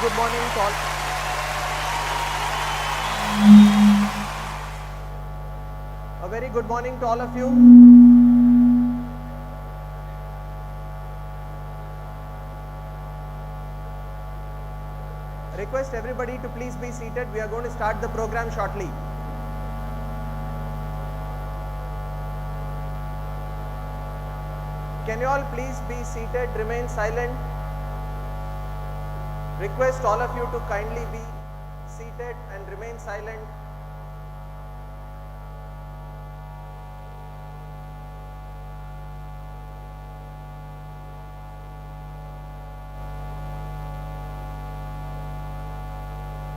good morning to all. A very good morning to all of you. Request everybody to please be seated. We are going to start the program shortly. Can you all please be seated, remain silent? Request all of you to kindly be seated and remain silent.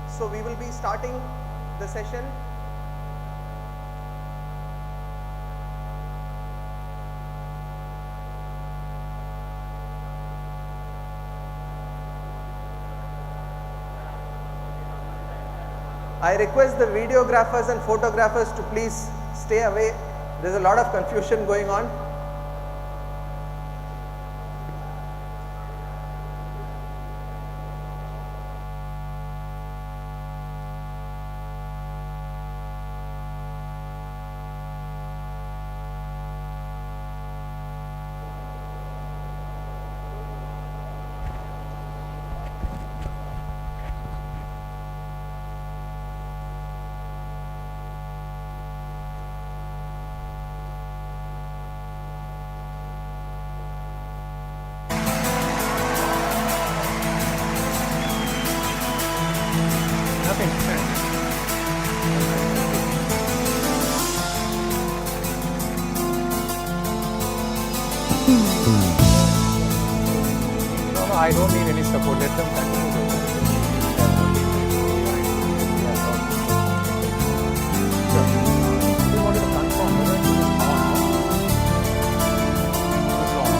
So we will be starting the session. I request the videographers and photographers to please stay away. There's a lot of confusion going on. No, I don't need any support. Let them continue. They wanted to confirm whether it is on. It's on.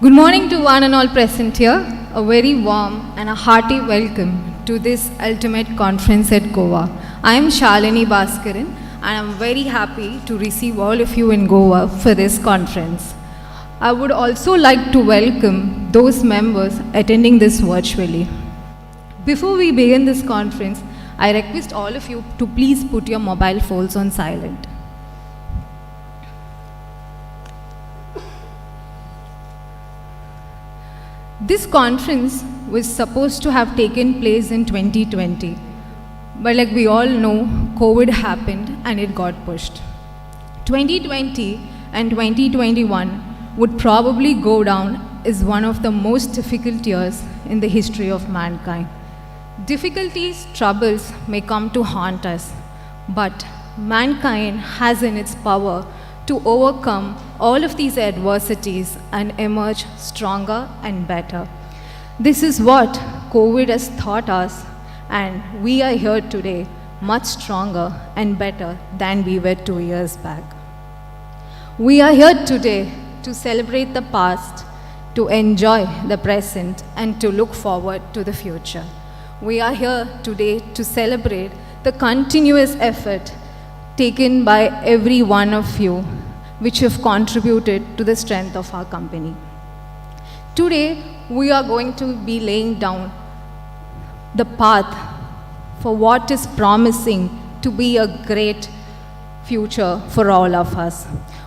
Good morning to one and all present here. A very warm and a hearty welcome to this ultimate conference at Goa. I am Shalini Bhaskaran and I am very happy to receive all of you in Goa for this conference. I would also like to welcome those members attending this virtually. Before we begin this conference, I request all of you to please put your mobile phones on silent. This conference was supposed to have taken place in 2020, but like we all know, COVID happened and it got pushed. 2020 and 2021 would probably go down as one of the most difficult years in the history of mankind. Difficulties, troubles may come to haunt us, but mankind has in its power to overcome all of these adversities and emerge stronger and better. This is what COVID has taught us, and we are here today much stronger and better than we were 2 years back. We are here today to celebrate the past, to enjoy the present, and to look forward to the future. We are here today to celebrate the continuous effort taken by every one of you, which have contributed to the strength of our company. Today, we are going to be laying down the path for what is promising to be a great future for all of us.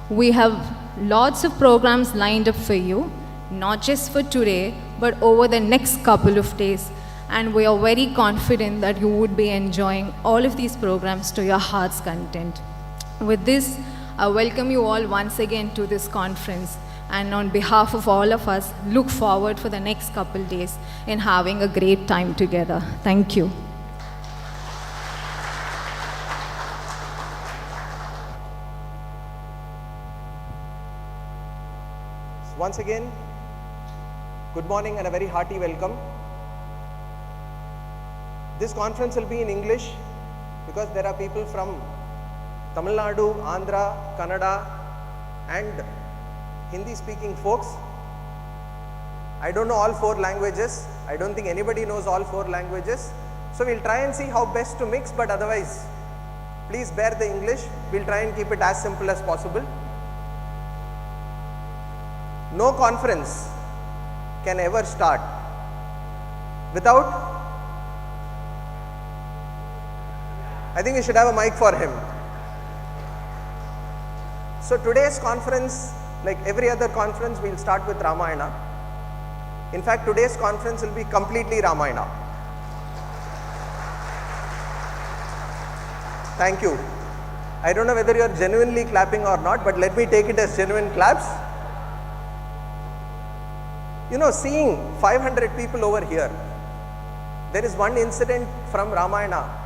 We have lots of programs lined up for you, not just for today, but over the next couple of days. And we are very confident that you would be enjoying all of these programs to your heart's content. With this, I welcome you all once again to this conference, and on behalf of all of us, look forward for the next couple days in having a great time together. Thank you. Once again, good morning and a very hearty welcome. This conference will be in English because there are people from Tamil Nadu, Andhra, Kannada and Hindi speaking folks. I don't know all 4 languages. I don't think anybody knows all 4 languages. So we'll try and see how best to mix, but otherwise, please bear the English. We'll try and keep it as simple as possible. No conference can ever start without, I think we should have a mic for him. So today's conference, like every other conference, we'll start with Ramayana. In fact, today's conference will be completely Ramayana. Thank you. I don't know whether you are genuinely clapping or not, but let me take it as genuine claps. You know, seeing 500 people over here, there is one incident from Ramayana.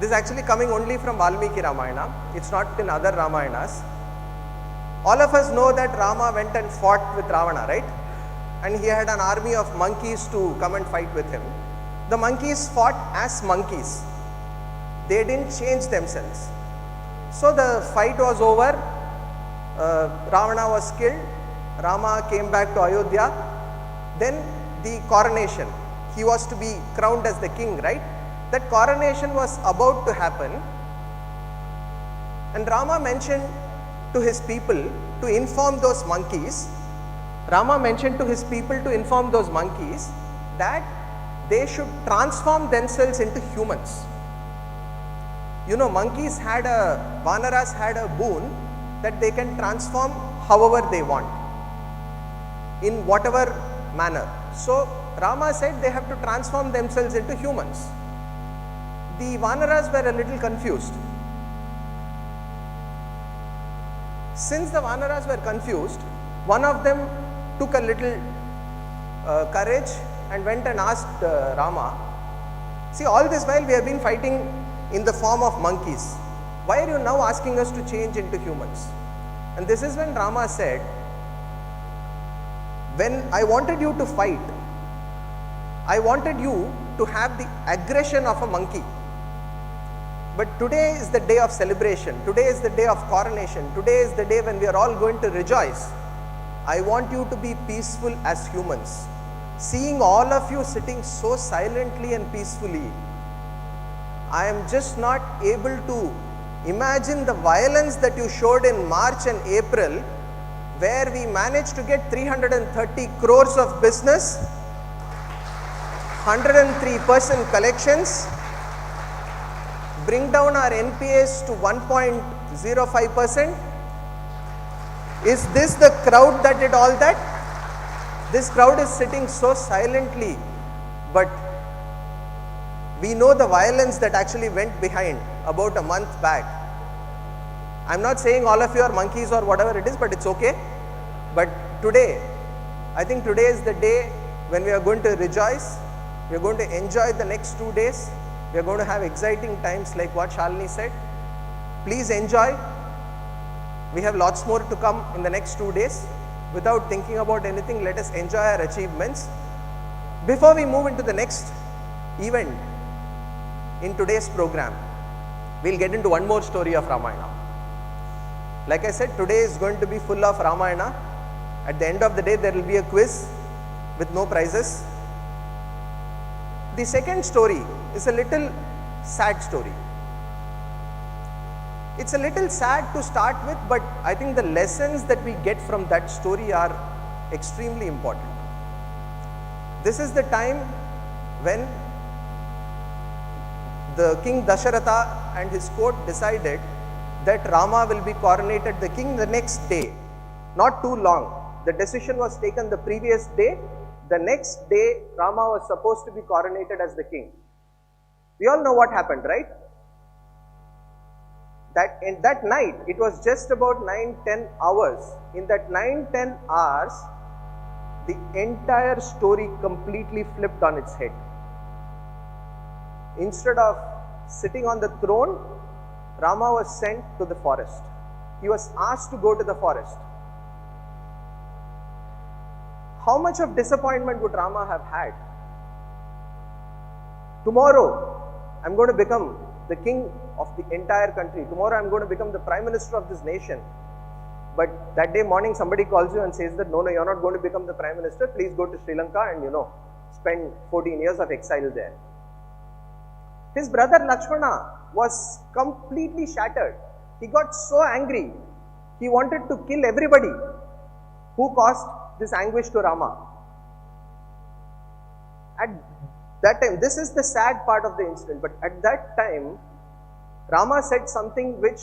This is actually coming only from Valmiki Ramayana. It's not in other Ramayanas. All of us know that Rama went and fought with Ravana, right? And he had an army of monkeys to come and fight with him. The monkeys fought as monkeys. They didn't change themselves. So the fight was over. Ravana was killed. Rama came back to Ayodhya. Then the coronation. He was to be crowned as the king, right? That coronation was about to happen. And Rama mentioned to his people to inform those monkeys. Rama mentioned to his people to inform those monkeys that they should transform themselves into humans. You know, monkeys had Vanaras had a boon that they can transform however they want, in whatever manner. So Rama said they have to transform themselves into humans. The Vanaras were a little confused. Since the Vanaras were confused, one of them took a little courage and went and asked Rama, see, all this while we have been fighting in the form of monkeys. Why are you now asking us to change into humans? And this is when Rama said, when I wanted you to fight, I wanted you to have the aggression of a monkey. But today is the day of celebration. Today is the day of coronation. Today is the day when we are all going to rejoice. I want you to be peaceful as humans. Seeing all of you sitting so silently and peacefully, I am just not able to imagine the violence that you showed in March and April, where we managed to get 330 crores of business, 103% collections, bring down our NPAs to 1.05%. Is this the crowd that did all that? This crowd is sitting so silently, but we know the violence that actually went behind about a month back. I'm not saying all of you are monkeys or whatever it is, but it's okay. But today, I think today is the day when we are going to rejoice. We are going to enjoy the next 2 days. We are going to have exciting times like what Shalini said. Please enjoy. We have lots more to come in the next 2 days. Without thinking about anything, let us enjoy our achievements. Before we move into the next event in today's program, we'll get into one more story of Ramayana. Like I said, today is going to be full of Ramayana. At the end of the day, there will be a quiz with no prizes. The second story is a little sad story. It's a little sad to start with, but I think the lessons that we get from that story are extremely important. This is the time when the King Dasharatha and his court decided that Rama will be coronated the king the next day. Not too long. The decision was taken the previous day. The next day, Rama was supposed to be coronated as the king. We all know what happened, right? That in that night, it was just about 9-10 hours. In that 9-10 hours, the entire story completely flipped on its head. Instead of sitting on the throne, Rama was sent to the forest. He was asked to go to the forest. How much of disappointment would Rama have had? Tomorrow, I'm going to become the king of the entire country. Tomorrow, I'm going to become the prime minister of this nation. But that day morning, somebody calls you and says that, no, you're not going to become the prime minister. Please go to Sri Lanka and, spend 14 years of exile there. His brother Lakshmana was completely shattered. He got so angry. He wanted to kill everybody who caused this anguish to Rama. At that time, this is the sad part of the incident, but at that time, Rama said something which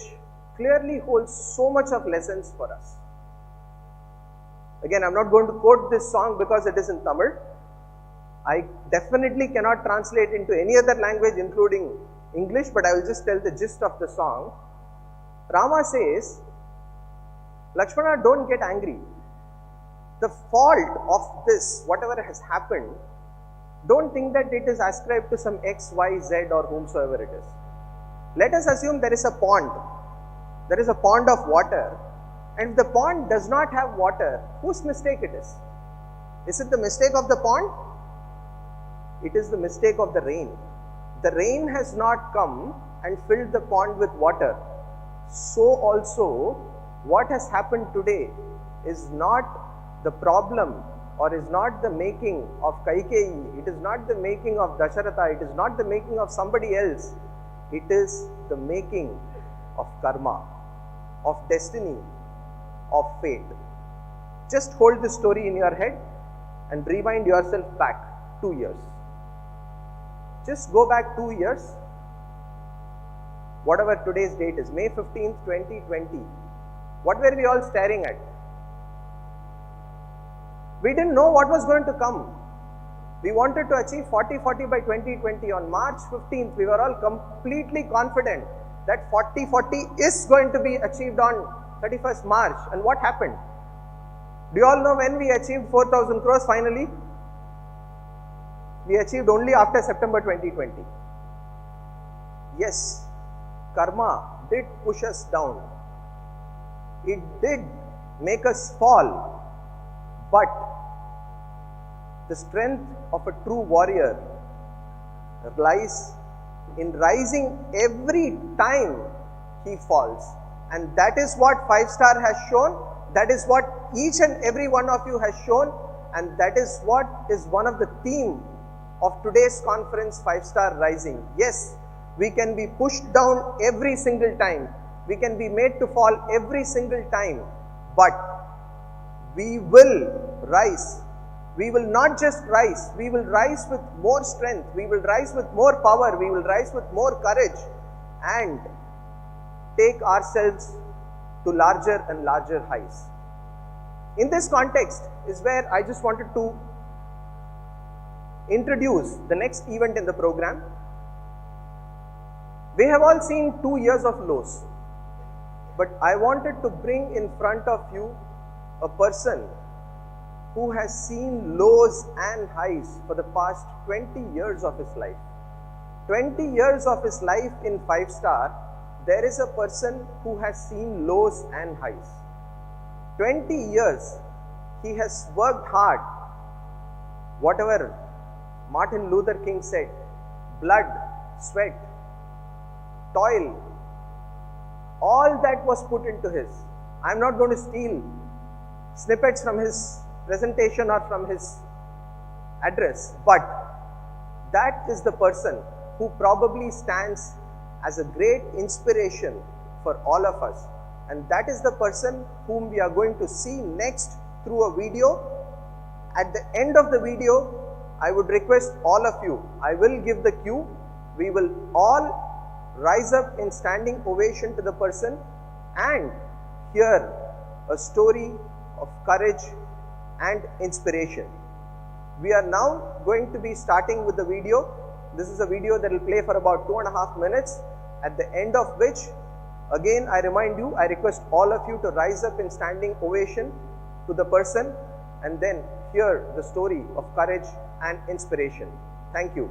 clearly holds so much of lessons for us. Again, I'm not going to quote this song because it is in Tamil. I definitely cannot translate into any other language including English, but I will just tell the gist of the song. Rama says, Lakshmana, don't get angry. The fault of this, whatever has happened, don't think that it is ascribed to some X, Y, Z or whomsoever it is. Let us assume there is a pond. There is a pond of water, and if the pond does not have water, whose mistake it is? Is it the mistake of the pond? It is the mistake of the rain. The rain has not come and filled the pond with water. So also, what has happened today is not the problem or is not the making of Kaikeyi. It is not the making of Dasharatha. It is not the making of somebody else. It is the making of karma, of destiny, of fate. Just hold this story in your head and rewind yourself back 2 years. Just go back 2 years, whatever today's date is, May 15th, 2020. What were we all staring at? We didn't know what was going to come. We wanted to achieve 40-40 by 2020. On March 15th, we were all completely confident that 40-40 is going to be achieved on 31st March. And what happened? Do you all know when we achieved 4,000 crores finally? We achieved only after September 2020. Yes, karma did push us down. It did make us fall. But the strength of a true warrior lies in rising every time he falls. And that is what 5-star has shown. That is what each and every one of you has shown. And that is what is one of the theme of today's conference, 5-star rising. Yes, we can be pushed down every single time. We can be made to fall every single time. But we will rise. We will not just rise. We will rise with more strength. We will rise with more power. We will rise with more courage and take ourselves to larger and larger heights. In this context is where I just wanted to introduce the next event in the program. We have all seen 2 years of lows, but I wanted to bring in front of you a person who has seen lows and highs for the past 20 years of his life. 20 years of his life in 5-star, there is a person who has seen lows and highs. 20 years, he has worked hard. Whatever Martin Luther King said, blood, sweat, toil, all that was put into his. I'm not going to steal snippets from his presentation or from his address, but that is the person who probably stands as a great inspiration for all of us. And that is the person whom we are going to see next through a video. At the end of the video, I would request all of you, I will give the cue. We will all rise up in standing ovation to the person and hear a story of courage and inspiration. We are now going to be starting with the video. This is a video that will play for about 2.5 minutes, at the end of which, again I remind you, I request all of you to rise up in standing ovation to the person and then hear the story of courage and inspiration. Thank you.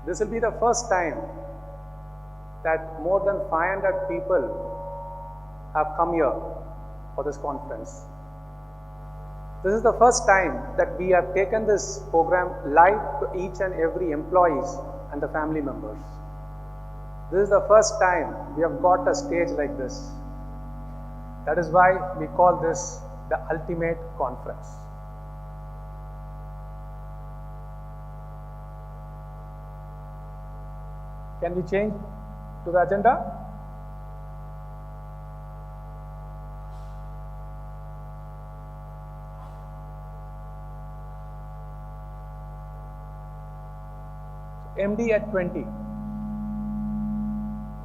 This will be the first time that more than 500 people have come here for this conference. This is the first time that we have taken this program live to each and every employees and the family members. This is the first time we have got a stage like this. That is why we call this the ultimate conference. Can we change to the agenda? MD at 20.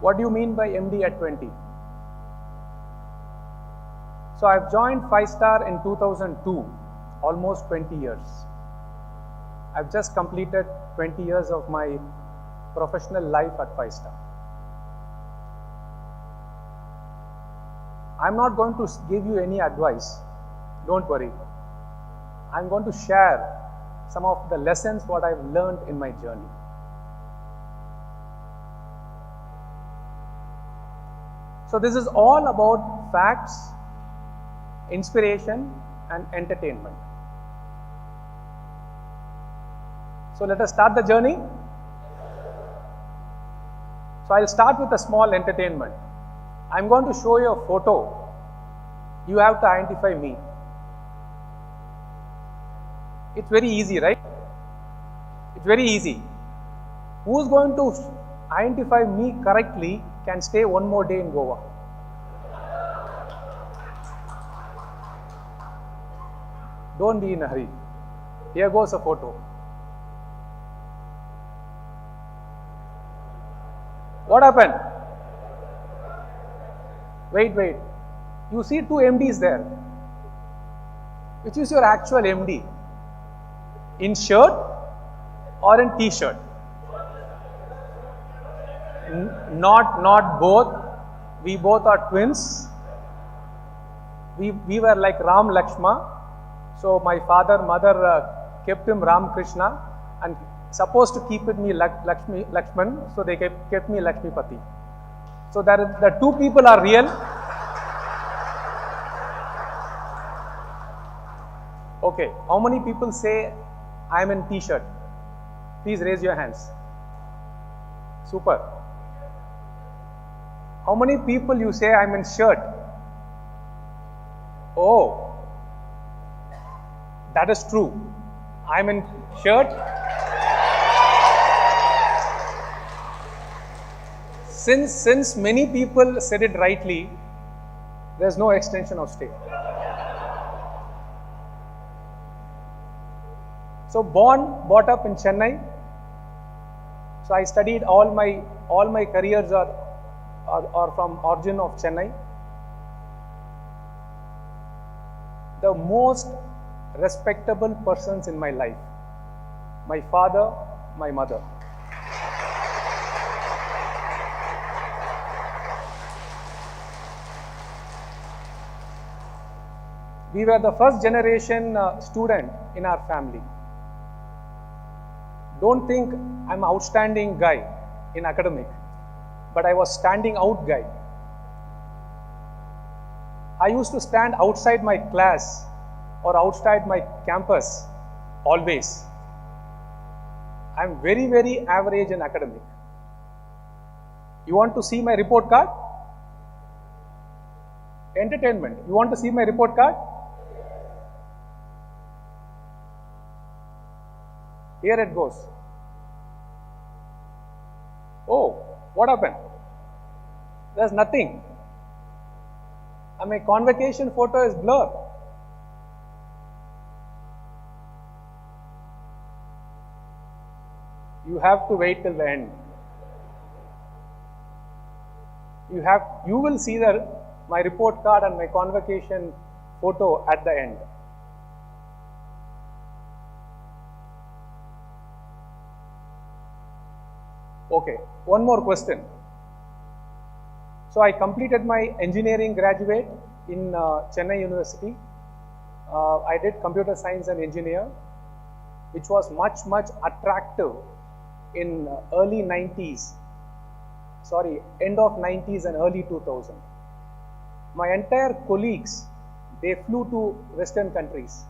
What do you mean by MD at 20? So I've joined 5-star in 2002, almost 20 years. I've just completed 20 years of my professional life at 5-star. I'm not going to give you any advice, don't worry. I'm going to share some of the lessons what I've learned in my journey. So this is all about facts, inspiration and entertainment. So let us start the journey. So I'll start with a small entertainment. I'm going to show you a photo. You have to identify me. It's very easy, right? It's very easy. Who's going to identify me correctly can stay one more day in Goa. Don't be in a hurry. Here goes a photo. What happened? Wait. You see two MDs there. Which is your actual MD? In shirt or in t-shirt? Not both. We both are twins. We were like Ram Lakshma. So my father, mother kept him Ram Krishna and supposed to keep it me Lakshman. So they kept me Lakshmipati. So the two people are real. Okay, how many people say I am in t-shirt? Please raise your hands. Super. How many people you say I'm in shirt? Oh, that is true. I'm in shirt. Since many people said it rightly, there's no extension of stay. So brought up in Chennai. So I studied all my careers are from origin of Chennai. The most respectable persons in my life, my father, my mother. We were the first generation student in our family. Don't think I'm an outstanding guy in academic, but I was standing out guy. I used to stand outside my class or outside my campus always. I'm very, very average in academic. You want to see my report card? Entertainment. You want to see my report card? Here it goes. Oh, what happened? There's nothing. And my convocation photo is blurred. You have to wait till the end. You will see my report card and my convocation photo at the end. Okay, one more question. So I completed my engineering graduate in Chennai University. I did computer science and engineer, which was much attractive in early 90s, end of 90s and early 2000. My entire colleagues, they flew to Western countries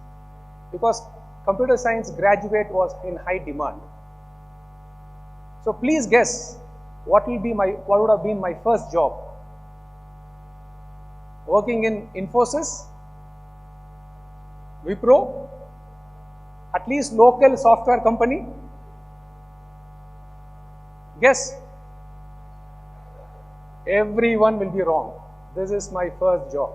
because computer science graduate was in high demand. So please guess what would have been my first job? Working in Infosys, Wipro, at least local software company. Guess. Everyone will be wrong. This is my first job.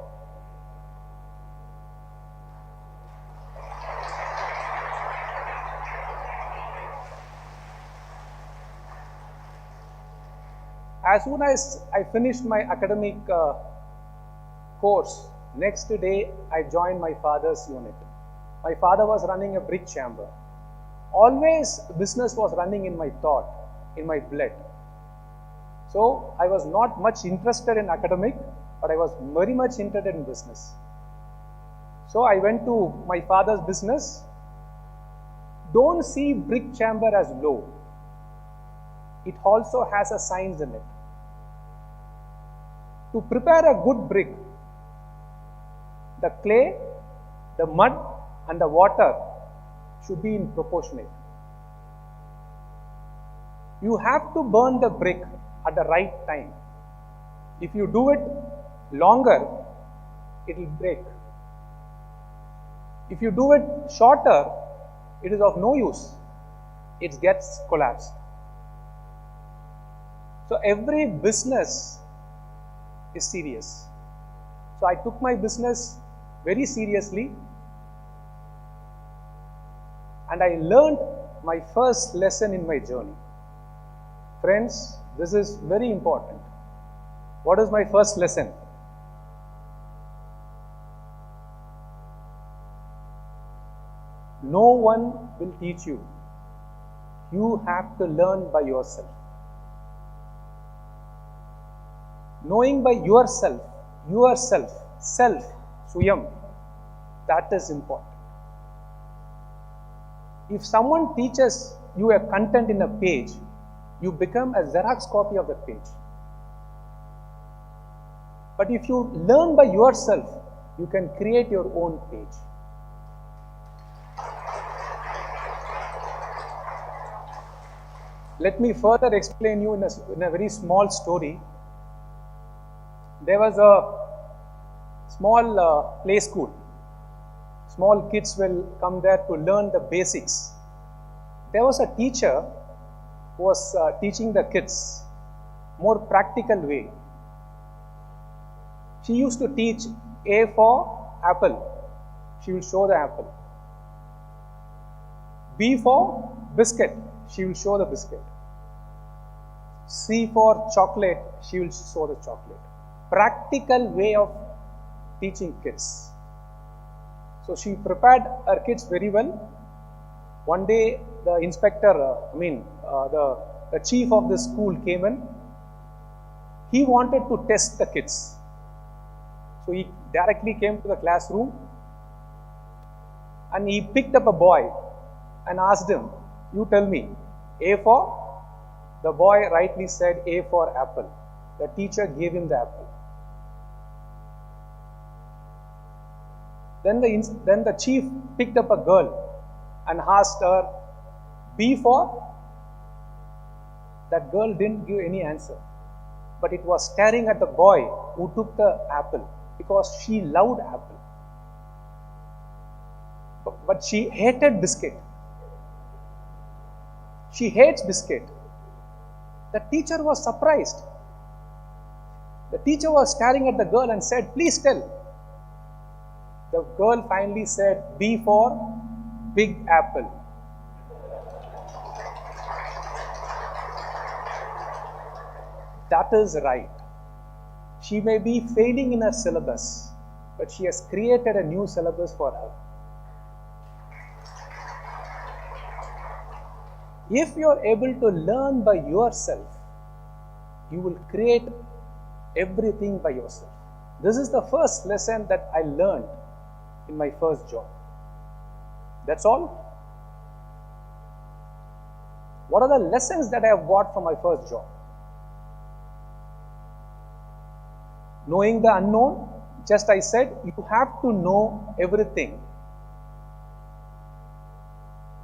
As soon as I finished my academic course, next day I joined my father's unit. My father was running a brick chamber. Always business was running in my thought, in my blood. So I was not much interested in academic, but I was very much interested in business. So I went to my father's business. Don't see brick chamber as low. It also has a science in it. To prepare a good brick, the clay, the mud and the water should be in proportionate. You have to burn the brick at the right time. If you do it longer, it will break. If you do it shorter, it is of no use. It gets collapsed. So every business is serious. So I took my business very seriously and I learned my first lesson in my journey. Friends, this is very important. What is my first lesson? No one will teach you. You have to learn by yourself. Knowing by yourself, self, suyam, that is important. If someone teaches you a content in a page, you become a Xerox copy of that page. But if you learn by yourself, you can create your own page. Let me further explain you in a very small story. There was a small play school. Small kids will come there to learn the basics. There was a teacher who was teaching the kids more practical way. She used to teach A for apple. She will show the apple. B for biscuit. She will show the biscuit. C for chocolate. She will show the chocolate. Practical way of teaching kids. So she prepared her kids very well. One day the inspector, the chief of the school came in. He wanted to test the kids. So he directly came to the classroom and he picked up a boy and asked him, you tell me, A for? The boy rightly said A for apple. The teacher gave him the apple. Then the chief picked up a girl and asked her, B for? That girl didn't give any answer, but it was staring at the boy who took the apple because she loved apple. But she hated biscuit. She hates biscuit. The teacher was surprised. The teacher was staring at the girl and said, please tell. The girl finally said, B for big apple. That is right. She may be failing in her syllabus, but she has created a new syllabus for her. If you are able to learn by yourself, you will create everything by yourself. This is the first lesson that I learned in my first job. That's all. What are the lessons that I have got from my first job? Knowing the unknown, just I said, you have to know everything.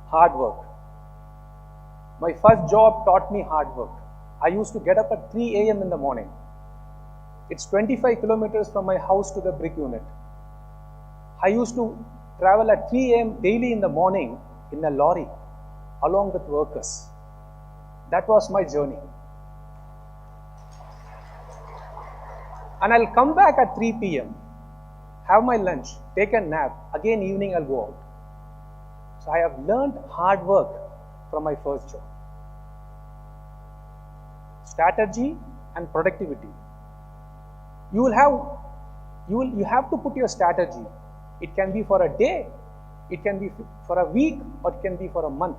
Hard work. My first job taught me hard work. I used to get up at 3 a.m. in the morning. It's 25 kilometers from my house to the brick unit. I used to travel at 3 a.m. daily in the morning in a lorry along with workers. That was my journey. And I'll come back at 3 p.m., have my lunch, take a nap, again evening I'll go out. So I have learned hard work from my first job. Strategy and productivity. You have to put your strategy. It can be for a day, it can be for a week, or it can be for a month.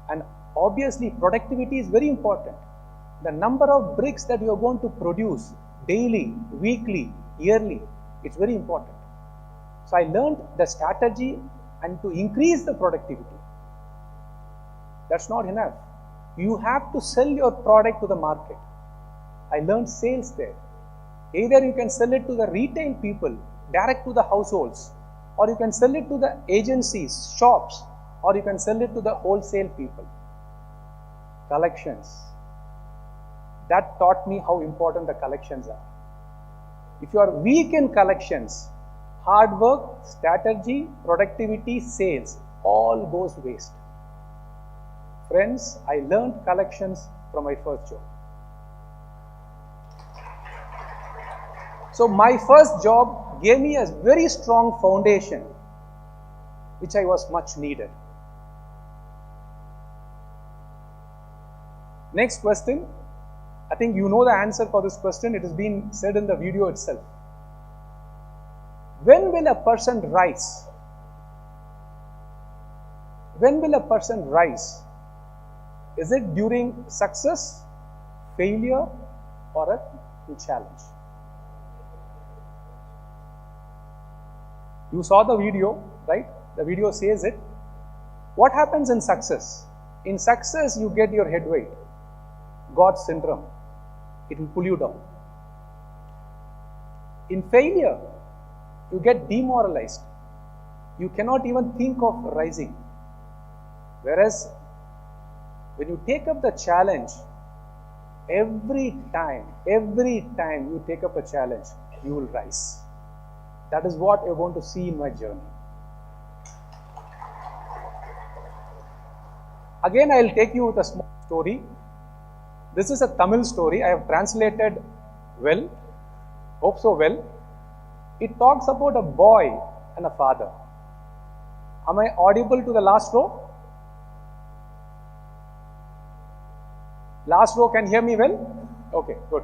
And obviously productivity is very important. The number of bricks that you are going to produce daily, weekly, yearly, it's very important. So I learned the strategy and to increase the productivity. That's not enough. You have to sell your product to the market. I learned sales there. Either you can sell it to the retail people, direct to the households, or you can sell it to the agencies, shops, or you can sell it to the wholesale people. Collections. That taught me how important the collections are. If you are weak in collections, hard work, strategy, productivity, sales, all goes waste. Friends, I learned collections from my first job. So my first job gave me a very strong foundation, which I was much needed. Next question. I think you know the answer for this question. It has been said in the video itself. When will a person rise? When will a person rise? Is it during success, failure, or a challenge? You saw the video, right? The video says it. What happens in success? In success, you get your head weight. God's syndrome. It will pull you down. In failure, you get demoralized. You cannot even think of rising. Whereas, when you take up the challenge, every time you take up a challenge, you will rise. That is what you're going to see in my journey. Again, I'll take you with a small story. This is a Tamil story. I have translated well, hope so well. It talks about a boy and a father. Am I audible to the last row? Last row can hear me well? Okay, good.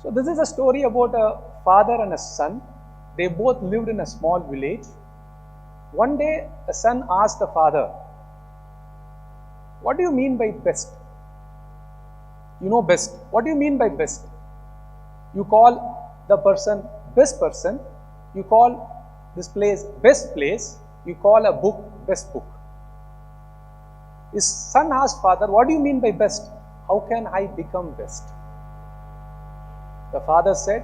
So this is a story about a father and a son. They both lived in a small village. One day, the son asked the father, "What do you mean by best? You know best. What do you mean by best? You call the person best person. You call this place best place. You call a book best book." His son asked father, "What do you mean by best? How can I become best?" The father said,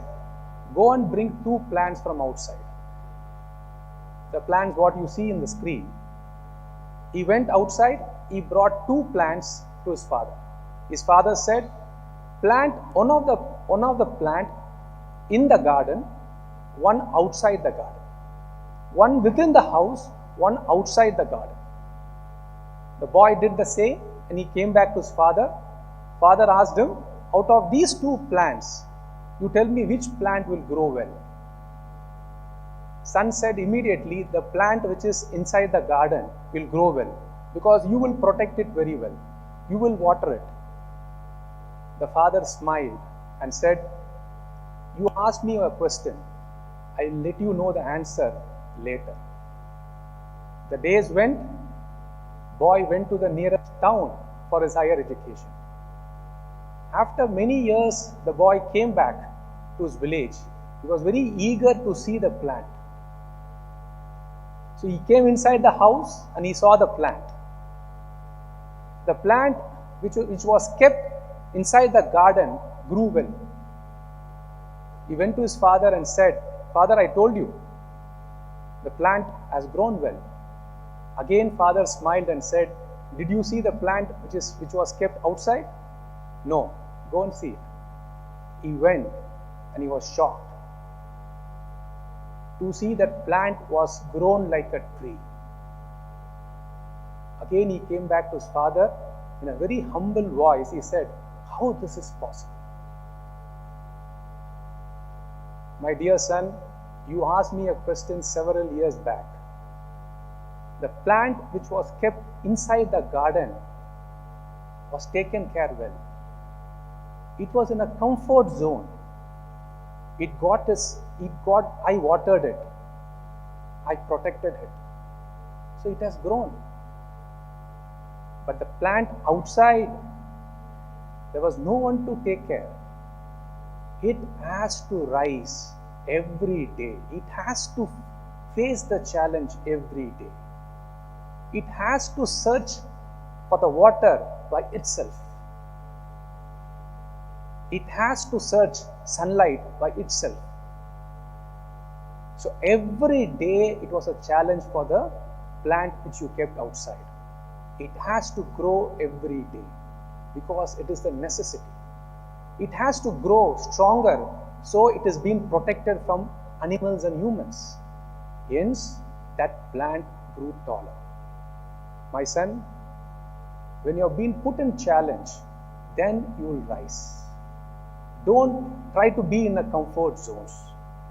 "Go and bring 2 plants from outside." The plants what you see in the screen. He went outside, he brought 2 plants to his father. His father said, "Plant one of the plant in the garden, one outside the garden. One within the house, one outside the garden." The boy did the same and he came back to his father. Father asked him, "Out of these 2 plants, you tell me which plant will grow well." Son said immediately, "The plant which is inside the garden will grow well because you will protect it very well. You will water it." The father smiled and said, "You asked me a question. I'll let you know the answer later." The days went. Boy went to the nearest town for his higher education. After many years, the boy came back to his village. He was very eager to see the plant. So he came inside the house and he saw the plant. The plant which was kept inside the garden grew well. He went to his father and said, "Father, I told you, the plant has grown well." Again, father smiled and said, "Did you see the plant which was kept outside?" "No, go and see it." He went and he was shocked to see that plant was grown like a tree. Again, he came back to his father in a very humble voice. He said, "How this is possible?" My dear son, you asked me a question several years back. The plant which was kept inside the garden was taken care well. It was in a comfort zone. I watered it. I protected it. So it has grown. But the plant outside, there was no one to take care. It has to rise every day. It has to face the challenge every day. It has to search for the water by itself. It has to search sunlight by itself. So every day it was a challenge for the plant which you kept outside. It has to grow every day because it is the necessity. It has to grow stronger, so it is being protected from animals and humans. Hence, that plant grew taller. My son, when you have been put in challenge, then you will rise. Don't try to be in the comfort zones.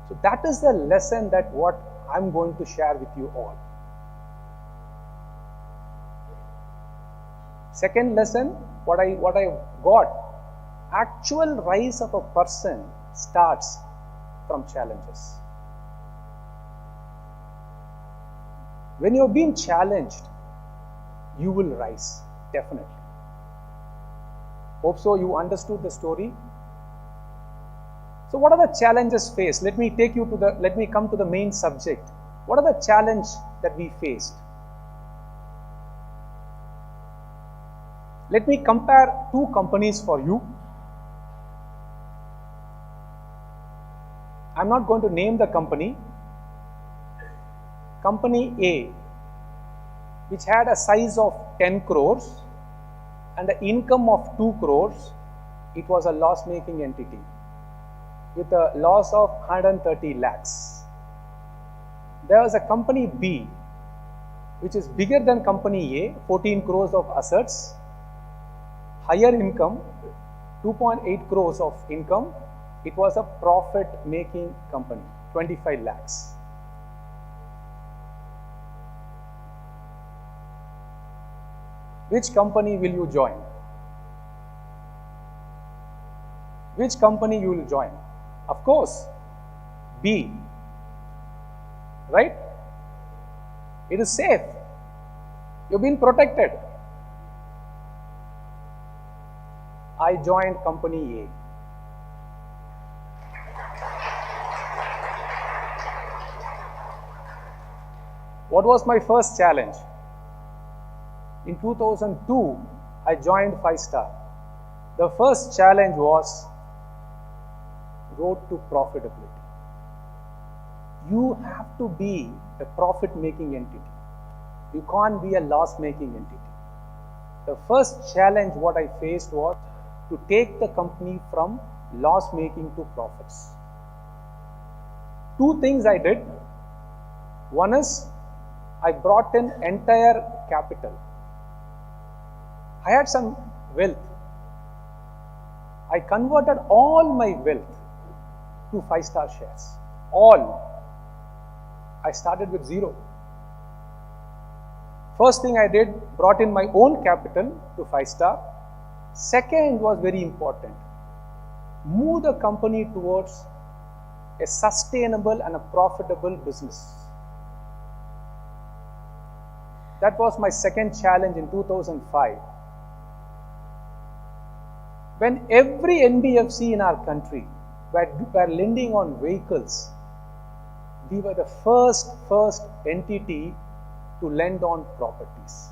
So that is the lesson that what I'm going to share with you all. Second lesson, what I got, actual rise of a person starts from challenges. When you're being challenged, you will rise, definitely. Hope so you understood the story. So what are the challenges faced? Let me come to the main subject. What are the challenges that we faced? Let me compare two companies for you. I'm not going to name the company. Company A, which had a size of 10 crores and an income of 2 crores, it was a loss-making entity with a loss of 130 lakhs. There was a company B, which is bigger than company A, 14 crores of assets, higher income, 2.8 crores of income. It was a profit-making company, 25 lakhs. Which company will you join? Which company you will join? Of course, B, right? It is safe. You've been protected. I joined company A. What was my first challenge? In 2002, I joined 5-star. The first challenge was road to profitability. You have to be a profit-making entity. You can't be a loss-making entity. The first challenge what I faced was to take the company from loss-making to profits. Two things I did. One is I brought in entire capital. I had some wealth. I converted all my wealth to 5-star shares. All. I started with zero. First thing I did, brought in my own capital to 5-star. Second was very important. Move the company towards a sustainable and a profitable business. That was my second challenge in 2005. When every NBFC in our country were lending on vehicles, we were the first entity to lend on properties.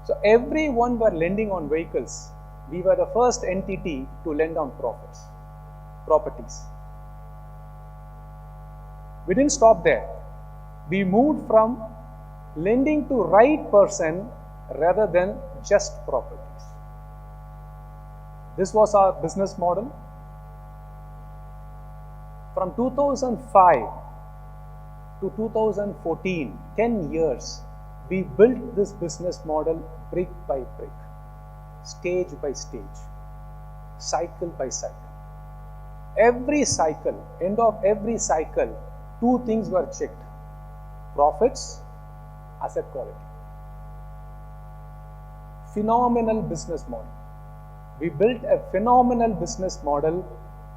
So everyone were lending on vehicles. We were the first entity to lend on properties. We didn't stop there. We moved from lending to right person rather than just properties. This was our business model. From 2005 to 2014, 10 years, we built this business model brick by brick, stage by stage, cycle by cycle. Every cycle, end of every cycle, two things were checked: profits, asset quality. Phenomenal business model. We built a phenomenal business model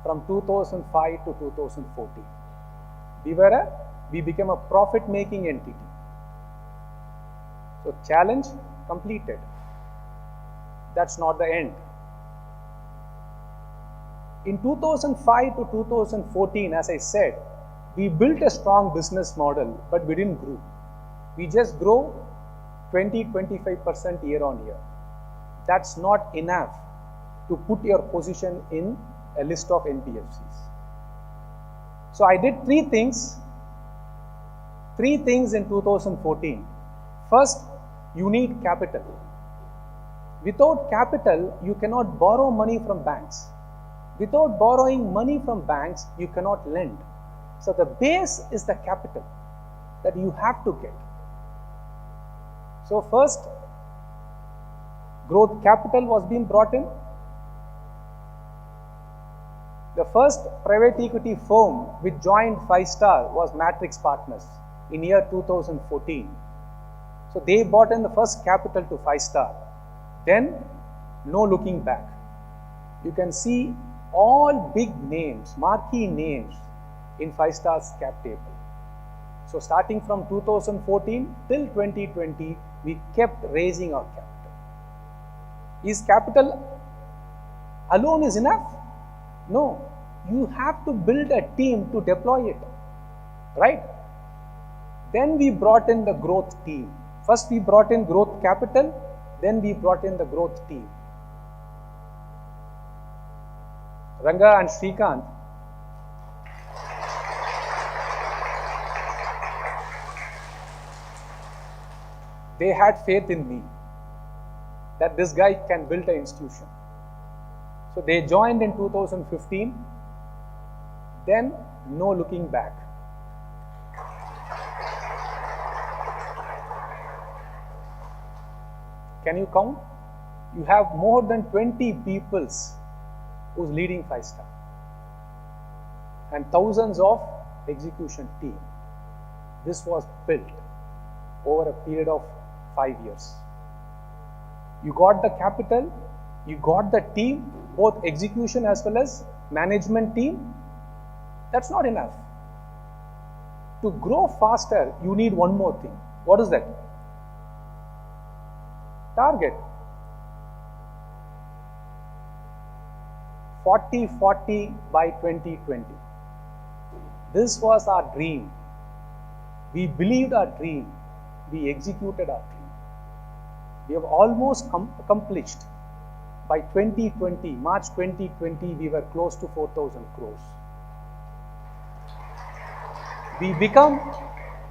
from 2005 to 2014. We became a profit-making entity. So challenge completed. That's not the end. In 2005 to 2014, as I said, we built a strong business model, but we didn't grow. We just grow 20-25% year on year. That's not enough to put your position in a list of NBFCs. So I did three things in 2014. First, you need capital. Without capital, you cannot borrow money from banks. Without borrowing money from banks, you cannot lend. So the base is the capital that you have to get. So first, growth capital was being brought in. The first private equity firm which joined 5-star was Matrix Partners in year 2014. So they brought in the first capital to 5-star. Then, no looking back. You can see all big names, marquee names in 5-star's cap table. So starting from 2014 till 2020, we kept raising our capital. Is capital alone is enough? No, you have to build a team to deploy it, right? Then we brought in the growth team. First we brought in growth capital, then we brought in the growth team. Ranga and Srikanth, they had faith in me that this guy can build an institution. So they joined in 2015, then no looking back. Can you count? You have more than 20 people who's leading 5-star and thousands of execution team. This was built over a period of 5 years. You got the capital, you got the team, both execution as well as management team. That's not enough. To grow faster, you need one more thing. What is that? Target. 40-40 by 2020. This was our dream. We believed our dream. We executed our dream. We have almost accomplished. By 2020, March 2020, we were close to 4,000 crores. We become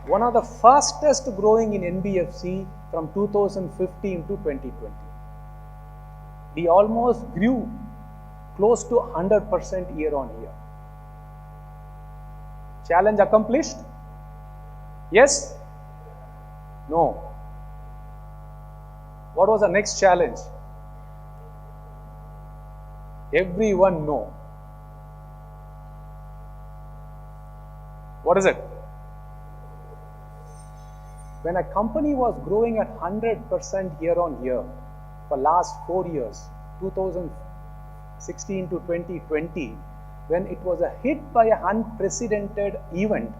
one of the fastest growing in NBFC from 2015 to 2020. We almost grew close to 100% year on year. Challenge accomplished? Yes? No. What was the next challenge? Everyone know. What is it? When a company was growing at 100% year on year for last 4 years, 2016 to 2020, when it was hit by an unprecedented event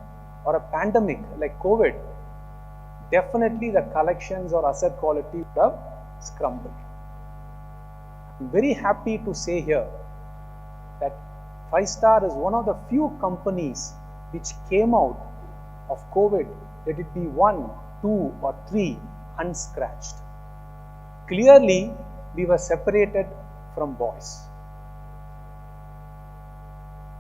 or a pandemic like COVID, definitely the collections or asset quality would have scrambled. I'm very happy to say here that 5-star is one of the few companies which came out of COVID, let it be 1, 2 or 3 unscratched. Clearly, we were separated from boys.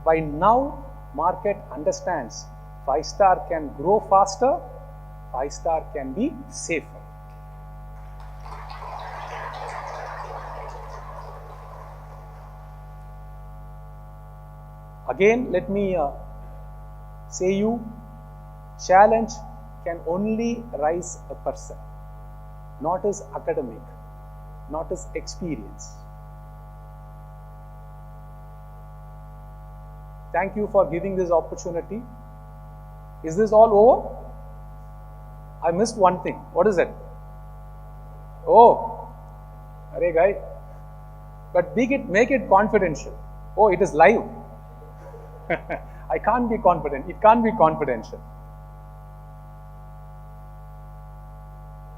By now, market understands 5-star can grow faster, 5-star can be safer. Again, let me say you, challenge can only rise a person, not his academic, not his experience. Thank you for giving this opportunity. Is this all over? I missed one thing. What is it? Oh, arey guy. But make it confidential. Oh, it is live. I can't be confident. It can't be confidential.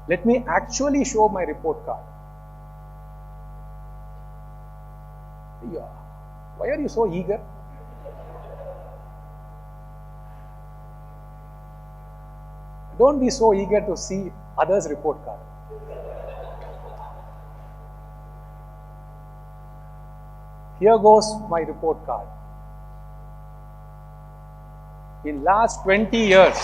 Let me actually show my report card. Yeah. Why are you so eager? Don't be so eager to see others' report card. Here goes my report card. In last 20 years,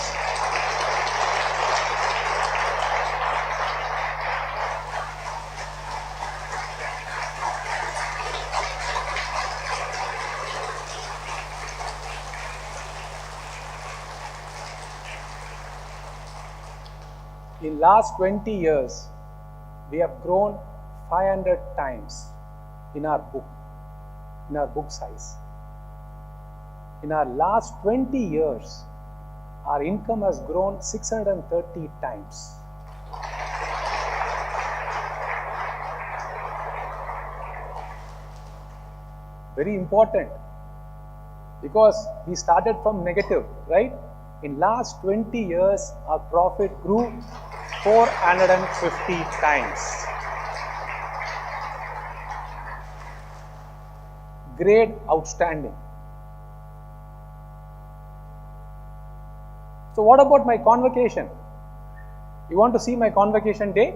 we have grown 500 times in our book size. In our last 20 years, our income has grown 630 times. Very important, because we started from negative, right? In last 20 years, our profit grew 450 times. Grade outstanding. So what about my convocation? You want to see my convocation day?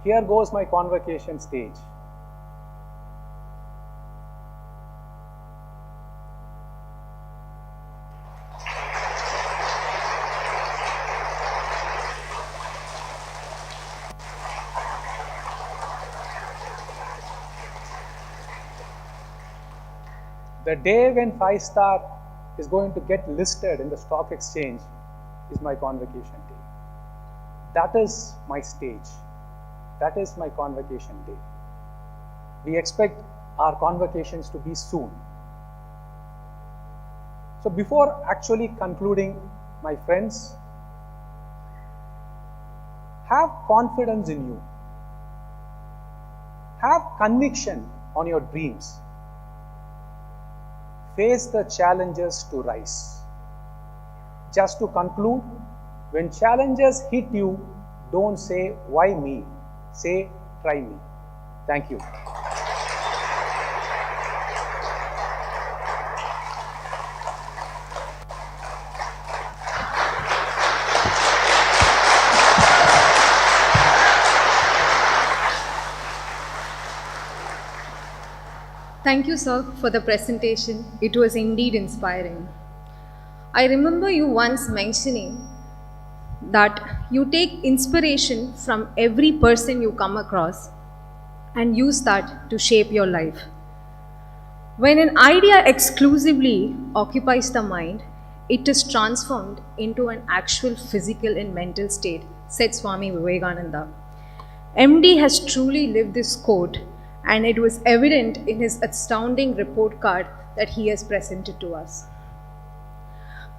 Here goes my convocation stage. The day when 5-star is going to get listed in the stock exchange is my convocation day. That is my stage. That is my convocation day. We expect our convocations to be soon. So before actually concluding, my friends, have confidence in you. Have conviction on your dreams. Face the challenges to rise. Just to conclude, when challenges hit you, don't say, why me? Say, try me. Thank you. Thank you, sir, for the presentation. It was indeed inspiring. I remember you once mentioning that you take inspiration from every person you come across and use that to shape your life. When an idea exclusively occupies the mind, it is transformed into an actual physical and mental state, said Swami Vivekananda. MD has truly lived this quote, and it was evident in his astounding report card that he has presented to us.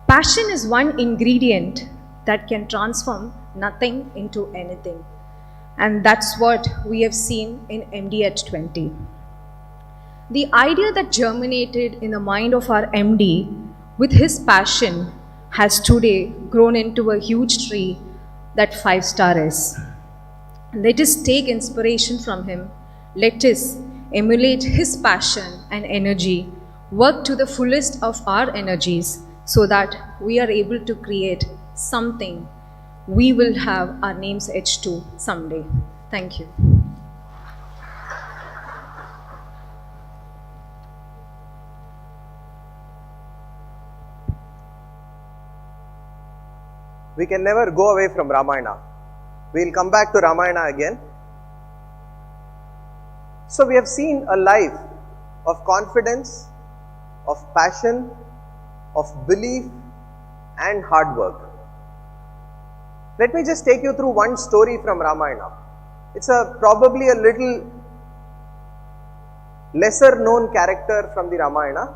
Passion is one ingredient that can transform nothing into anything. And that's what we have seen in MD at 20. The idea that germinated in the mind of our MD with his passion has today grown into a huge tree that 5-star is. Let us take inspiration from him. Let us emulate his passion and energy, work to the fullest of our energies so that we are able to create something we will have our names etched to someday. Thank you. We can never go away from Ramayana. We will come back to Ramayana again. So we have seen a life of confidence, of passion, of belief and hard work. Let me just take you through one story from Ramayana. It's probably a little lesser known character from the Ramayana,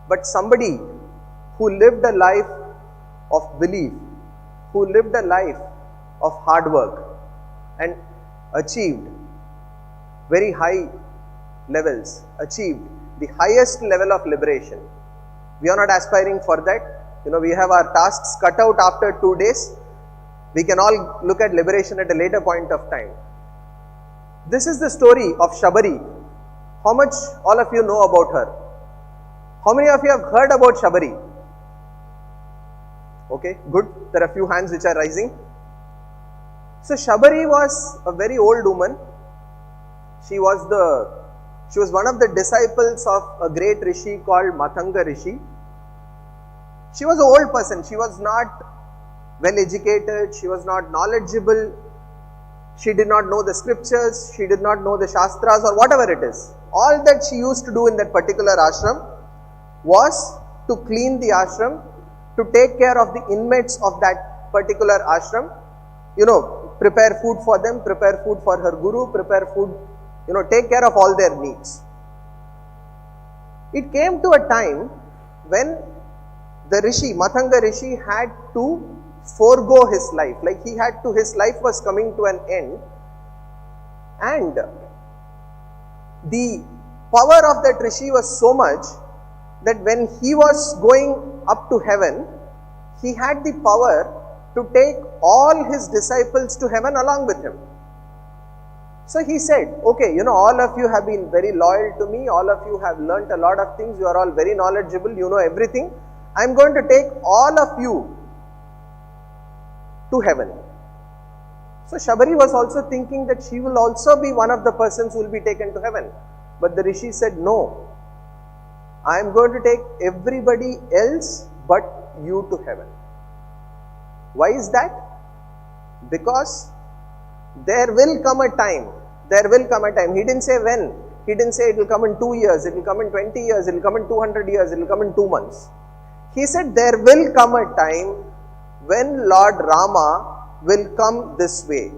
but somebody who lived a life of belief, who lived a life of hard work and achieved very high levels, achieved the highest level of liberation. We are not aspiring for that. We have our tasks cut out after 2 days. We can all look at liberation at a later point of time. This is the story of Shabari. How much all of you know about her? How many of you have heard about Shabari? Okay, good. There are a few hands which are rising. So Shabari was a very old woman. She was one of the disciples of a great rishi called Matanga Rishi. She was an old person. She was not well educated. She was not knowledgeable. She did not know the scriptures. She did not know the shastras or whatever it is. All that she used to do in that particular ashram was to clean the ashram, to take care of the inmates of that particular ashram, prepare food for them, prepare food for her guru, prepare food, take care of all their needs. It came to a time when the rishi, Matanga Rishi, had to forego his life. Like his life was coming to an end, and the power of that rishi was so much that when he was going up to heaven, he had the power to take all his disciples to heaven along with him. So he said, okay, all of you have been very loyal to me, all of you have learnt a lot of things, you are all very knowledgeable, you know everything. I am going to take all of you to heaven. So Shabari was also thinking that she will also be one of the persons who will be taken to heaven. But the rishi said, no, I am going to take everybody else but you to heaven. Why is that? Because there will come a time. He didn't say when. He didn't say it will come in 2 years, it will come in 20 years, it will come in 200 years, it will come in 2 months. He said there will come a time when Lord Rama will come this way.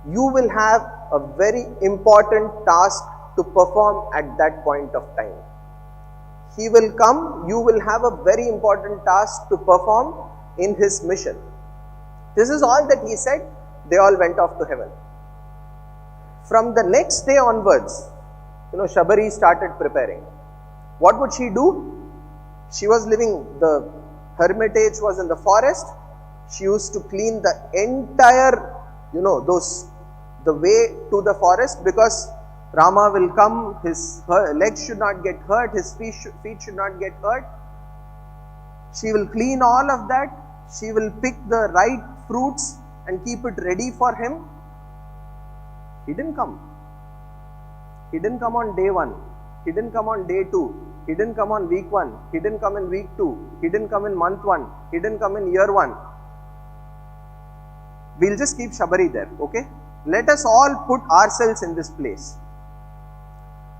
You will have a very important task to perform at that point of time. He will come, you will have a very important task to perform in his mission. This is all that he said. They all went off to heaven. From the next day onwards, Shabari started preparing. What would she do? She was living, the hermitage was in the forest. She used to clean the entire, the way to the forest, because Rama will come, his legs should not get hurt, his feet should not get hurt. She will clean all of that. She will pick the right fruits and keep it ready for him. He didn't come. He didn't come on day 1. He didn't come on day 2. He didn't come on week 1. He didn't come in week 2. He didn't come in month 1. He didn't come in year 1. We'll just keep Shabari there, okay? Let us all put ourselves in this place.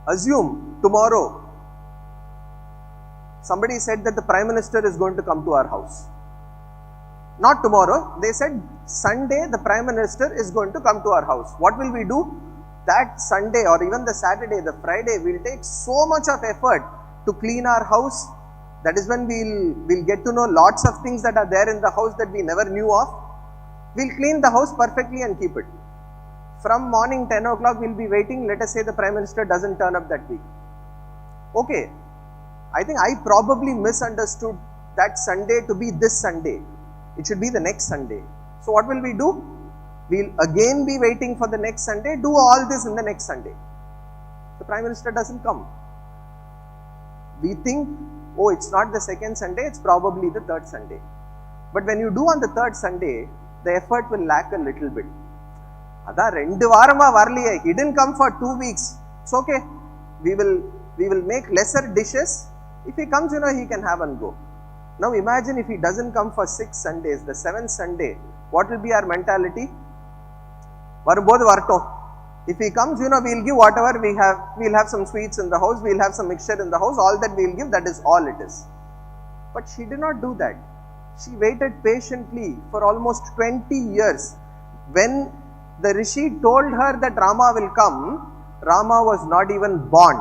Assume tomorrow somebody said that the Prime Minister is going to come to our house. Not tomorrow, they said Sunday the Prime Minister is going to come to our house. What will we do? That Sunday or even the Saturday, the Friday, we'll take so much of effort to clean our house. That is when we'll get to know lots of things that are there in the house that we never knew of. We'll clean the house perfectly and keep it. From morning 10 o'clock, we'll be waiting. Let us say the Prime Minister doesn't turn up that week. Okay, I think I probably misunderstood that Sunday to be this Sunday. It should be the next Sunday. So what will we do? We'll again be waiting for the next Sunday, do all this in the next Sunday. The Prime Minister doesn't come. We think, oh, it's not the second Sunday, it's probably the third Sunday. But when you do on the third Sunday, the effort will lack a little bit. Ada rendu varama varliye, he didn't come for 2 weeks. It's okay. We will make lesser dishes. If he comes, he can have and go. Now imagine if he doesn't come for 6 Sundays, the 7th Sunday, what will be our mentality? Varumbodhu vartom. If he comes, we'll give whatever we have. We'll have some sweets in the house, we'll have some mixture in the house, all that we'll give, that is all it is. But she did not do that. She waited patiently for almost 20 years. When the Rishi told her that Rama will come, Rama was not even born.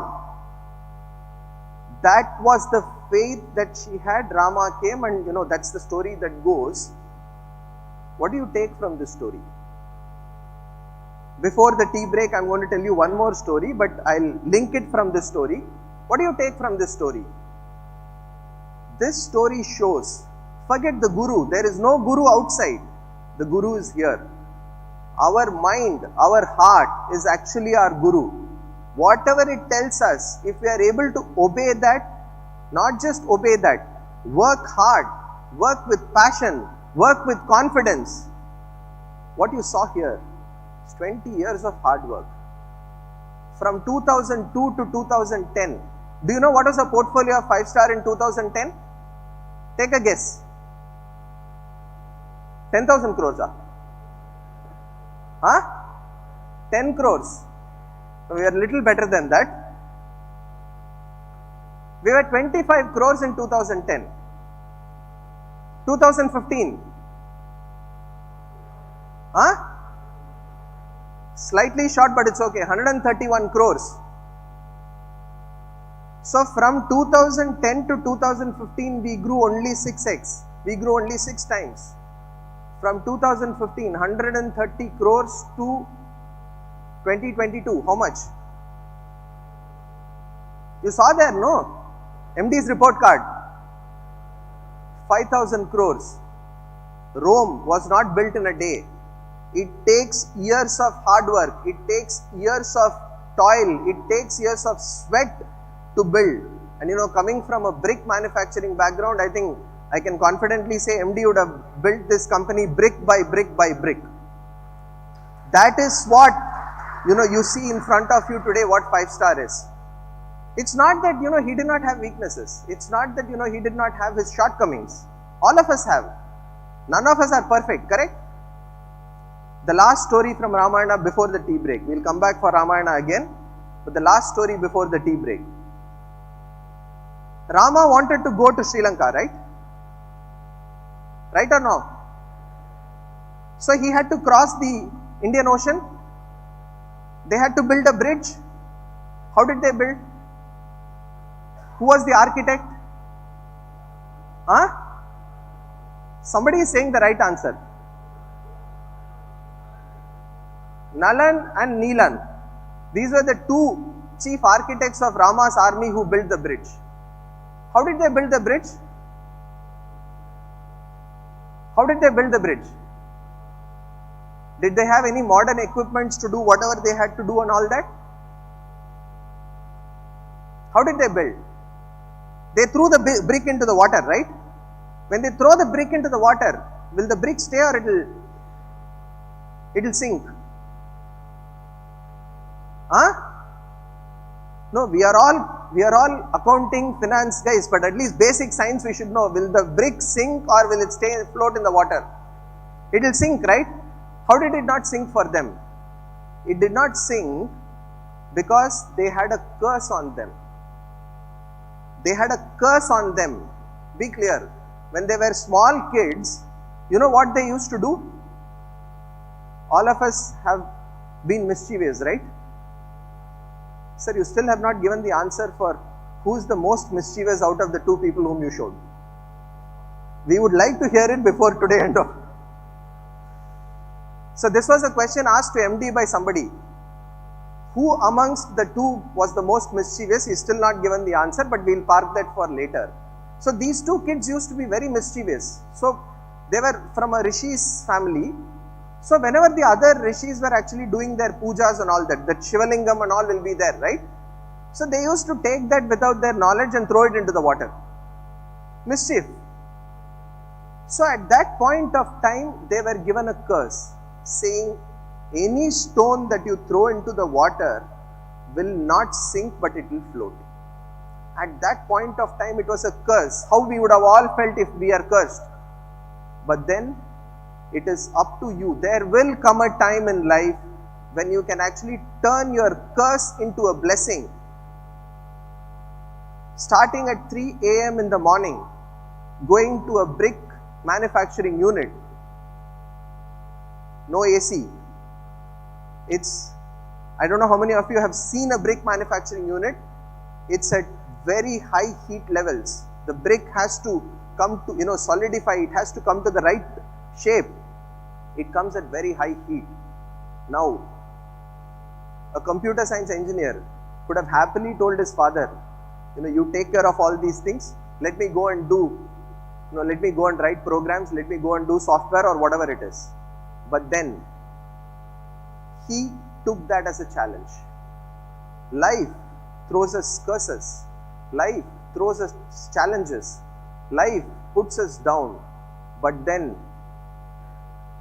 That was the faith that she had. Rama came, and that's the story that goes. What do you take from this story? Before the tea break, I'm going to tell you one more story, but I'll link it from this story. What do you take from this story? This story shows, forget the guru. There is no guru outside. The guru is here. Our mind, our heart is actually our guru. Whatever it tells us, if we are able to obey that, not just obey that, work hard, work with passion, work with confidence. What you saw here is 20 years of hard work. From 2002 to 2010. Do you know what was the portfolio of 5-star in 2010? Take a guess. 10,000 crores. Huh? 10 crores. So we are a little better than that. We were 25 crores in 2010. 2015. Huh? Slightly short, but it's okay. 131 crores. So from 2010 to 2015, we grew only 6x. We grew only 6 times. From 2015, 130 crores to 2022. How much? You saw there, no? MD's report card. 5,000 crores. Rome was not built in a day. It takes years of hard work. It takes years of toil. It takes years of sweat to build. And coming from a brick manufacturing background, I think I can confidently say MD would have built this company brick by brick by brick. That is what, you see in front of you today, what 5-star is. It's not that, he did not have weaknesses. It's not that, he did not have his shortcomings. All of us have. None of us are perfect, correct? The last story from Ramayana before the tea break. We'll come back for Ramayana again. But the last story before the tea break. Rama wanted to go to Sri Lanka, right? Right or no? So he had to cross the Indian Ocean. They had to build a bridge. How did they build? Who was the architect? Huh? Somebody is saying the right answer. Nalan and Neelan. These were the 2 chief architects of Rama's army who built the bridge. How did they build the bridge? How did they build the bridge? Did they have any modern equipments to do whatever they had to do and all that? How did they build? They threw the brick into the water, right? When they throw the brick into the water, will the brick stay or it'll sink? Huh? No, we are all accounting, finance guys, but at least basic science we should know. Will the brick sink or will it stay float in the water? It will sink, right? How did it not sink for them? It did not sink because they had a curse on them. They had a curse on them. Be clear. When they were small kids, you know what they used to do? All of us have been mischievous, right? Sir, you still have not given the answer for who is the most mischievous out of the 2 people whom you showed. We would like to hear it before today end of. So this was a question asked to MD by somebody. Who amongst the 2 was the most mischievous? He's still not given the answer, but we'll park that for later. So these 2 kids used to be very mischievous. So they were from a Rishi's family. So whenever the other Rishis were actually doing their pujas and all that Shivalingam and all will be there, right? So they used to take that without their knowledge and throw it into the water. Mischief. So at that point of time, they were given a curse, saying, any stone that you throw into the water will not sink, but it will float. At that point of time, it was a curse. How we would have all felt if we are cursed. But then, it is up to you. There will come a time in life when you can actually turn your curse into a blessing. Starting at 3 a.m. in the morning, going to a brick manufacturing unit, no AC. I don't know how many of you have seen a brick manufacturing unit. It's at very high heat levels. The brick has to come to, solidify. It has to come to the right shape. It comes at very high heat. Now, a computer science engineer could have happily told his father, you take care of all these things. Let me go and let me go and write programs. Let me go and do software or whatever it is. But then, he took that as a challenge. Life throws us curses. Life throws us challenges. Life puts us down. But then,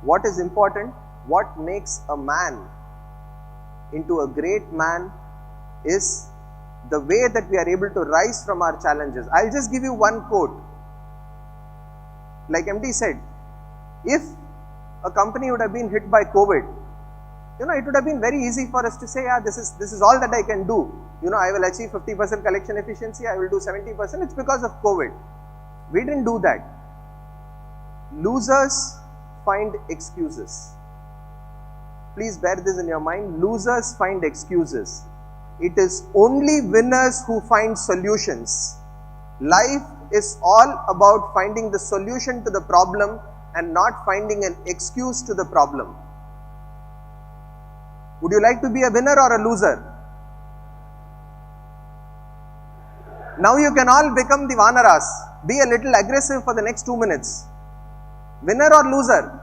what is important? What makes a man into a great man is the way that we are able to rise from our challenges. I'll just give you one quote. Like MD said, if a company would have been hit by COVID, it would have been very easy for us to say, this is all that I can do. I will achieve 50% collection efficiency, I will do 70%. It's because of COVID. We didn't do that. Losers find excuses. Please bear this in your mind. Losers find excuses. It is only winners who find solutions. Life is all about finding the solution to the problem and not finding an excuse to the problem. Would you like to be a winner or a loser? Now you can all become the Vanaras. Be a little aggressive for the next 2 minutes. Winner or loser?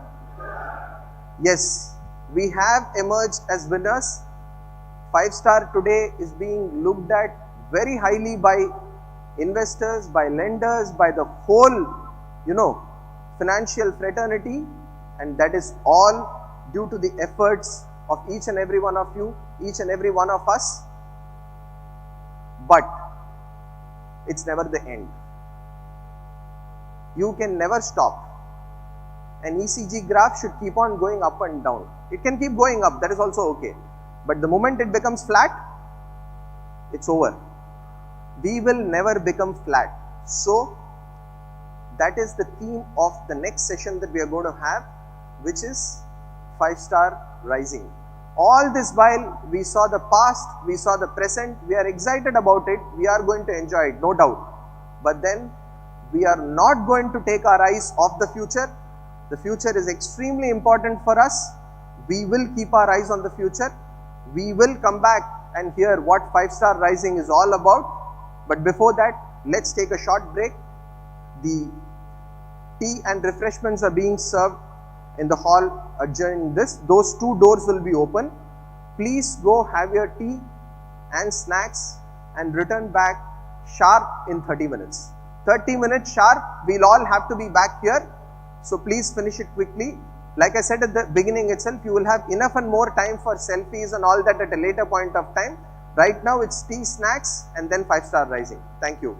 Yes, we have emerged as winners. 5-star today is being looked at very highly by investors, by lenders, by the whole, financial fraternity, and that is all due to the efforts of each and every one of you, each and every one of us. But it's never the end. You can never stop. An ECG graph should keep on going up and down. It can keep going up, that is also okay. But the moment it becomes flat, it's over. We will never become flat. So, that is the theme of the next session that we are going to have, which is 5-star rising. All this while, we saw the past, we saw the present, we are excited about it, we are going to enjoy it, no doubt. But then, we are not going to take our eyes off the future. The future is extremely important for us. We will keep our eyes on the future. We will come back and hear what 5-star rising is all about. But before that, let's take a short break. The tea and refreshments are being served in the hall adjoining this. Those 2 doors will be open. Please go have your tea and snacks and return back sharp in 30 minutes. 30 minutes sharp, we'll all have to be back here. So please finish it quickly. Like I said at the beginning itself, you will have enough and more time for selfies and all that at a later point of time. Right now it's tea, snacks and then 5-star rising. Thank you.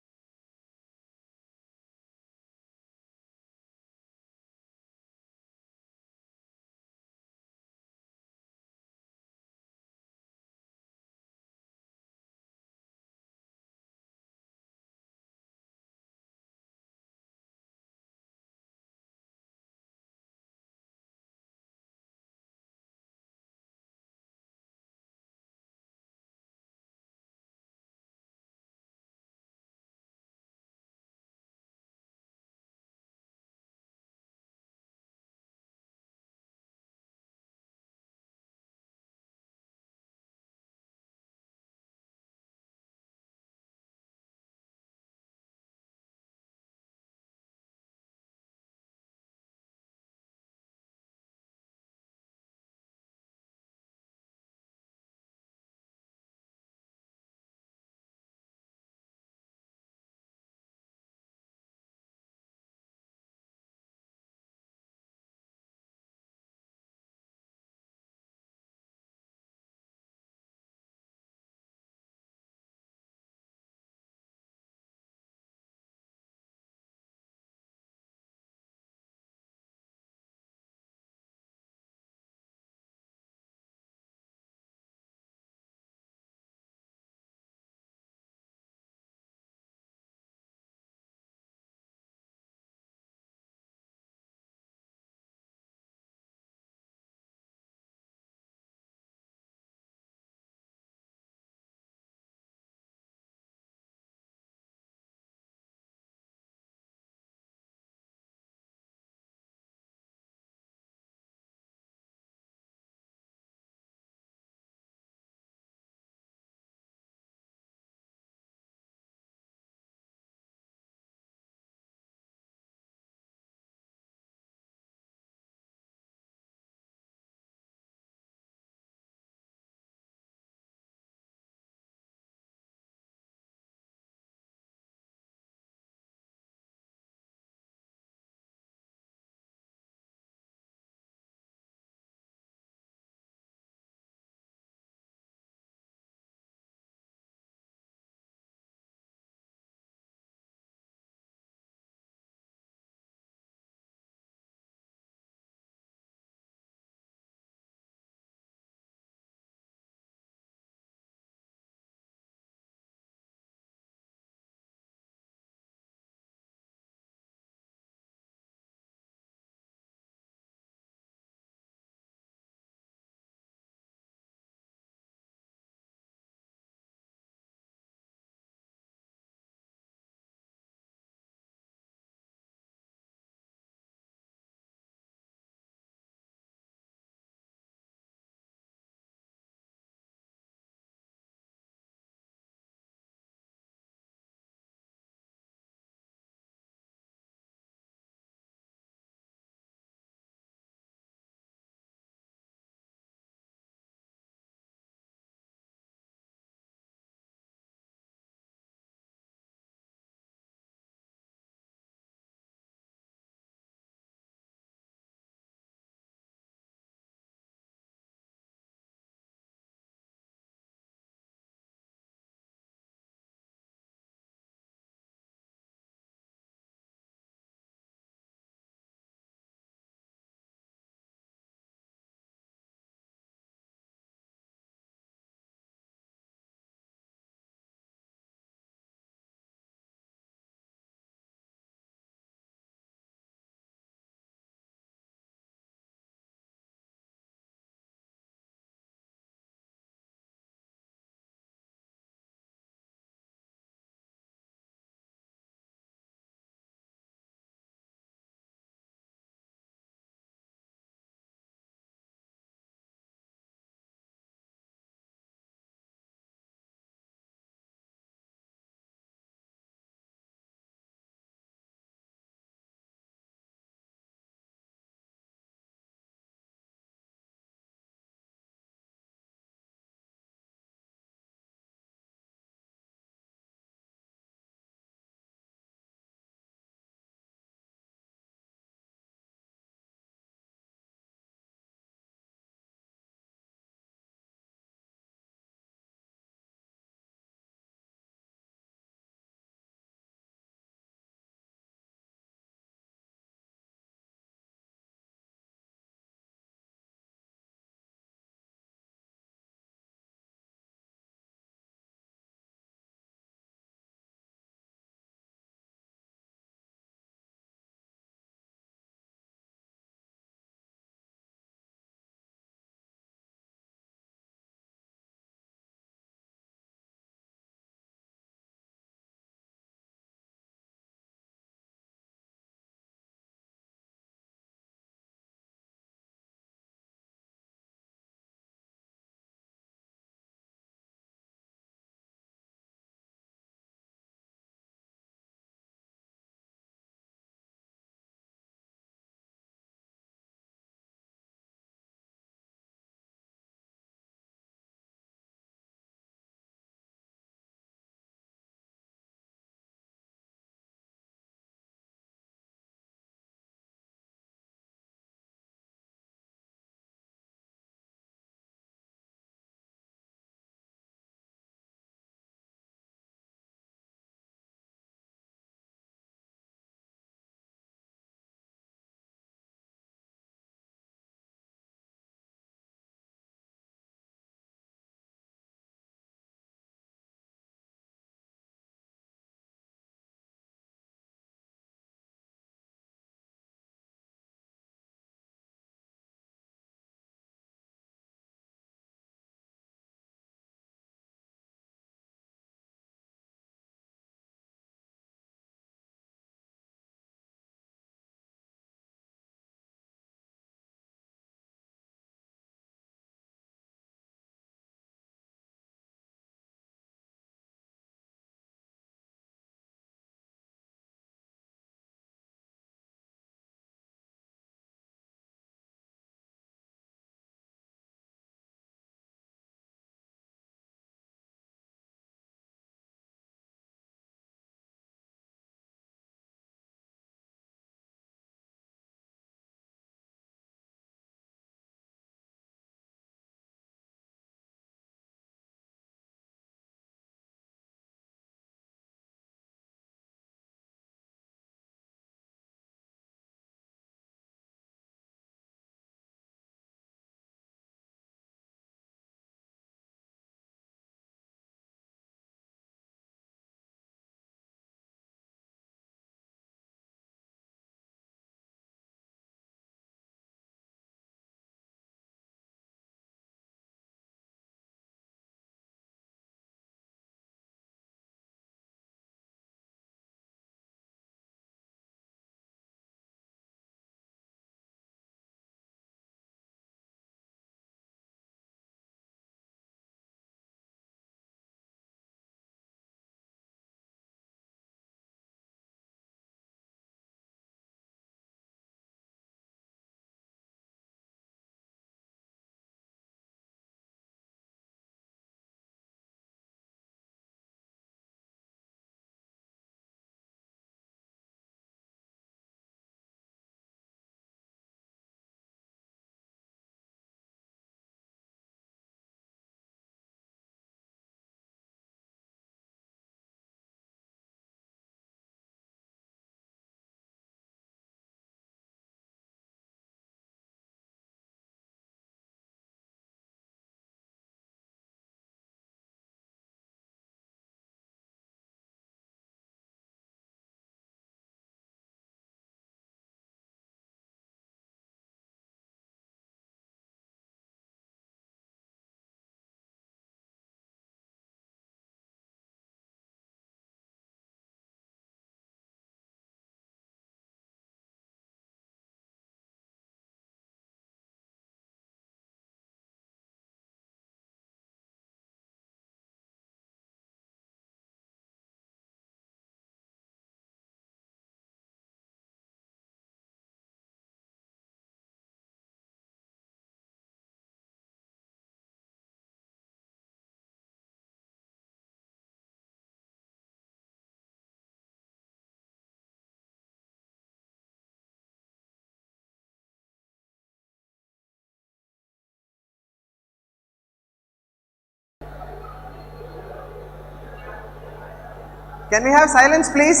Can we have silence, please?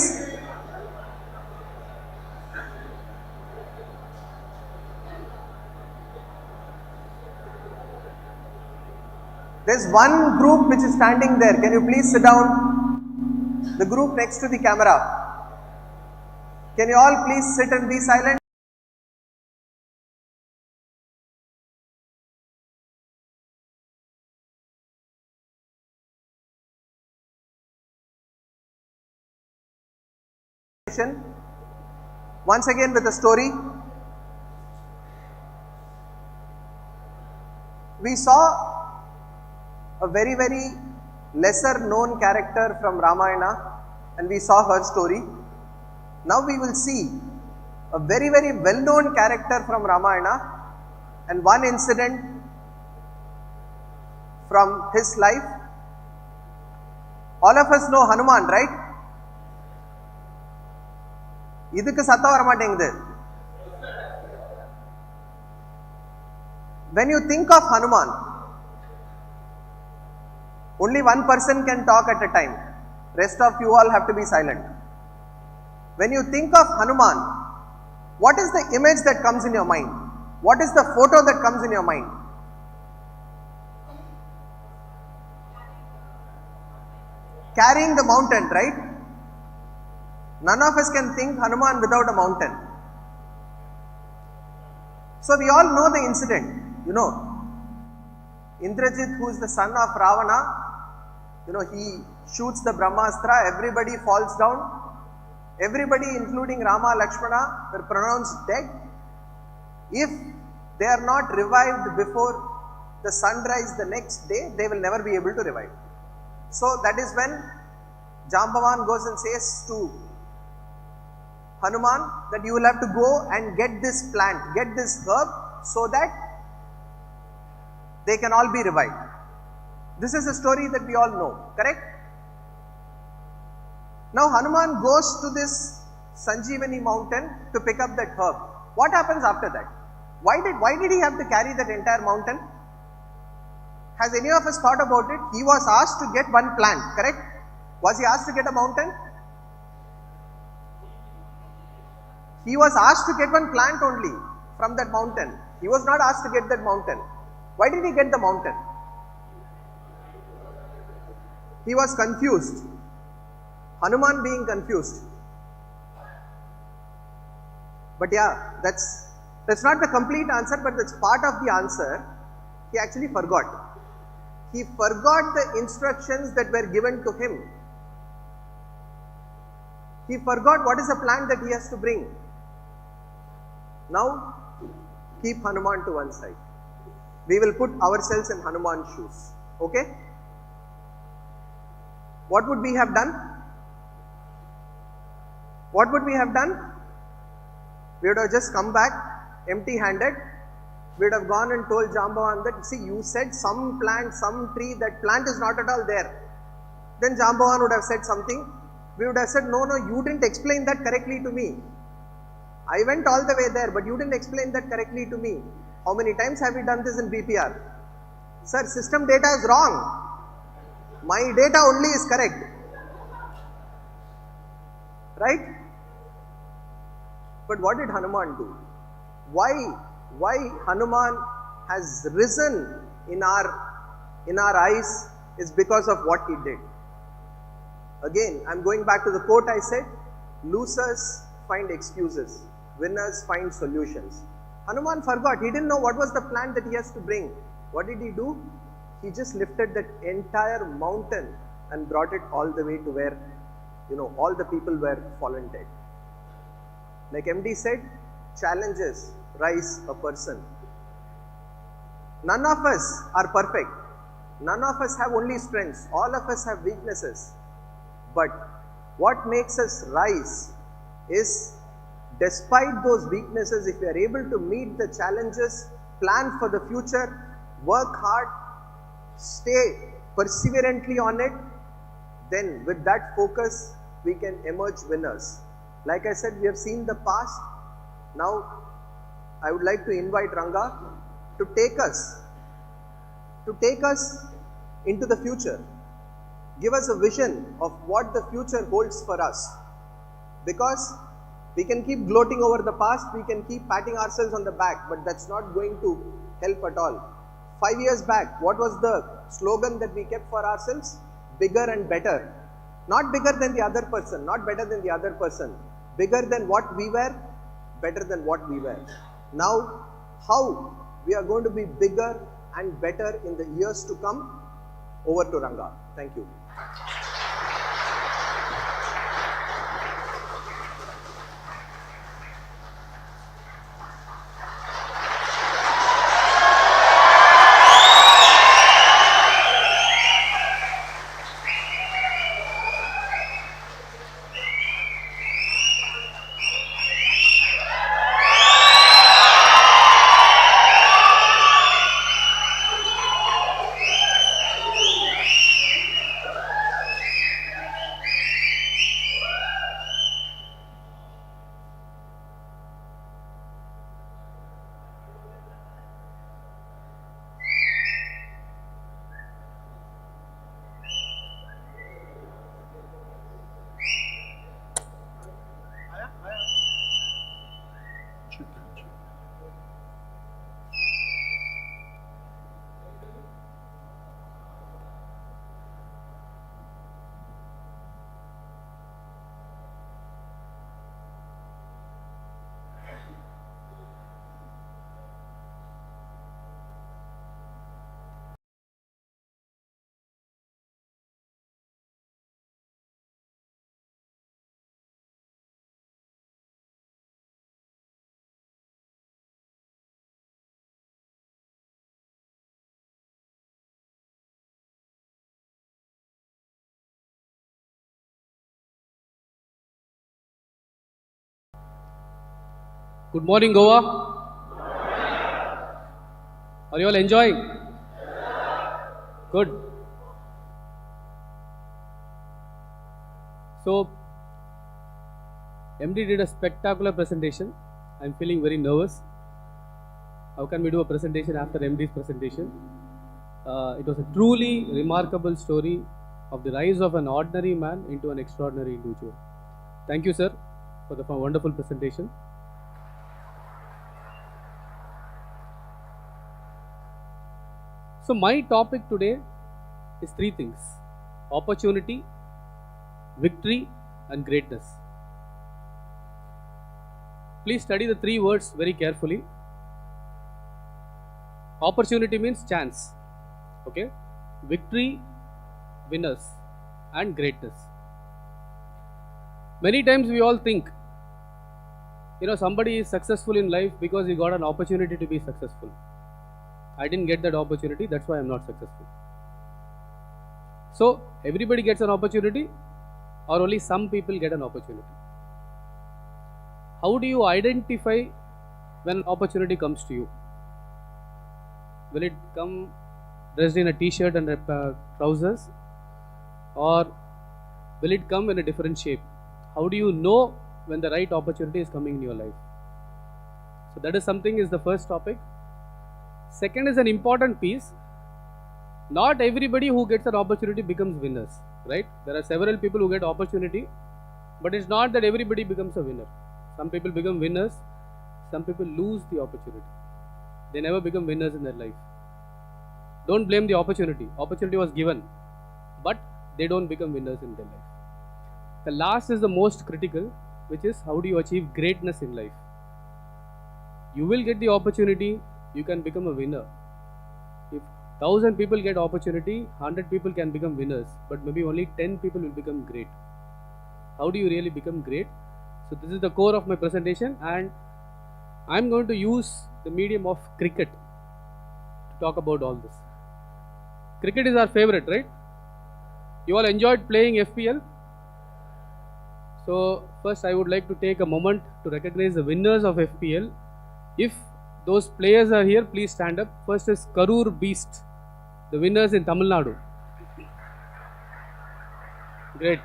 There's one group which is standing there. Can you please sit down? The group next to the camera. Can you all please sit and be silent? Once again with a story. We saw a very lesser known character from Ramayana and we saw her story. Now we will see a very well known character from Ramayana and one incident from his life. All of us know Hanuman, right? இதுக்கு சத்தம் வர மாட்டேங்குது. When you think of Hanuman, only one person can talk at a time. Rest of you all have to be silent. When you think of Hanuman, what is the image that comes in your mind? What is the photo that comes in your mind? Carrying the mountain, right? None of us can think Hanuman without a mountain. So we all know the incident, you know. Indrajit, who is the son of Ravana, he shoots the Brahmastra, everybody falls down. Everybody, including Rama, Lakshmana, were pronounced dead. If they are not revived before the sunrise the next day, they will never be able to revive. So that is when Jambavan goes and says to Hanuman that you will have to go and get this plant, get this herb so that they can all be revived. This is a story that we all know, correct? Now Hanuman goes to this Sanjeevani mountain to pick up that herb. What happens after that? Why did he have to carry that entire mountain? Has any of us thought about it? He was asked to get one plant, correct? Was he asked to get a mountain? He was asked to get one plant only from that mountain. He was not asked to get that mountain. Why did he get the mountain? He was confused. Hanuman being confused. But yeah, that's not the complete answer, but that's part of the answer. He actually forgot. He forgot the instructions that were given to him. He forgot what is the plant that he has to bring. Now, keep Hanuman to one side. We will put ourselves in Hanuman's shoes. Okay? What would we have done? What would we have done? We would have just come back empty-handed. We would have gone and told Jambavan that, see, you said some plant, some tree, that plant is not at all there. Then Jambavan would have said something. We would have said, no, you didn't explain that correctly to me. I went all the way there, but you didn't explain that correctly to me. How many times have we done this in BPR? Sir, system data is wrong. My data only is correct. Right? But what did Hanuman do? Why Hanuman has risen in our eyes is because of what he did. Again, I'm going back to the quote I said, losers find excuses, winners find solutions. Hanuman forgot, he didn't know what was the plan that he has to bring. What did he do? He just lifted that entire mountain and brought it all the way to where, all the people were fallen dead. Like MD said, challenges rise a person. None of us are perfect. None of us have only strengths. All of us have weaknesses. But what makes us rise is, despite those weaknesses, if we are able to meet the challenges, plan for the future, work hard, stay perseverantly on it, then with that focus, we can emerge winners. Like I said, we have seen the past. Now, I would like to invite Ranga to take us into the future. give us a vision of what the future holds for us. Because we can keep gloating over the past, we can keep patting ourselves on the back, but that's not going to help at all. 5 years back, what was the slogan that we kept for ourselves? Bigger and better. Not bigger than the other person, not better than the other person. Bigger than what we were, better than what we were. Now, how we are going to be bigger and better in the years to come? Over to Ranga. Thank you. Good morning, Goa. Are you all enjoying? Good. So, MD did a spectacular presentation. I'm feeling very nervous. How can we do a presentation after MD's presentation? It was a truly remarkable story of the rise of an ordinary man into an extraordinary individual. Thank you, sir, for the wonderful presentation. So my topic today is three things: opportunity, victory, and greatness. Please study the three words very carefully. Opportunity means chance. Okay? Victory, winners, and greatness. Many times we all think, somebody is successful in life because he got an opportunity to be successful. I didn't get that opportunity, that's why I'm not successful. So, everybody gets an opportunity, or only some people get an opportunity? How do you identify when an opportunity comes to you? Will it come dressed in a t-shirt and trousers, or will it come in a different shape? How do you know when the right opportunity is coming in your life? So that is something is the first topic. Second is an important piece. Not everybody who gets an opportunity becomes winners, right? There are several people who get opportunity, but it's not that everybody becomes a winner. Some people become winners, some people lose the opportunity. They never become winners in their life. Don't blame the opportunity. Opportunity was given, but they don't become winners in their life. The last is the most critical, which is how do you achieve greatness in life? You will get the opportunity, you can become a winner. If 1,000 people get opportunity, 100 people can become winners, but maybe only 10 people will become great. How do you really become great? So this is the core of my presentation, and I'm going to use the medium of cricket to talk about all this. Cricket is our favorite, right? You all enjoyed playing FPL? So first I would like to take a moment to recognize the winners of FPL. If those players are here, please stand up. First is Karur Beast, the winners in Tamil Nadu. Great.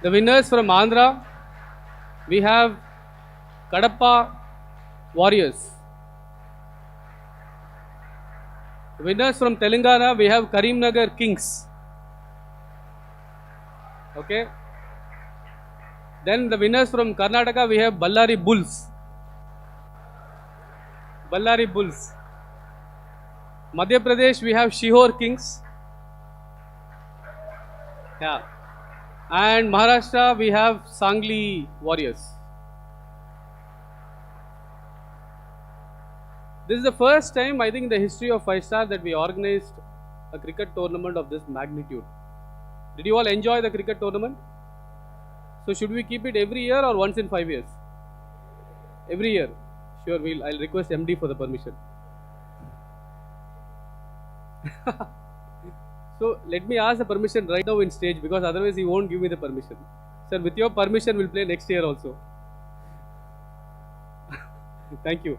The winners from Andhra, we have Kadapa Warriors. Winners from Telangana, we have Karimnagar Kings. Okay. Then the winners from Karnataka, we have Ballari Bulls. Ballari Bulls. Madhya Pradesh, we have Shihor Kings. Yeah. And Maharashtra, we have Sangli Warriors. This is the first time, I think, in the history of 5-star that we organized a cricket tournament of this magnitude. Did you all enjoy the cricket tournament? So should we keep it every year or once in 5 years? Every year. Sure, I'll request MD for the permission. So let me ask the permission right now in stage, because otherwise he won't give me the permission. Sir, with your permission, we'll play next year also. Thank you.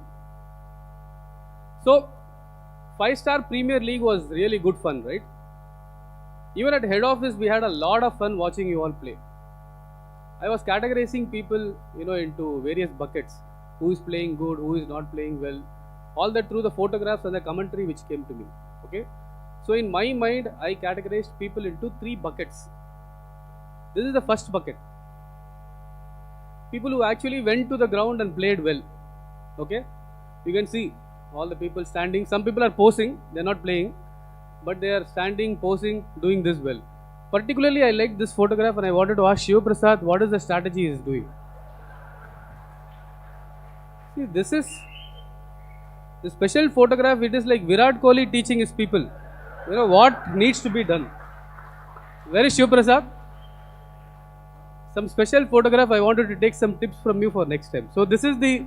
So 5-star Premier League was really good fun, right? Even at head office, we had a lot of fun watching you all play. I was categorizing people, into various buckets. Who is playing good, who is not playing well. All that through the photographs and the commentary which came to me. Okay. So in my mind, I categorized people into 3 buckets. This is the first bucket. People who actually went to the ground and played well. Okay. You can see all the people standing. Some people are posing, they are not playing, but they are standing, posing, doing this well. Particularly, I like this photograph and I wanted to ask Shiv Prasad what is the strategy he is doing. See, this is the special photograph. It is like Virat Kohli teaching his people, what needs to be done. Where is Shiv Prasad? Some special photograph. I wanted to take some tips from you for next time. So this is the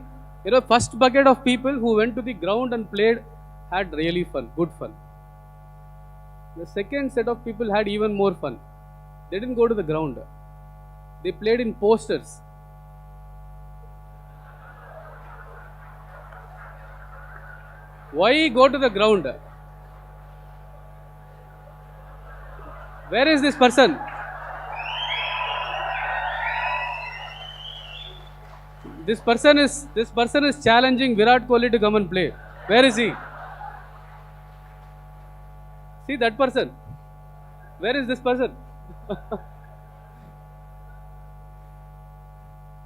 first bucket of people who went to the ground and played, had really fun, good fun. The second set of people had even more fun. They didn't go to the ground. They played in posters. Why go to the ground? Where is this person? This person is challenging Virat Kohli to come and play. Where is he? See that person. Where is this person?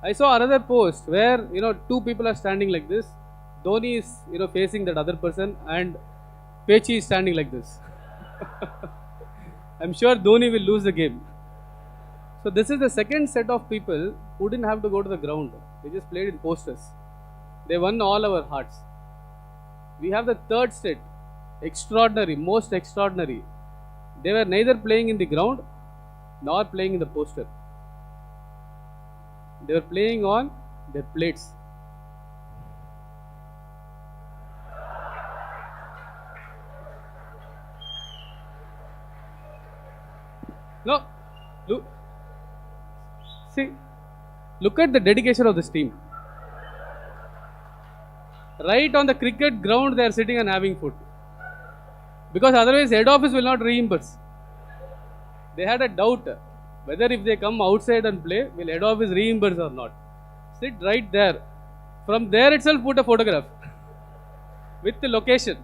I saw another post where 2 people are standing like this. Dhoni is facing that other person and Pechi is standing like this. I'm sure Dhoni will lose the game. So this is the second set of people who didn't have to go to the ground. They just played in posters. They won all our hearts. We have the third set. Extraordinary, most extraordinary. They were neither playing in the ground nor playing in the poster. They were playing on their plates. No, look at the dedication of this team. Right on the cricket ground, they are sitting and having food. Because otherwise, head office will not reimburse. They had a doubt whether if they come outside and play, will head office reimburse or not. Sit right there. From there itself, put a photograph with the location.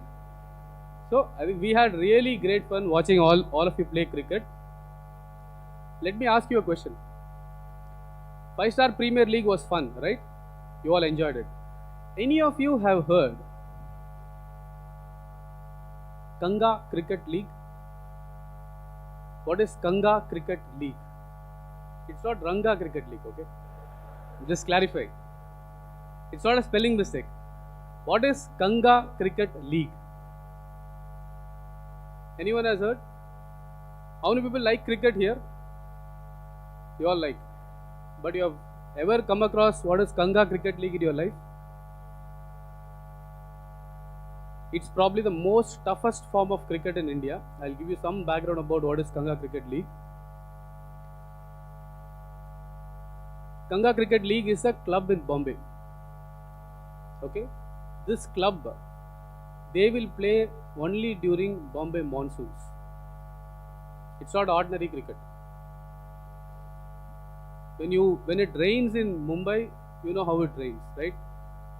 So, I think we had really great fun watching all of you play cricket. Let me ask you a question. 5-star Premier League was fun, right? You all enjoyed it. Any of you have heard Kanga Cricket League? What is Kanga Cricket League? It's not Ranga Cricket League, okay? Just clarify. It's not a spelling mistake. What is Kanga Cricket League? Anyone has heard? How many people like cricket here? You all like. But you have ever come across what is Kanga Cricket League in your life? It's probably the most toughest form of cricket in India. I'll give you some background about what is Kanga Cricket League. Kanga Cricket League is a club in Bombay. Okay? This club, they will play only during Bombay monsoons. It's not ordinary cricket. When it rains in Mumbai, you know how it rains, right?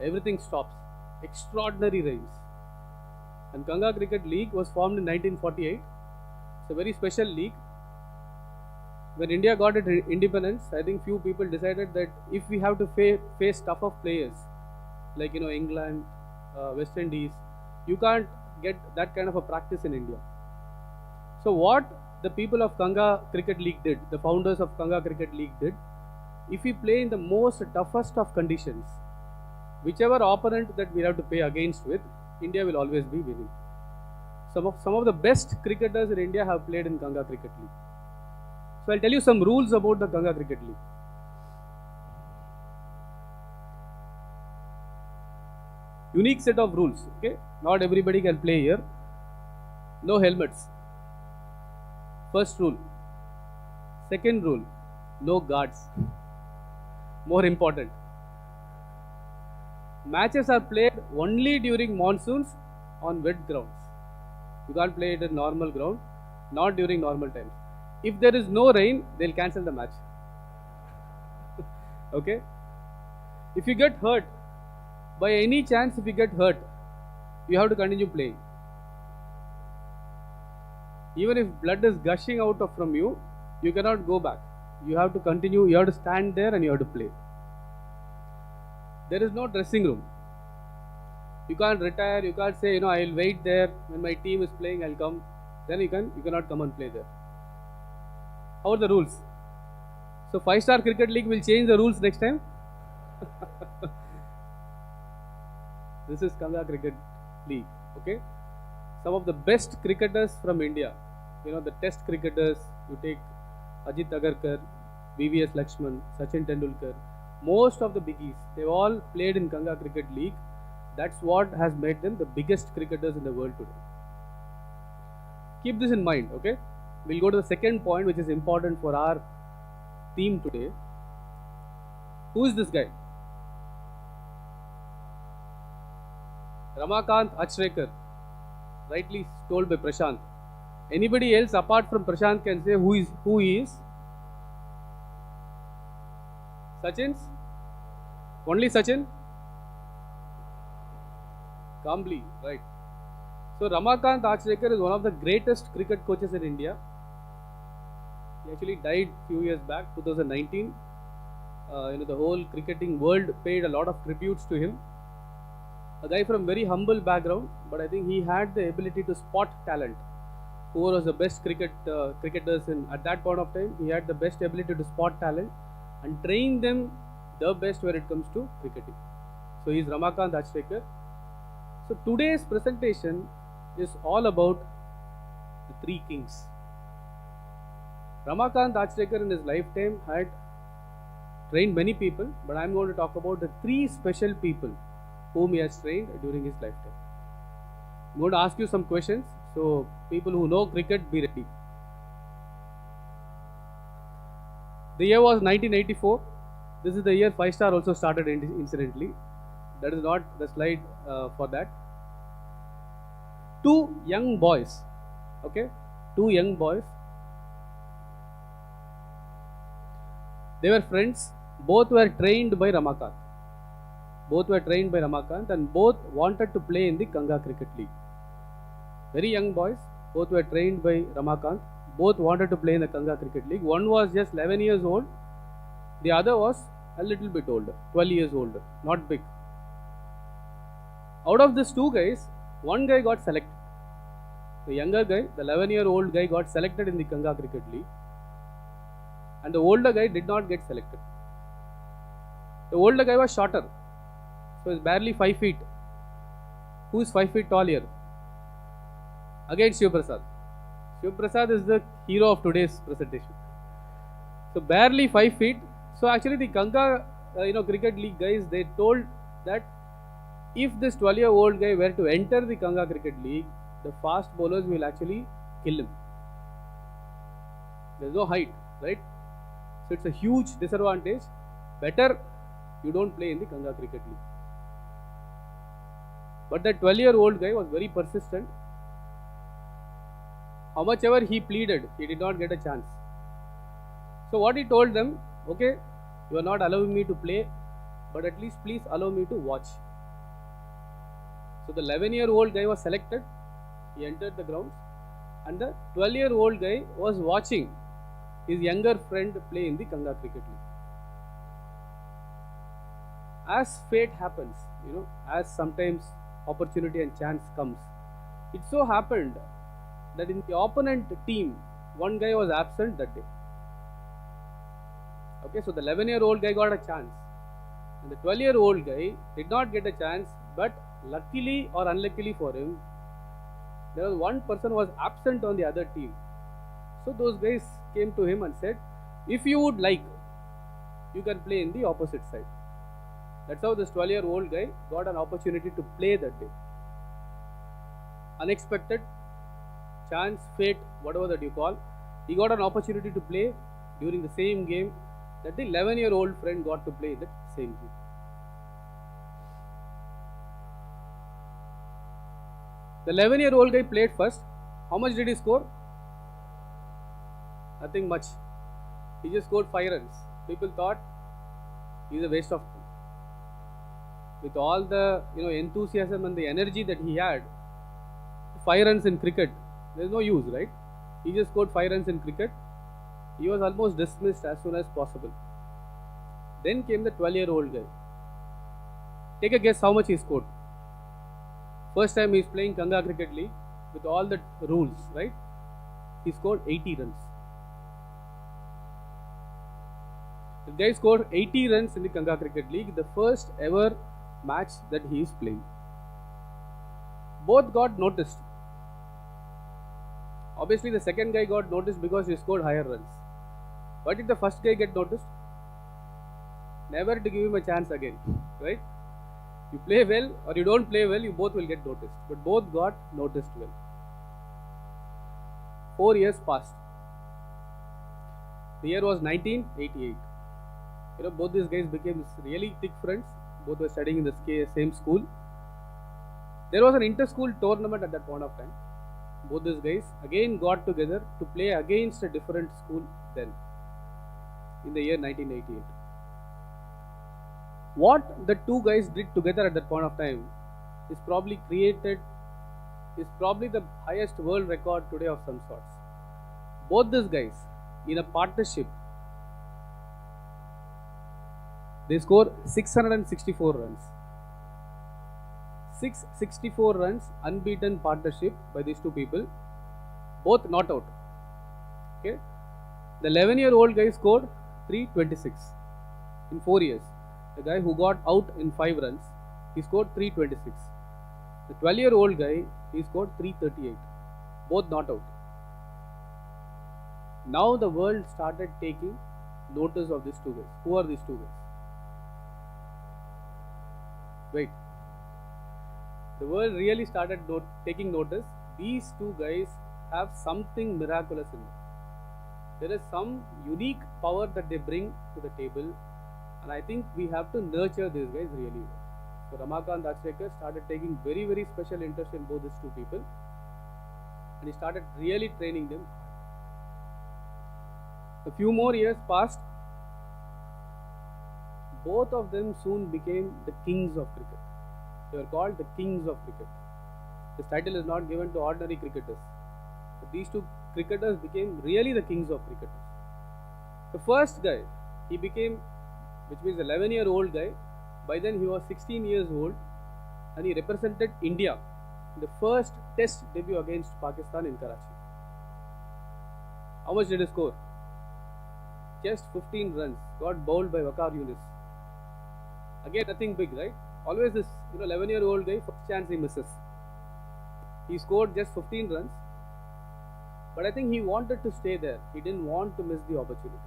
Everything stops. Extraordinary rains. And Ganga Cricket League was formed in 1948. It's a very special league. When India got its independence, I think few people decided that if we have to face tough of players like England, West Indies, you can't get that kind of a practice in India. So what the people of Ganga Cricket League did, the founders of Ganga Cricket League did, if we play in the most toughest of conditions, whichever opponent that we have to play against with, India will always be winning. Some of the best cricketers in India have played in Ganga Cricket League. So I'll tell you some rules about the Ganga Cricket League. Unique set of rules. Okay, not everybody can play here. No helmets. First rule. Second rule, no guards. More important. Matches are played only during monsoons on wet grounds. You can't play it in normal ground, not during normal times. If there is no rain, they'll cancel the match. Okay? If you get hurt, by any chance if you get hurt, you have to continue playing. Even if blood is gushing out from you, you cannot go back. You have to continue, you have to stand there and you have to play. There is no dressing room. You can't retire, you can't say, I'll wait there, when my team is playing, I'll come. Then you cannot come and play there. How are the rules? So 5-star Cricket League will change the rules next time. This is Ganga Cricket League. Okay? Some of the best cricketers from India, the test cricketers, you take Ajit Agarkar, VVS Lakshman, Sachin Tendulkar, most of the biggies, they've all played in Ganga Cricket League. That's what has made them the biggest cricketers in the world today. Keep this in mind, okay? We'll go to the second point, which is important for our theme today. Who is this guy? Ramakant Achrekar, rightly told by Prashant. Anybody else apart from Prashant can say who he is? Sachin's? Only Sachin? Kambli, right. So Ramakant Achrekar is one of the greatest cricket coaches in India. He actually died few years back, 2019. The whole cricketing world paid a lot of tributes to him. A guy from very humble background, but I think he had the ability to spot talent. Who was the best cricketers at that point of time? He had the best ability to spot talent and train them the best when it comes to cricketing. So he is Ramakant Achrekar. So today's presentation is all about the three kings. Ramakant Achrekar in his lifetime had trained many people, but I am going to talk about the three special people whom he has trained during his lifetime. I am going to ask you some questions, so people who know cricket, be ready. The year was 1984. This is the year 5-star also started incidentally. That is not the slide for that. Two young boys, okay? Two young boys. They were friends. Both were trained by Ramakant. And both wanted to play in the Ganga Cricket League. Very young boys. Both were trained by Ramakant. Both wanted to play in the Ganga Cricket League. One was just 11 years old. The other was a little bit older, 12 years older, not big. Out of these two guys, one guy got selected. The younger guy, the 11-year-old guy, got selected in the Ganga Cricket League. And the older guy did not get selected. The older guy was shorter. So he's barely 5 feet. Who is 5 feet tall here? Again Shiv Prasad. Shiv Prasad is the hero of today's presentation. So barely 5 feet. So actually the Ganga Cricket League guys, they told that if this 12-year-old guy were to enter the Ganga Cricket League, the fast bowlers will actually kill him. There is no height, right? So it's a huge disadvantage. Better you don't play in the Ganga Cricket League. But that 12-year-old guy was very persistent. How much ever he pleaded, he did not get a chance. So what he told them, okay, you are not allowing me to play, but at least please allow me to watch. So the 11-year-old guy was selected He entered the grounds, and the 12-year-old guy was watching his younger friend play in the Kanga Cricket League. As fate happens, as sometimes opportunity and chance comes, it so happened that in the opponent team, one guy was absent that day. Okay, so the 11-year-old guy got a chance, and the 12-year-old guy did not get a chance, but luckily or unluckily for him, there was one person was absent on the other team. So those guys came to him and said, if you would like, you can play in the opposite side. That's how this 12-year-old guy got an opportunity to play that day. Unexpected, chance, fate, whatever that you call, he got an opportunity to play during the same game that the 11-year-old friend got to play in that same game. The 11-year-old guy played first. How much did he score? Nothing much. He just scored 5 runs. People thought he's a waste of time. With all the enthusiasm and the energy that he had, 5 runs in cricket, there's no use, right? He just scored 5 runs in cricket. He was almost dismissed as soon as possible. Then came the 12-year-old guy. Take a guess how much he scored. First time he's playing Kanga Cricket League with all the rules, right? He scored 80 runs. The guy scored 80 runs in the Kanga Cricket League, the first ever match that he is playing. Both got noticed. Obviously, the second guy got noticed because he scored higher runs. Why did the first guy get noticed? Never to give him a chance again, right? You play well or you don't play well, you both will get noticed. But both got noticed well. 4 years passed. The year was 1988. Both these guys became really thick friends. Both were studying in the same school. There was an inter-school tournament at that point of time. Both these guys again got together to play against a different school then, in the year 1988. What the two guys did together at that point of time is probably the highest world record today of some sorts. Both these guys, in a partnership, they scored 664 runs. 664 runs, unbeaten partnership by these two people, both not out. Okay, the 11-year-old guy scored 326 in 4 years. The guy who got out in 5 runs, he scored 326. The 12-year-old guy, he scored 338, both not out. Now the world started taking notice of these two guys. Who are these two guys? Wait. The world really started taking notice. These two guys have something miraculous in them. There is some unique power that they bring to the table, and I think we have to nurture these guys really well. So Ramakant Achrekar started taking very, very special interest in both these two people, and he started really training them. A few more years passed. Both of them soon became the kings of cricket. They were called the kings of cricket. This title is not given to ordinary cricketers. But these two cricketers became really the kings of cricketers. The first guy, he became, which means the 11-year-old guy, by then he was 16 years old, and he represented India in the first test debut against Pakistan in Karachi. How much did he score? Just 15 runs, got bowled by Waqar Yunus. Again, nothing big, right? Always this 11-year-old guy, first chance he misses. He scored just 15 runs, but I think he wanted to stay there. He didn't want to miss the opportunity.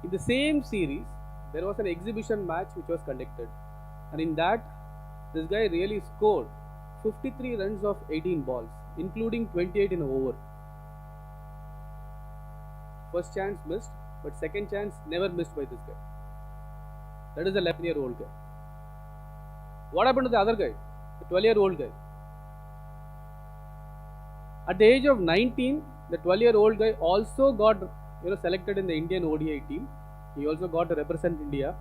In the same series, there was an exhibition match which was conducted, and in that, this guy really scored 53 runs of 18 balls, including 28 in an over. First chance missed, but second chance never missed by this guy. That is the 11-year-old guy. What happened to the other guy, the 12-year-old guy? At the age of 19, the 12-year-old guy also got selected in the Indian ODI team. He also got to represent India.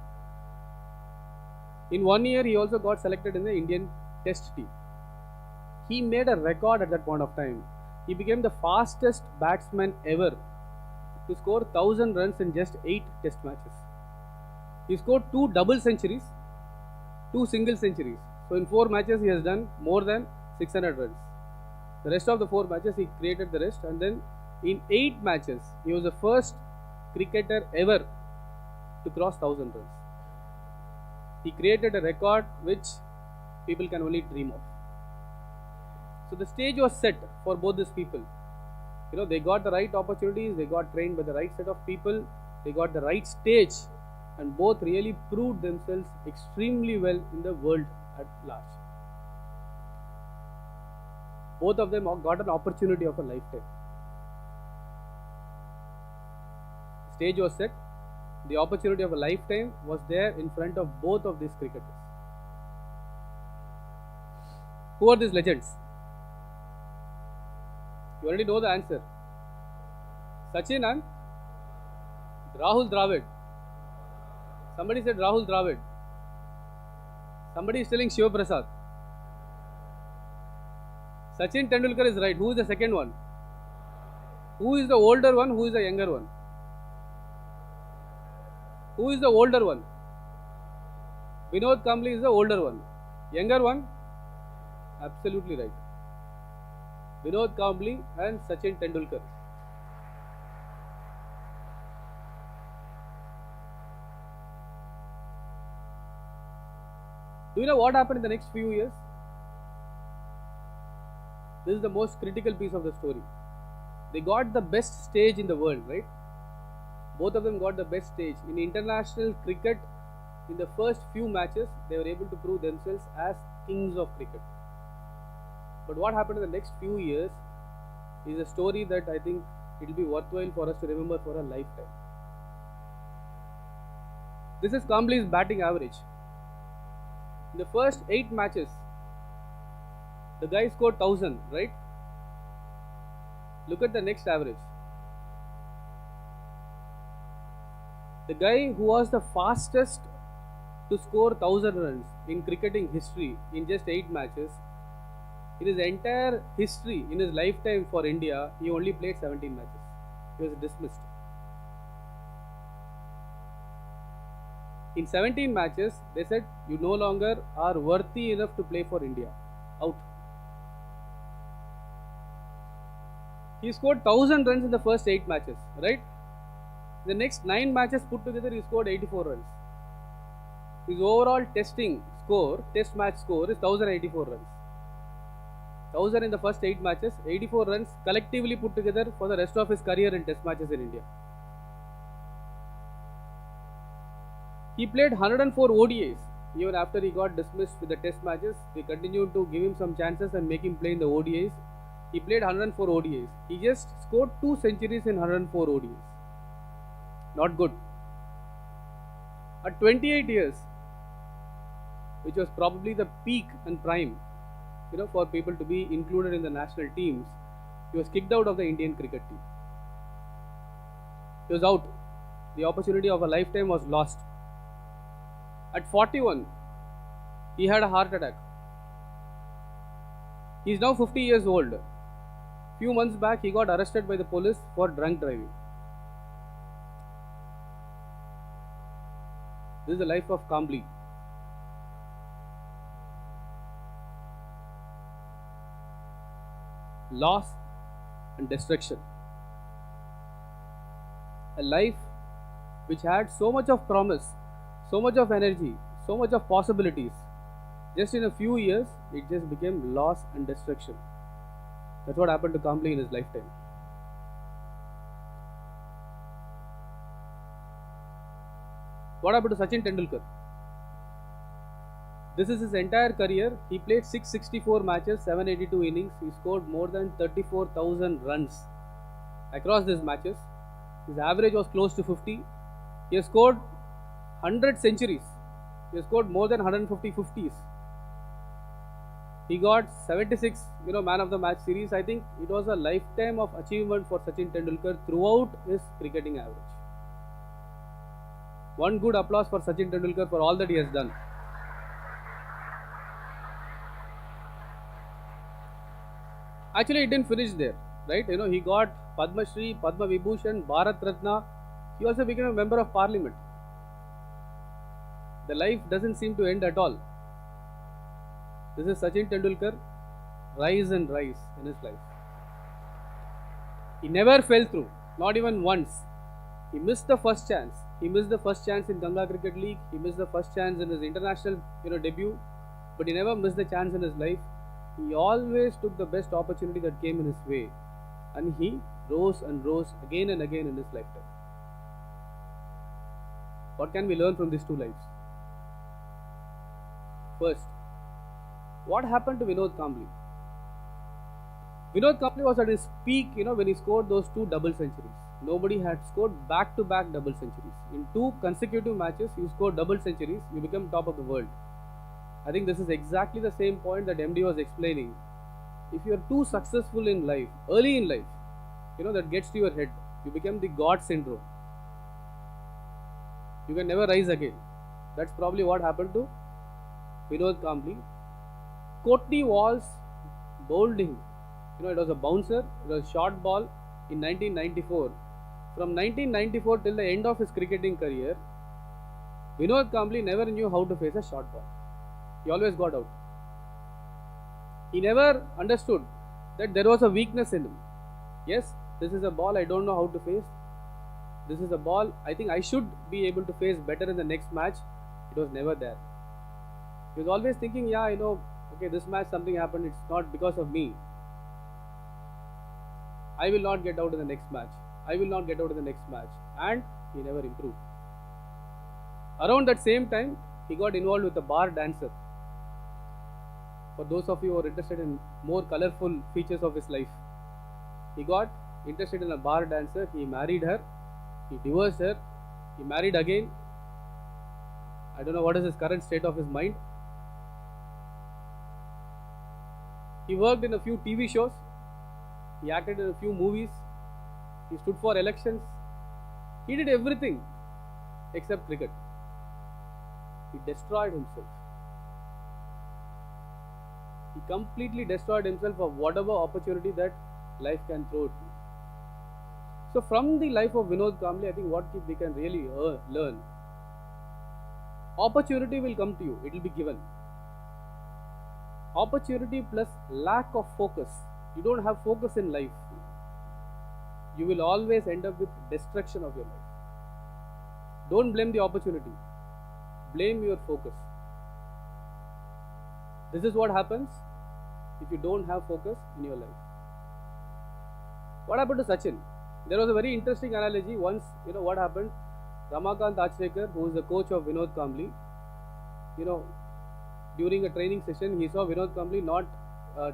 In 1 year, he also got selected in the Indian Test team. he made a record at that point of time. He became the fastest batsman ever to score 1000 runs in just 8 test matches. He scored 2 double centuries, 2 single centuries. So in 4 matches he has done more than 600 runs. The rest of the 4 matches he created the rest, and then in 8 matches he was the first cricketer ever to cross 1000 runs. He created a record which people can only dream of. So the stage was set for both these people. They got the right opportunities, they got trained by the right set of people, they got the right stage, and both really proved themselves extremely well in the world at large. Both of them got an opportunity of a lifetime. Stage was set, the opportunity of a lifetime was there in front of both of these cricketers. Who are these legends? You already know the answer. Sachin and Rahul Dravid. Somebody said Rahul Dravid. Somebody is telling Shiv Prasad. Sachin Tendulkar is right. Who is the second one? Who is the older one? Who is the younger one? Who is the older one? Vinod Kambli is the older one. Younger one? Absolutely right. Vinod Kambli and Sachin Tendulkar. Do you know what happened in the next few years? This is the most critical piece of the story. They got the best stage in the world, right? Both of them got the best stage. In international cricket, in the first few matches, they were able to prove themselves as kings of cricket. But what happened in the next few years is a story that I think it will be worthwhile for us to remember for a lifetime. This is Kambli's batting average. In the first 8 matches, the guy scored 1000, right? Look at the next average. The guy who was the fastest to score 1000 runs in cricketing history in just 8 matches, in his entire history, in his lifetime for India, he only played 17 matches. He was dismissed. In 17 matches, they said, you no longer are worthy enough to play for India. Out. He scored 1000 runs in the first 8 matches, right? The next 9 matches put together, he scored 84 runs. His overall test match score is 1084 runs. 1000 in the first 8 matches, 84 runs collectively put together for the rest of his career in test matches in India. He played 104 ODIs. Even after he got dismissed with the test matches, they continued to give him some chances and make him play in the ODIs. He played 104 ODIs. He just scored 2 centuries in 104 ODIs. Not good. At 28 years, which was probably the peak and prime, for people to be included in the national teams, he was kicked out of the Indian cricket team. He was out. The opportunity of a lifetime was lost. At 41, he had a heart attack. He is now 50 years old. Few months back, he got arrested by the police for drunk driving. This is the life of Kambli. Loss and destruction. A life which had so much of promise, so much of energy, so much of possibilities. Just in a few years, it just became loss and destruction. That's what happened to Kambli in his lifetime. What happened to Sachin Tendulkar? This is his entire career. He played 664 matches, 782 innings. He scored more than 34,000 runs across these matches. His average was close to 50. He has scored 100 centuries. He has scored more than 150 50s. He got 76, man of the match series. I think it was a lifetime of achievement for Sachin Tendulkar throughout his cricketing average. One good applause for Sachin Tendulkar for all that he has done. Actually, it didn't finish there, right? He got Padma Shri, Padma Vibhushan, Bharat Ratna. He also became a member of parliament. The life doesn't seem to end at all. This is Sachin Tendulkar, rise and rise in his life. He never fell through, not even once. He missed the first chance. He missed the first chance in Ganga Cricket League. He missed the first chance in his international, debut. But he never missed the chance in his life. He always took the best opportunity that came in his way, and he rose and rose again and again in his lifetime. What can we learn from these two lives? First, what happened to Vinod Kambli? Vinod Kambli was at his peak, when he scored those 2 double centuries. Nobody had scored back-to-back double centuries. In 2 consecutive matches, you scored double centuries, you become top of the world. I think this is exactly the same point that MD was explaining. If you are too successful in life, early in life, that gets to your head. You become the God syndrome. You can never rise again. That's probably what happened to Vinod Kambli. Courtney Walsh bowled him. It was a bouncer, it was a short ball in 1994. From 1994 till the end of his cricketing career, Vinod Kambli never knew how to face a short ball. He always got out. He never understood that there was a weakness in him. Yes, this is a ball I don't know how to face. This is a ball I think I should be able to face better in the next match. It was never there. He was always thinking, okay, this match something happened, it's not because of me. I will not get out in the next match. I will not get out in the next match. And he never improved. Around that same time, he got involved with a bar dancer. For those of you who are interested in more colorful features of his life, he got interested in a bar dancer. He married her. He divorced her. He married again. I don't know what is his current state of his mind. He worked in a few TV shows. He acted in a few movies. He stood for elections. He did everything except cricket. He destroyed himself. He completely destroyed himself for whatever opportunity that life can throw to you. So from the life of Vinod Kambli, I think what we can really learn, opportunity will come to you, it will be given. Opportunity plus lack of focus. You don't have focus in life. You will always end up with destruction of your life. Don't blame the opportunity. Blame your focus. This is what happens if you don't have focus in your life. What happened to Sachin? There was a very interesting analogy. Once, what happened? Ramakant Achrekar, who is the coach of Vinod Kambli, during a training session, he saw Vinod Kambli not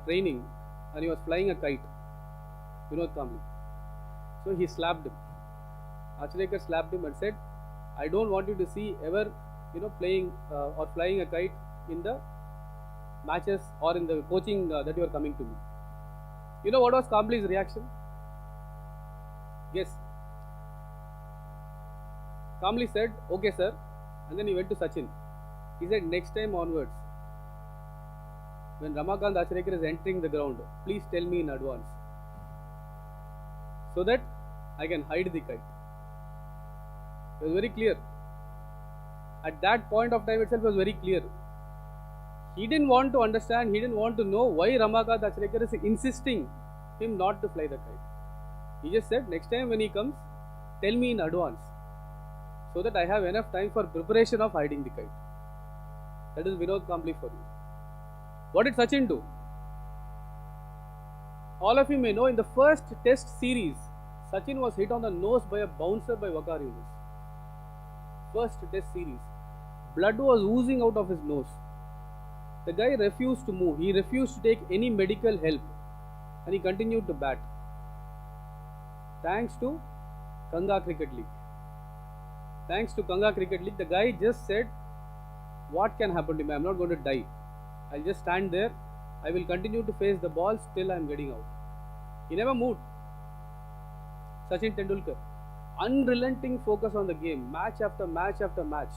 training and he was flying a kite. Vinod Kambli. So he slapped him. Achrekar slapped him and said, I don't want you to see ever, playing or flying a kite in the matches or in the coaching that you are coming to me. You know what was Kambli's reaction? Yes. Kambli said, okay sir, and then he went to Sachin. He said, next time onwards, when Ramakant Achrekar is entering the ground, please tell me in advance, so that I can hide the kite. It was very clear. At that point of time itself, it was very clear. He didn't want to understand, he didn't want to know why Ramakant Achrekar is insisting him not to fly the kite. He just said, next time when he comes, tell me in advance, so that I have enough time for preparation of hiding the kite. That is Vinod Kambli for you. What did Sachin do? All of you may know, in the first test series, Sachin was hit on the nose by a bouncer by Waqar Yunus. First test series. Blood was oozing out of his nose. The guy refused to move. He refused to take any medical help. And he continued to bat. Thanks to Ganga Cricket League. Thanks to Ganga Cricket League, the guy just said, what can happen to me? I am not going to die. I'll just stand there. I will continue to face the ball till I am getting out. He never moved. Sachin Tendulkar. Unrelenting focus on the game. Match after match after match.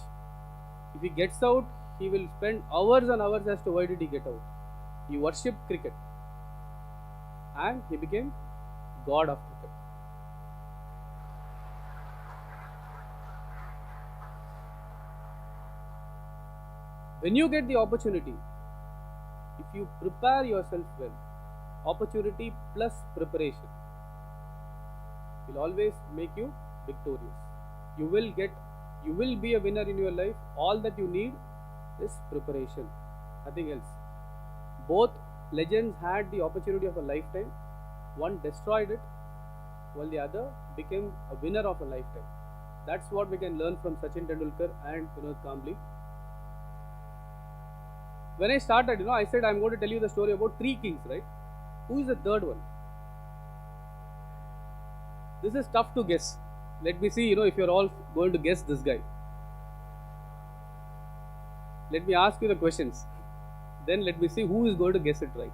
If he gets out, he will spend hours and hours as to why did he get out. He worshipped cricket. and he became god of cricket. When you get the opportunity, if you prepare yourself well, opportunity plus preparation will always make you victorious. You will be a winner in your life. All that you need is preparation, nothing else. Both legends had the opportunity of a lifetime. One destroyed it, while the other became a winner of a lifetime. That's what we can learn from Sachin Tendulkar and Vinod Kambli. When I started, I said I'm going to tell you the story about three kings, right? Who is the third one? This is tough to guess. Let me see, if you're all going to guess this guy. Let me ask you the questions. Then let me see who is going to guess it right.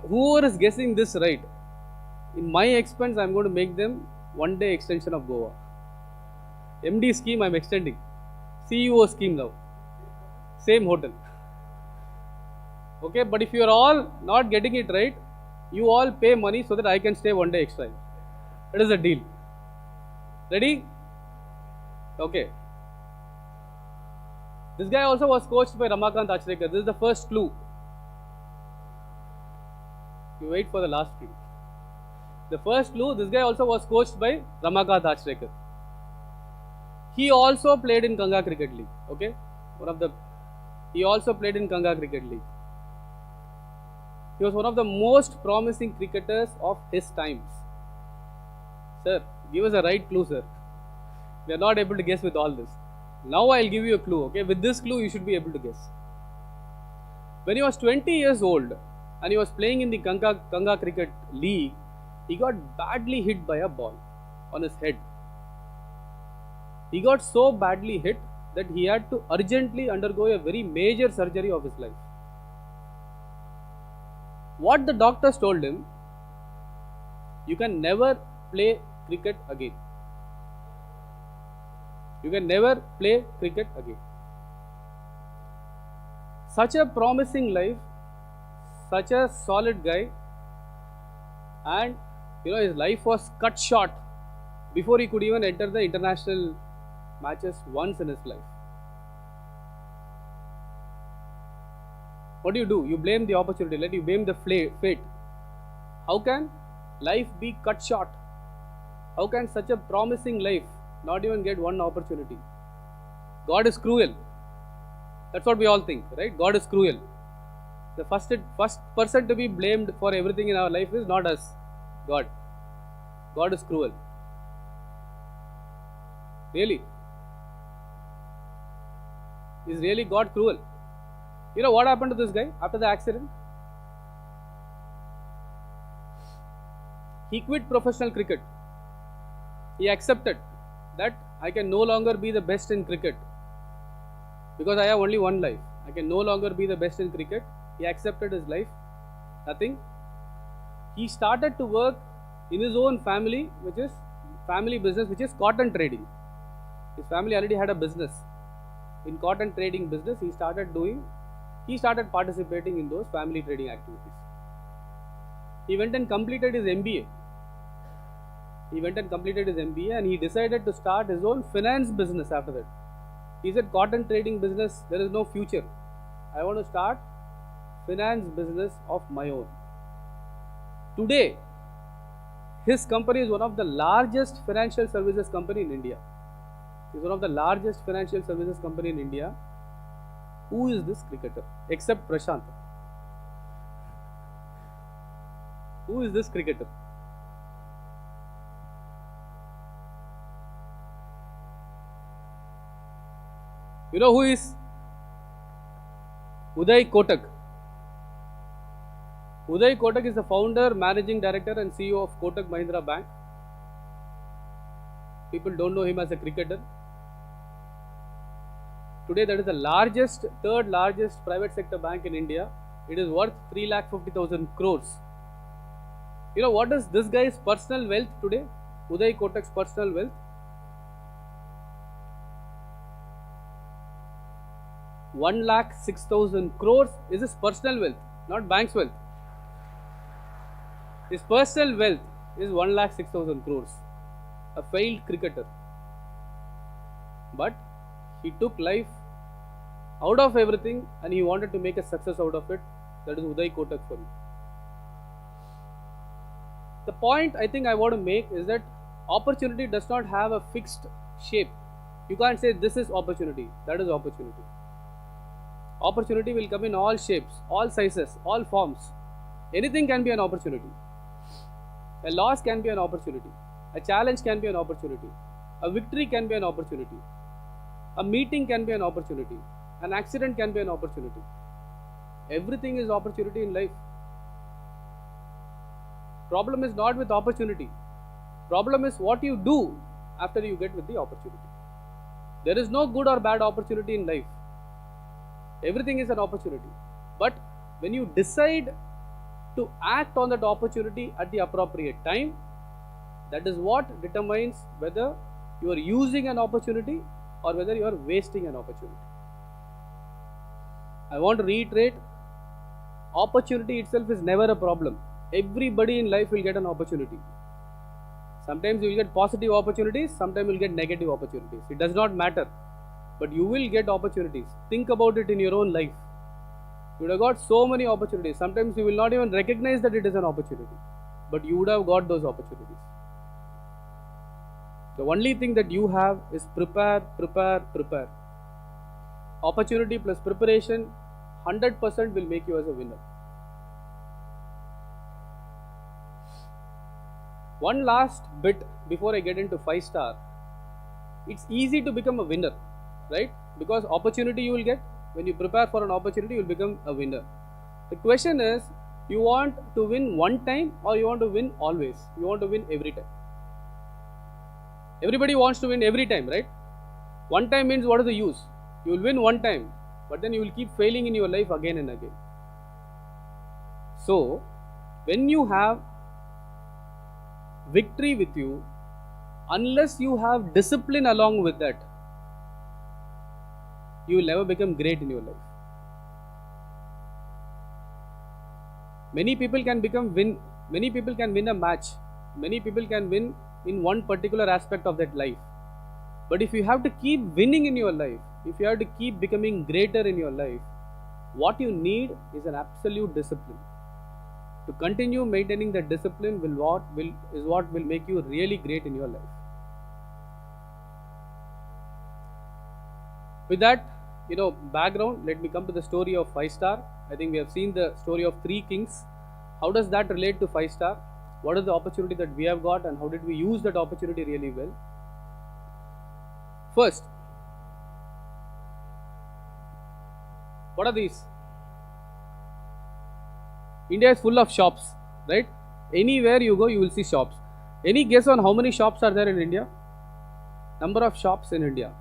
Whoever is guessing this right, in my expense, I'm going to make them one-day extension of Goa. MD scheme I'm extending. CEO scheme now. Same hotel. Okay, but if you are all not getting it right, you all pay money so that I can stay one day extra. That is a deal. Ready? Okay. This guy also was coached by Ramakant Achrekar. This is the first clue. You wait for the last clue. The first clue, this guy also was coached by Ramakant Achrekar. He also played in Ganga Cricket League. Okay? He also played in Ganga Cricket League. He was one of the most promising cricketers of his times. Sir, give us a right clue, sir. We are not able to guess with all this. Now I'll give you a clue, okay? With this clue, you should be able to guess. When he was 20 years old and he was playing in the Ganga Cricket League, he got badly hit by a ball on his head. He got so badly hit that he had to urgently undergo a very major surgery of his life. What the doctors told him, you can never play cricket again. You can never play cricket again. Such a promising life, such a solid guy, and his life was cut short before he could even enter the international matches once in his life. What do? You blame the opportunity, you blame the fate. How can life be cut short? How can such a promising life not even get one opportunity? God is cruel. That's what we all think, right? God is cruel. The first person to be blamed for everything in our life is not us, God. God is cruel. Really? Is really God cruel? What happened to this guy after the accident? He quit professional cricket. He accepted that I can no longer be the best in cricket because I have only one life. I can no longer be the best in cricket. He accepted his life. Nothing. He started to work in his own family business, which is cotton trading. His family already had a business. In cotton trading business, he started participating in those family trading activities. He went and completed his MBA. And he decided to start his own finance business after that. He said, cotton trading business, there is no future. I want to start finance business of my own. Today, his company is one of the largest financial services company in India. He's one of the largest financial services company in India. Who is this cricketer? Except Prashant. Who is this cricketer? You know who is Uday Kotak? Uday Kotak is the founder, managing director and CEO of Kotak Mahindra Bank. People don't know him as a cricketer. Today that is the third largest private sector bank in India. It is worth 3,50,000 crores. You know what is this guy's personal wealth today? Uday Kotak's personal wealth? 1,06,000 crores is his personal wealth, not bank's wealth. His personal wealth is 1,06,000 crores. A failed cricketer. But he took life out of everything and he wanted to make a success out of it. That is Uday Kotak for you. The point I think I want to make is that opportunity does not have a fixed shape. You can't say this is opportunity, that is opportunity. Opportunity will come in all shapes, all sizes, all forms. Anything can be an opportunity. A loss can be an opportunity. A challenge can be an opportunity. A victory can be an opportunity. A meeting can be an opportunity. An accident can be an opportunity. Everything is opportunity in life. Problem is not with opportunity. Problem is what you do after you get with the opportunity. There is no good or bad opportunity in life. Everything is an opportunity. But when you decide to act on that opportunity at the appropriate time, that is what determines whether you are using an opportunity or whether you are wasting an opportunity. I want to reiterate, opportunity itself is never a problem. Everybody in life will get an opportunity. Sometimes you will get positive opportunities, sometimes you will get negative opportunities. It does not matter. But you will get opportunities. Think about it in your own life. You would have got so many opportunities. Sometimes you will not even recognize that it is an opportunity. But you would have got those opportunities. The only thing that you have is prepare, prepare, prepare. Opportunity plus preparation 100% will make you as a winner. One last bit before I get into 5-star. It's easy to become a winner, right? Because opportunity you will get. When you prepare for an opportunity, you will become a winner. The question is, you want to win one time or you want to win always? You want to win every time. Everybody wants to win every time, right? One time means what is the use? You will win one time, but then you will keep failing in your life again and again. So, when you have victory with you, unless you have discipline along with that, you will never become great in your life. Many people can win a match. Many people can win in one particular aspect of that life. But if you have to keep winning in your life, if you have to keep becoming greater in your life, what you need is an absolute discipline. To continue maintaining that discipline is what will make you really great in your life. With that, background, let me come to the story of 5-star. I think we have seen the story of 3 kings. How does that relate to 5-star? What is the opportunity that we have got and how did we use that opportunity really well? First, what are these? India is full of shops, right? Anywhere you go, you will see shops. Any guess on how many shops are there in India? Number of shops in India.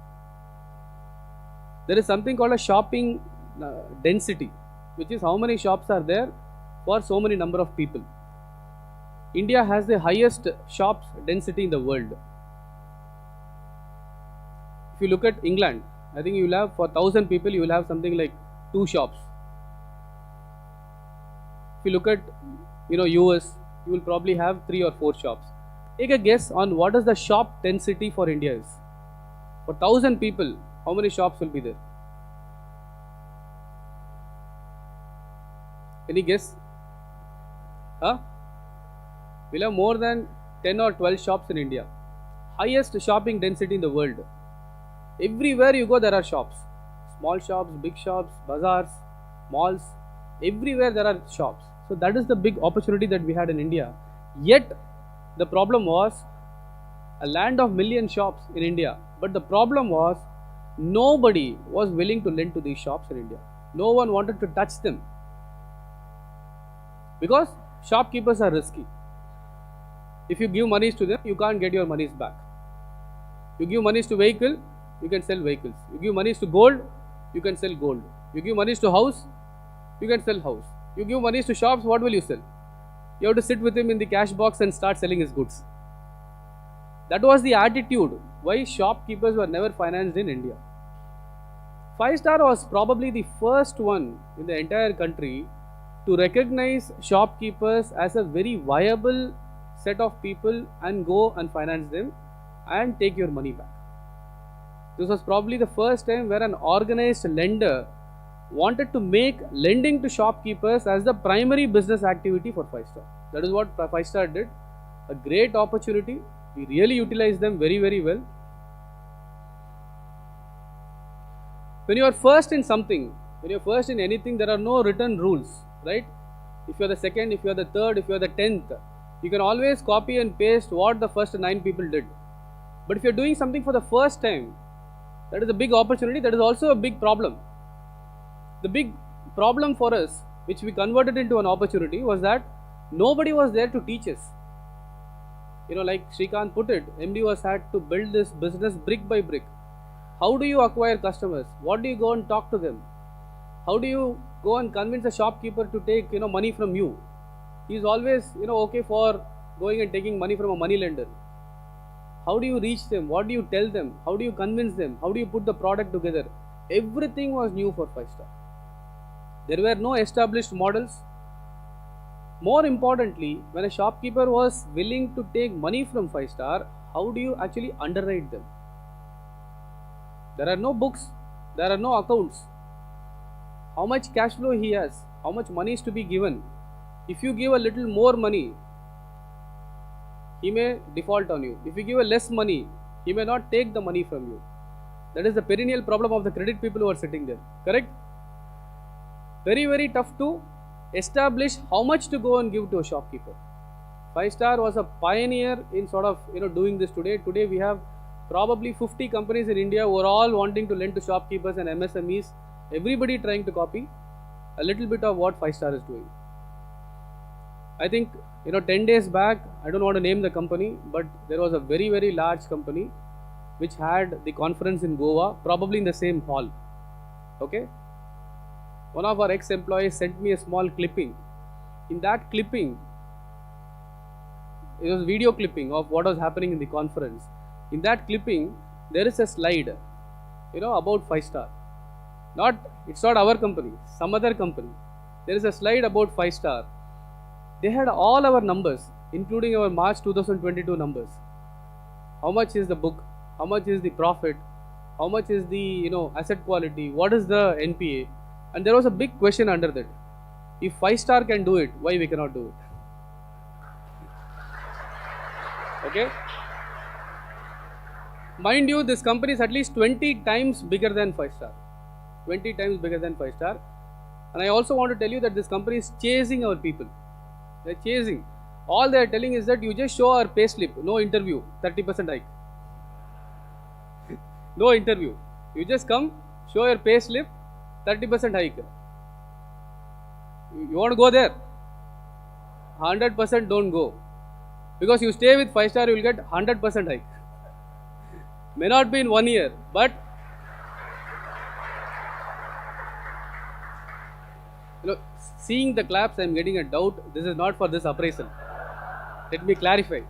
There is something called a shopping density, which is how many shops are there for so many number of people. India has the highest shops density in the world. If you look at England, I think you will have, for 1,000 people, you will have something like 2 shops. If you look at, US, you will probably have 3 or 4 shops. Take a guess on what is the shop density for India is. For 1,000 people, how many shops will be there? Any guess? We'll have more than 10 or 12 shops in India. Highest shopping density in the world. Everywhere you go, there are shops. Small shops, big shops, bazaars, malls. Everywhere there are shops. So that is the big opportunity that we had in India. Yet, the problem was a land of million shops in India. But the problem was, nobody was willing to lend to these shops in India. No one wanted to touch them. Because shopkeepers are risky. If you give monies to them, you can't get your monies back. You give monies to vehicle, you can sell vehicles. You give monies to gold, you can sell gold. You give monies to house, you can sell house. You give monies to shops, what will you sell? You have to sit with him in the cash box and start selling his goods. That was the attitude why shopkeepers were never financed in India. 5-star was probably the first one in the entire country to recognize shopkeepers as a very viable set of people and go and finance them and take your money back. This was probably the first time where an organized lender wanted to make lending to shopkeepers as the primary business activity for 5-star. That is what 5-star did. A great opportunity. We really utilized them very, very well. When you are first in something, when you are first in anything, there are no written rules, right? If you are the second, if you are the third, if you are the 10th, you can always copy and paste what the first 9 people did. But if you are doing something for the first time, that is a big opportunity. That is also a big problem. The big problem for us, which we converted into an opportunity, was that nobody was there to teach us. Like Srikanth put it, MD was had to build this business brick by brick. How do you acquire customers? What do you go and talk to them? How do you go and convince a shopkeeper to take money from you? He is always okay for going and taking money from a money lender. How do you reach them? What do you tell them? How do you convince them? How do you put the product together? Everything was new for 5-star. There were no established models. More importantly, when a shopkeeper was willing to take money from 5-star, how do you actually underwrite them? There are no books, there are no accounts. How much cash flow he has, how much money is to be given. If you give a little more money, he may default on you. If you give a less money, he may not take the money from you. That is the perennial problem of the credit people who are sitting there, correct? Very, very tough to establish how much to go and give to a shopkeeper. 5-star was a pioneer in sort of doing this today. Today we have probably 50 companies in India who are all wanting to lend to shopkeepers and MSMEs. Everybody trying to copy a little bit of what 5-star is doing. I think 10 days back, I don't want to name the company, but there was a very, very large company which had the conference in Goa, probably in the same hall. Okay. One of our ex-employees sent me a small clipping. In that clipping, it was video clipping of what was happening in the conference. In that clipping, there is a slide, about 5-star. It's not our company, some other company. There is a slide about 5-star. They had all our numbers, including our March 2022 numbers. How much is the book? How much is the profit? How much is the asset quality? What is the NPA? And there was a big question under that. If 5-star can do it, why we cannot do it? Okay? Mind you, this company is at least 20 times bigger than 5-star. 20 times bigger than 5-star. And I also want to tell you that this company is chasing our people. They are chasing. All they are telling is that you just show our pay slip, no interview, 30% hike. No interview. You just come, show your pay slip, 30% hike. You want to go there? 100% don't go. Because you stay with 5-star, you will get 100% hike. May not be in 1 year, but seeing the claps, I am getting a doubt. This is not for this appraisal. Let me clarify.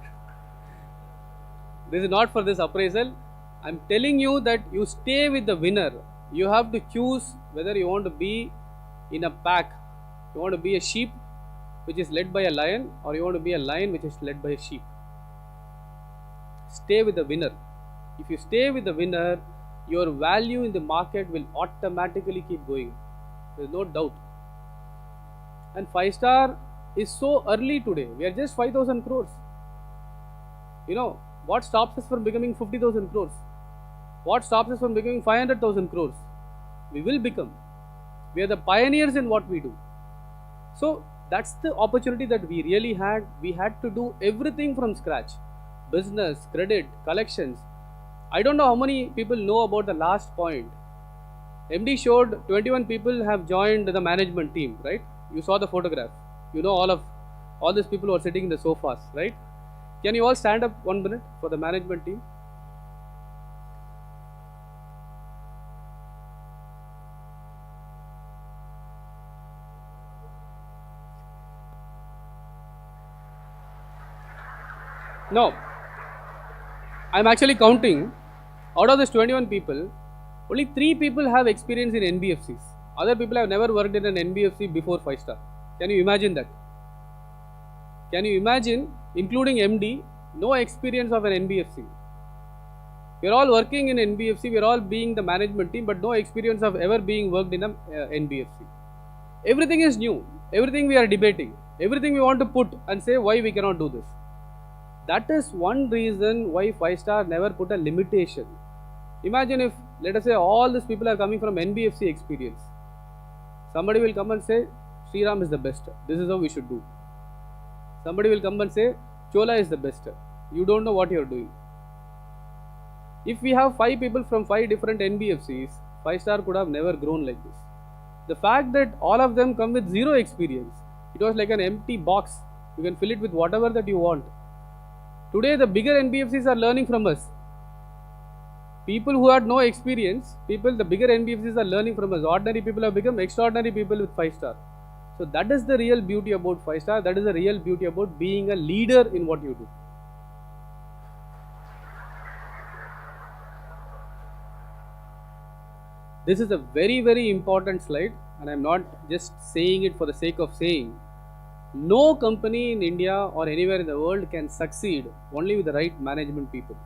This is not for this appraisal. I am telling you that you stay with the winner. You have to choose whether you want to be in a pack. You want to be a sheep which is led by a lion, or you want to be a lion which is led by a sheep. Stay with the winner. If you stay with the winner, your value in the market will automatically keep going. There is no doubt. And 5-star is so early today. We are just 5,000 crores. What stops us from becoming 50,000 crores? What stops us from becoming 500,000 crores? We will become. We are the pioneers in what we do. So that's the opportunity that we really had. We had to do everything from scratch. Business, credit, collections. I don't know how many people know about the last point. MD showed 21 people have joined the management team, right? You saw the photograph. All these people who are sitting in the sofas, right? Can you all stand up 1 minute for the management team? No. I'm actually counting. Out of these 21 people, only 3 people have experience in NBFCs. Other people have never worked in an NBFC before 5-star. Can you imagine that? Can you imagine, including MD, no experience of an NBFC? We are all working in NBFC, we are all being the management team, but no experience of ever being worked in a NBFC. Everything is new, everything we are debating, everything we want to put and say why we cannot do this. That is one reason why 5-star never put a limitation. Imagine if, let us say, all these people are coming from NBFC experience. Somebody will come and say, Sriram is the best. This is how we should do. Somebody will come and say, Chola is the best. You don't know what you are doing. If we have 5 people from 5 different NBFCs, 5-star could have never grown like this. The fact that all of them come with zero experience, it was like an empty box. You can fill it with whatever that you want. Today, the bigger NBFCs are learning from us. People who had no experience, the bigger NBFCs are learning from us. Ordinary people have become extraordinary people with 5-star. So that is the real beauty about 5-star. That is the real beauty about being a leader in what you do. This is a very, very important slide, and I am not just saying it for the sake of saying. No company in India or anywhere in the world can succeed only with the right management people.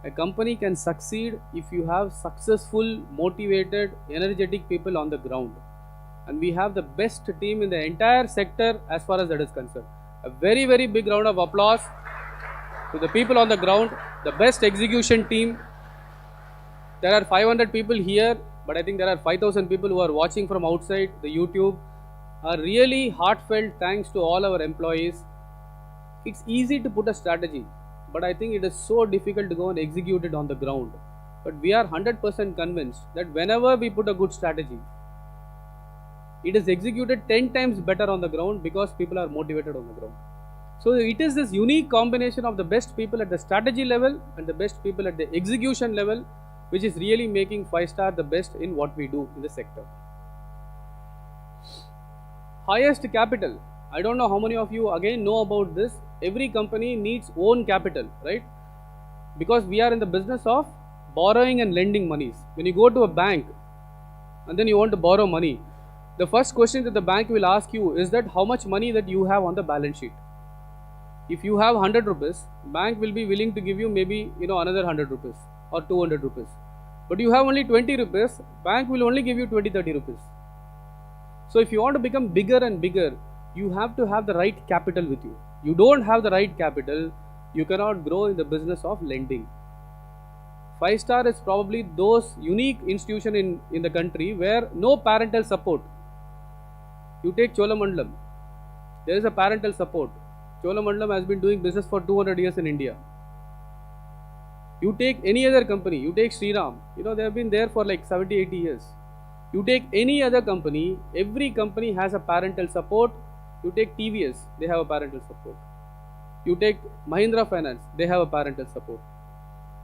A company can succeed if you have successful, motivated, energetic people on the ground. And we have the best team in the entire sector as far as that is concerned. A very, very big round of applause to the people on the ground, the best execution team. There are 500 people here, but I think there are 5,000 people who are watching from outside the YouTube. A really heartfelt thanks to all our employees. It's easy to put a strategy, but I think it is so difficult to go and execute it on the ground. But we are 100% convinced that whenever we put a good strategy, it is executed 10 times better on the ground because people are motivated on the ground. So it is this unique combination of the best people at the strategy level and the best people at the execution level, which is really making 5-star the best in what we do in the sector. Highest capital. I don't know how many of you again know about this. Every company needs own capital, right? Because we are in the business of borrowing and lending monies. When you go to a bank and then you want to borrow money, the first question that the bank will ask you is that how much money that you have on the balance sheet. If you have 100 rupees, bank will be willing to give you maybe another 100 rupees or 200 rupees. But you have only 20 rupees, bank will only give you 20-30 rupees. So if you want to become bigger and bigger, you have to have the right capital with you. You don't have the right capital, you cannot grow in the business of lending. 5-star is probably those unique institution in the country where no parental support. You take Cholamandalam, there is a parental support. Cholamandalam has been doing business for 200 years in India. You take any other company, you take Sriram, they have been there for like 70-80 years. You take any other company, every company has a parental support. You take TVS, they have a parental support. You take Mahindra Finance, they have a parental support.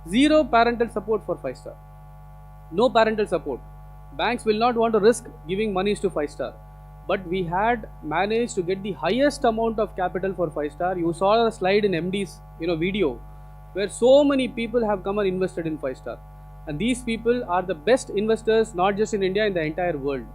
Zero parental support for 5-star. No parental support. Banks will not want to risk giving monies to 5-star. But we had managed to get the highest amount of capital for 5-star. You saw the slide in MD's video where so many people have come and invested in 5-star. And these people are the best investors, not just in India, in the entire world.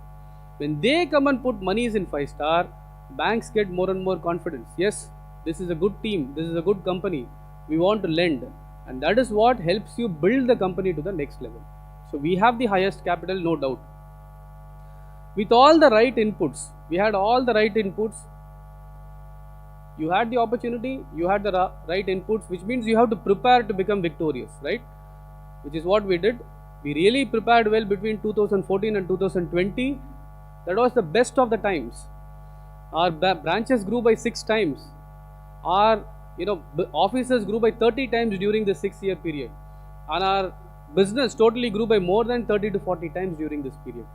When they come and put monies in 5-star, banks get more and more confidence. Yes, this is a good team, this is a good company, we want to lend. And that is what helps you build the company to the next level. So we have the highest capital, no doubt. With all the right inputs, we had all the right inputs. You had the opportunity, you had the right inputs, which means you have to prepare to become victorious, right? Which is what we did. We really prepared well between 2014 and 2020. That was the best of the times. Our branches grew by 6 times. Our offices grew by 30 times during the 6-year period. And our business totally grew by more than 30 to 40 times during this period.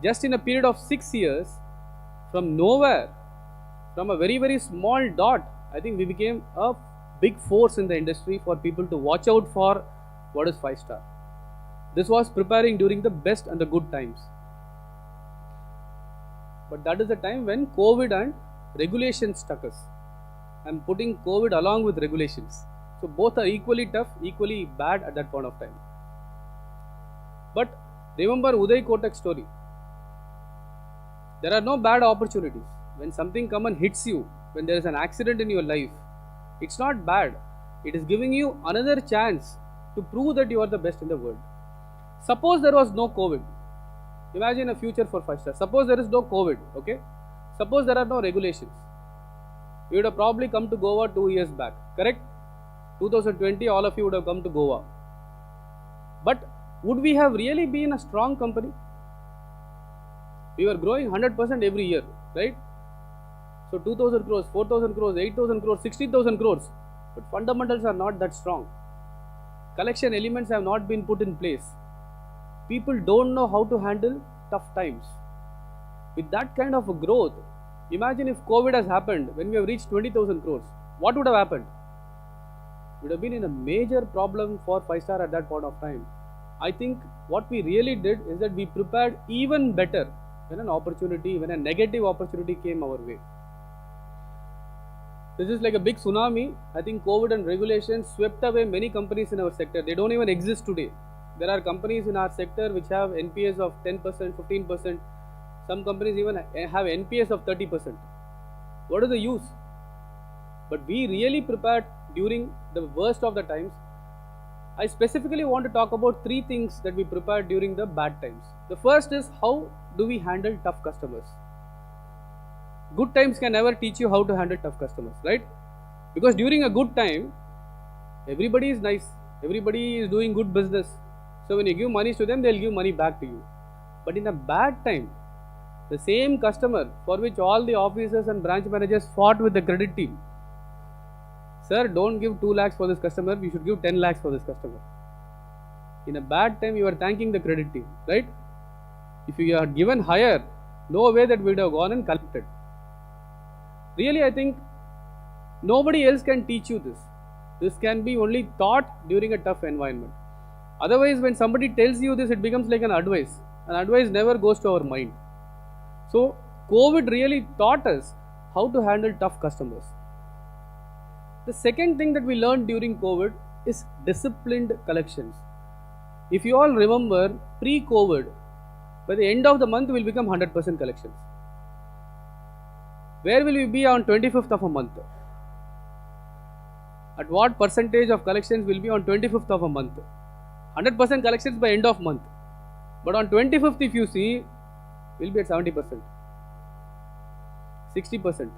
Just in a period of 6 years, from nowhere, from a very, very small dot, I think we became a big force in the industry for people to watch out for what is 5-star. This was preparing during the best and the good times. But that is the time when COVID and regulations struck us. I'm putting COVID along with regulations. So both are equally tough, equally bad at that point of time. But remember Uday Kotak's story. There are no bad opportunities. when something come and hits you, when there is an accident in your life, it's not bad. It is giving you another chance to prove that you are the best in the world. Suppose there was no COVID. Imagine a future for 5 stars. Suppose there is no COVID, okay? Suppose there are no regulations. You would have probably come to Goa 2 years back, correct? 2020, all of you would have come to Goa. But would we have really been a strong company? We were growing 100% every year, right? So 2000 crores, 4000 crores, 8000 crores, 60,000 crores. But fundamentals are not that strong. Collection elements have not been put in place. People don't know how to handle tough times. With that kind of a growth, imagine if COVID has happened when we have reached 20,000 crores. What would have happened? Would have been in a major problem for 5-star at that point of time. I think what we really did is that we prepared even better when an opportunity, when a negative opportunity came our way. This is like a big tsunami. I think COVID and regulations swept away many companies in our sector. They don't even exist today. There are companies in our sector which have NPS of 10%, 15%. Some companies even have NPS of 30%. What is the use? But we really prepared during the worst of the times. I specifically want to talk about 3 things that we prepared during the bad times. The first is, how do we handle tough customers? Good times can never teach you how to handle tough customers, right? Because during a good time, everybody is nice, everybody is doing good business. So when you give money to them, they'll give money back to you. But in a bad time, the same customer for which all the officers and branch managers fought with the credit team, sir, don't give 2 lakhs for this customer, we should give 10 lakhs for this customer. In a bad time, you are thanking the credit team, right? If you are given higher, no way that we would have gone and collected. Really, I think nobody else can teach you this. This can be only taught during a tough environment. Otherwise, when somebody tells you this, it becomes like an advice. An advice never goes to our mind. So, COVID really taught us how to handle tough customers. The second thing that we learned during COVID is disciplined collections. If you all remember, pre-COVID, by the end of the month, we will become 100% collections. Where will we be on 25th of a month? At what percentage of collections will be on 25th of a month? 100% collections by end of month. But on 25th, if you see, we'll be at 70%, 60%.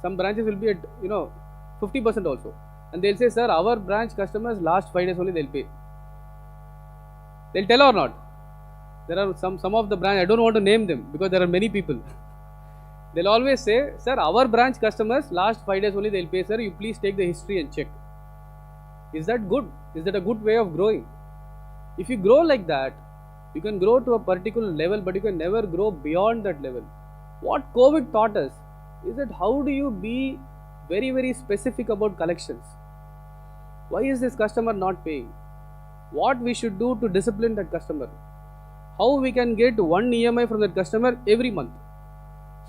Some branches will be at 50% also. And they'll say, sir, our branch customers last 5 days only they'll pay. They'll tell or not. There are some of the branch, I don't want to name them because there are many people. They'll always say, sir, our branch customers last 5 days only they'll pay, sir, you please take the history and check. Is that good? Is that a good way of growing? If you grow like that, you can grow to a particular level, but you can never grow beyond that level. What COVID taught us is that how do you be very, very specific about collections? Why is this customer not paying? What we should do to discipline that customer? How we can get one EMI from that customer every month,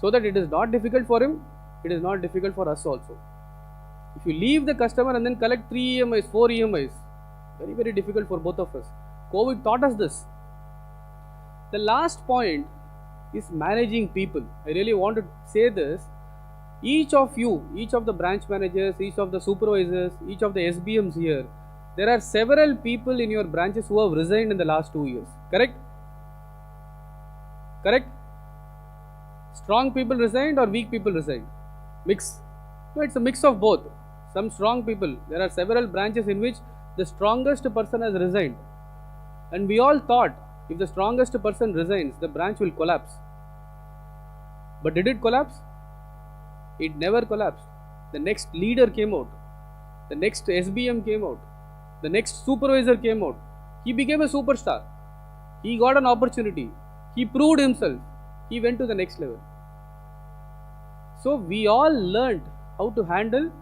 so that it is not difficult for him, it is not difficult for us also. If you leave the customer and then collect 3 EMIs, 4 EMIs, very, very difficult for both of us. COVID taught us this. The last point is managing people. I really want to say this. Each of you, each of the branch managers, each of the supervisors, each of the SBMs here, there are several people in your branches who have resigned in the last 2 years. Correct? Correct? Strong people resigned or weak people resigned? Mix. No, it's a mix of both. Some strong people. There are several branches in which the strongest person has resigned. And we all thought if the strongest person resigns, the branch will collapse. But did it collapse? It never collapsed. The next leader came out. The next SBM came out. The next supervisor came out. He became a superstar. He got an opportunity. He proved himself. He went to the next level. So we all learned how to handle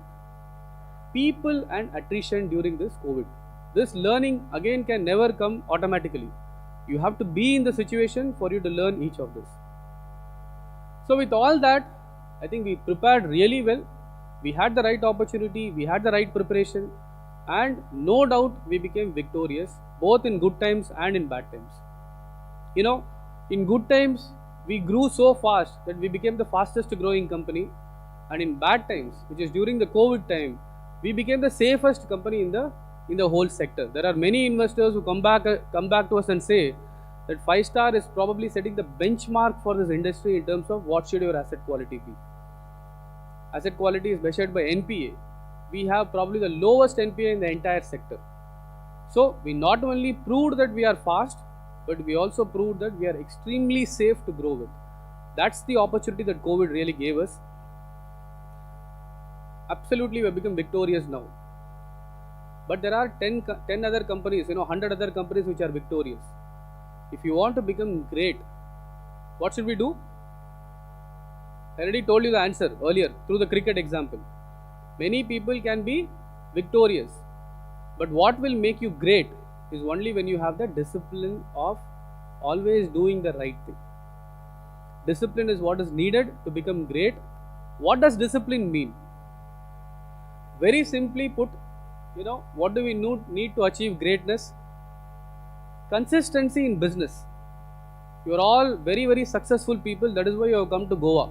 people and attrition during this COVID. This learning again can never come automatically. You have to be in the situation for you to learn each of this. So with all that, I think we prepared really well. We had the right opportunity, we had the right preparation, and no doubt we became victorious both in good times and in bad times. In good times, we grew so fast that we became the fastest growing company, and in bad times, which is during the COVID time, we became the safest company in the whole sector. There are many investors who come back to us and say that 5-star is probably setting the benchmark for this industry in terms of what should your asset quality be. Asset quality is measured by NPA. We have probably the lowest NPA in the entire sector. So we not only proved that we are fast, but we also proved that we are extremely safe to grow with. That's the opportunity that COVID really gave us. Absolutely, we have become victorious now. But there are 10 other companies, 100 other companies which are victorious. If you want to become great, what should we do? I already told you the answer earlier through the cricket example. Many people can be victorious, but what will make you great is only when you have the discipline of always doing the right thing. Discipline is what is needed to become great. What does discipline mean? Very simply put, what do we need to achieve greatness? Consistency in business. You are all very, very successful people. That is why you have come to Goa.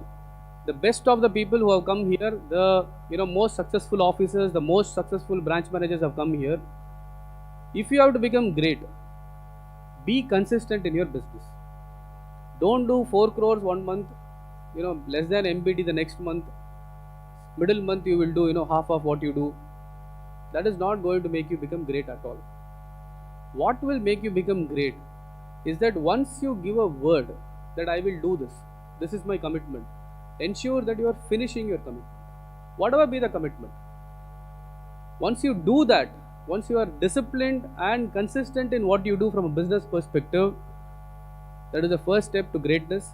The best of the people who have come here, the most successful officers, the most successful branch managers have come here. If you have to become great, be consistent in your business. Don't do 4 crores one month, less than MBT the next month. Middle month you will do half of what you do. That is not going to make you become great at all. What will make you become great is that once you give a word that I will do this is my commitment, ensure that you are finishing your commitment. Whatever be the commitment. Once you do that, once you are disciplined and consistent in what you do from a business perspective, that is the first step to greatness.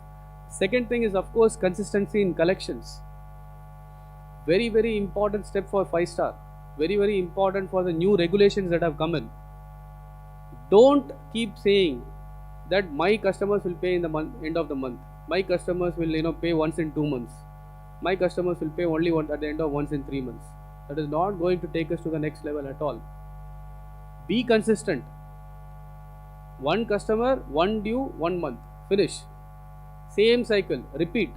Second thing is, of course, consistency in collections. Very, very important step for 5-star. Very, very important for the new regulations that have come in. Don't keep saying that my customers will pay in the end of the month. My customers will pay once in 2 months. My customers will pay only at the end of once in 3 months. That is not going to take us to the next level at all. Be consistent. One customer, one due, 1 month. Finish. Same cycle. Repeat.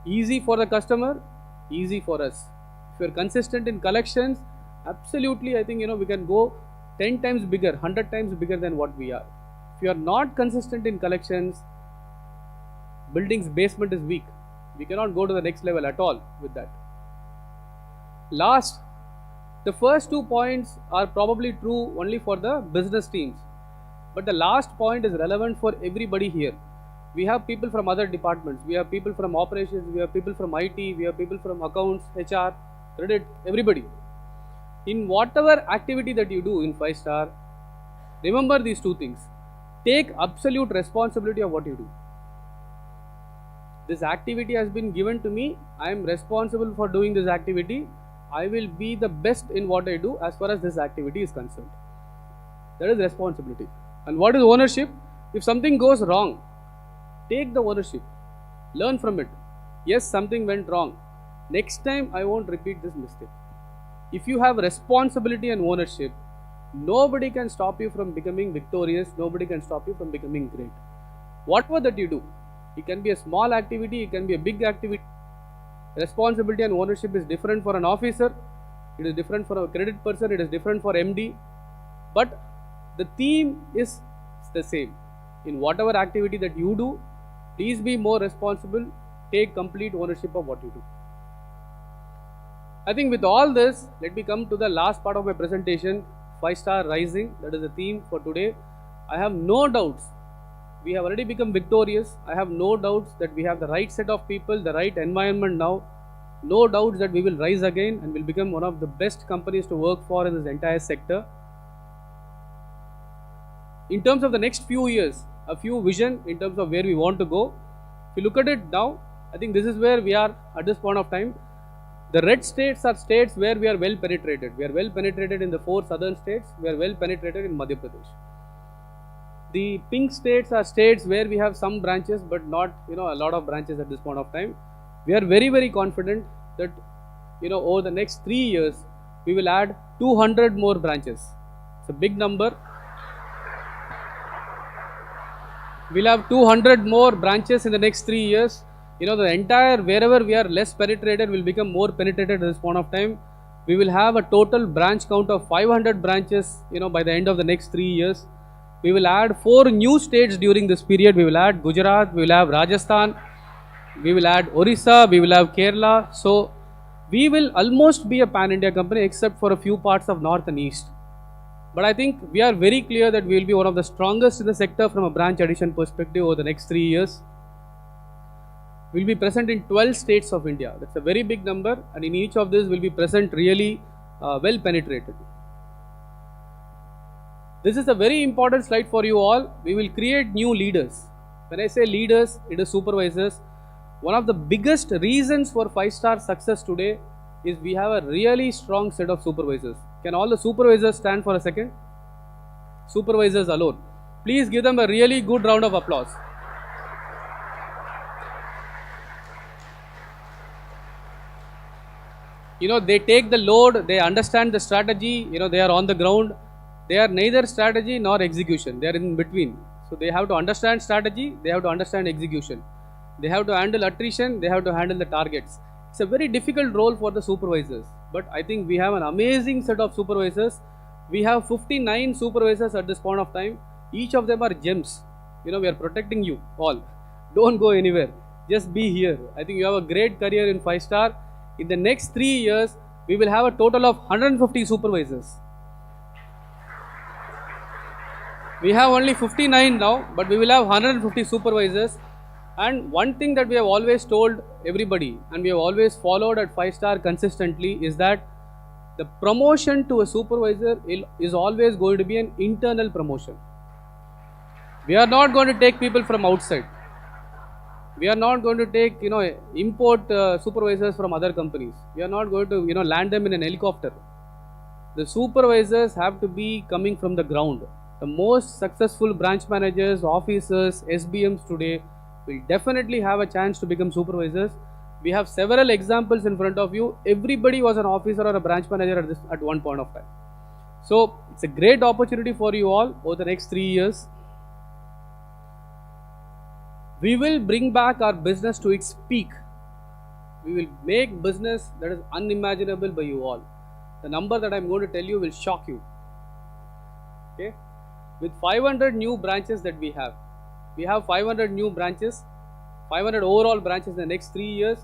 Easy for the customer, easy for us. If you are consistent in collections, absolutely, I think we can go 10 times bigger, 100 times bigger than what we are. If you are not consistent in collections, building's basement is weak. We cannot go to the next level at all with that. Last, the first 2 points are probably true only for the business teams. But the last point is relevant for everybody here. We have people from other departments. We have people from operations. We have people from IT. We have people from accounts, HR, credit, everybody. In whatever activity that you do in 5-star, remember these 2 things. Take absolute responsibility of what you do. This activity has been given to me. I am responsible for doing this activity. I will be the best in what I do as far as this activity is concerned. That is responsibility. And what is ownership? If something goes wrong, take the ownership. Learn from it. Yes, something went wrong. Next time I won't repeat this mistake. If you have responsibility and ownership, nobody can stop you from becoming victorious. Nobody can stop you from becoming great. Whatever that you do, it can be a small activity, it can be a big activity. Responsibility and ownership is different for an officer. It is different for a credit person. It is different for MD. But the theme is the same. In whatever activity that you do, please be more responsible. Take complete ownership of what you do. I think with all this, let me come to the last part of my presentation, 5-star rising. That is the theme for today. I have no doubts. We have already become victorious. I have no doubts that we have the right set of people, the right environment now. No doubts that we will rise again and will become one of the best companies to work for in this entire sector. In terms of the next few years, a few vision in terms of where we want to go. If you look at it now, I think this is where we are at this point of time. The red states are states where we are well penetrated. We are well penetrated in the 4 southern states. We are well penetrated in Madhya Pradesh. The pink states are states where we have some branches, but not a lot of branches at this point of time. We are very, very confident that over the next 3 years we will add 200 more branches. It's a big number. We'll have 200 more branches in the next 3 years. The entire, wherever we are less penetrated, will become more penetrated at this point of time. We will have a total branch count of 500 branches, by the end of the next 3 years. We will add 4 new states during this period. We will add Gujarat, we will have Rajasthan, we will add Orissa, we will have Kerala. So, we will almost be a pan-India company except for a few parts of North and East. But I think we are very clear that we will be one of the strongest in the sector from a branch addition perspective over the next 3 years. We will be present in 12 states of India. That's a very big number, and in each of these we will be present really well penetrated. This is a very important slide for you all. We will create new leaders. When I say leaders, it is supervisors. One of the biggest reasons for 5-star success today is we have a really strong set of supervisors. Can all the supervisors stand for a second? Supervisors alone. Please give them a really good round of applause. They take the load, they understand the strategy, they are on the ground. They are neither strategy nor execution. They are in between. So they have to understand strategy, they have to understand execution. They have to handle attrition, they have to handle the targets. It's a very difficult role for the supervisors. But I think we have an amazing set of supervisors. We have 59 supervisors at this point of time. Each of them are gems. We are protecting you all. Don't go anywhere. Just be here. I think you have a great career in 5-star. In the next 3 years, we will have a total of 150 supervisors. We have only 59 now, but we will have 150 supervisors. And one thing that we have always told everybody, and we have always followed at 5-star consistently, is that the promotion to a supervisor is always going to be an internal promotion. We are not going to take people from outside. We are not going to take, import supervisors from other companies. We are not going to, land them in an helicopter. The supervisors have to be coming from the ground. The most successful branch managers, officers, SBMs today will definitely have a chance to become supervisors. We have several examples in front of you. Everybody was an officer or a branch manager at one point of time. So it's a great opportunity for you all over the next 3 years. We will bring back our business to its peak. We will make business that is unimaginable by you all. The number that I'm going to tell you will shock you. Okay? With 500 new branches that we have 500 new branches, 500 overall branches in the next 3 years.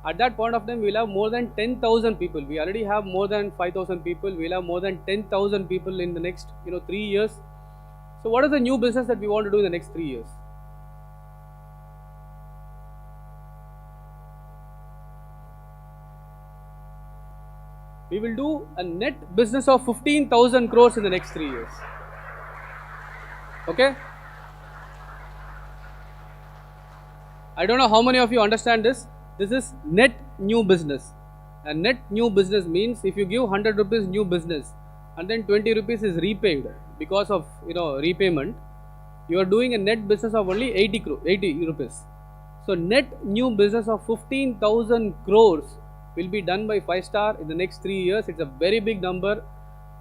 At that point of time, we will have more than 10,000 people. We already have more than 5,000 people. We will have more than 10,000 people in the next 3 years. So what is the new business that we want to do in the next 3 years? We will do a net business of 15,000 crores in the next 3 years. Okay? I don't know how many of you understand this. This is net new business. And net new business means if you give 100 rupees new business and then 20 rupees is repaid because of repayment, you are doing a net business of only 80 rupees. So net new business of 15,000 crores will be done by 5-star in the next 3 years. It's a very big number,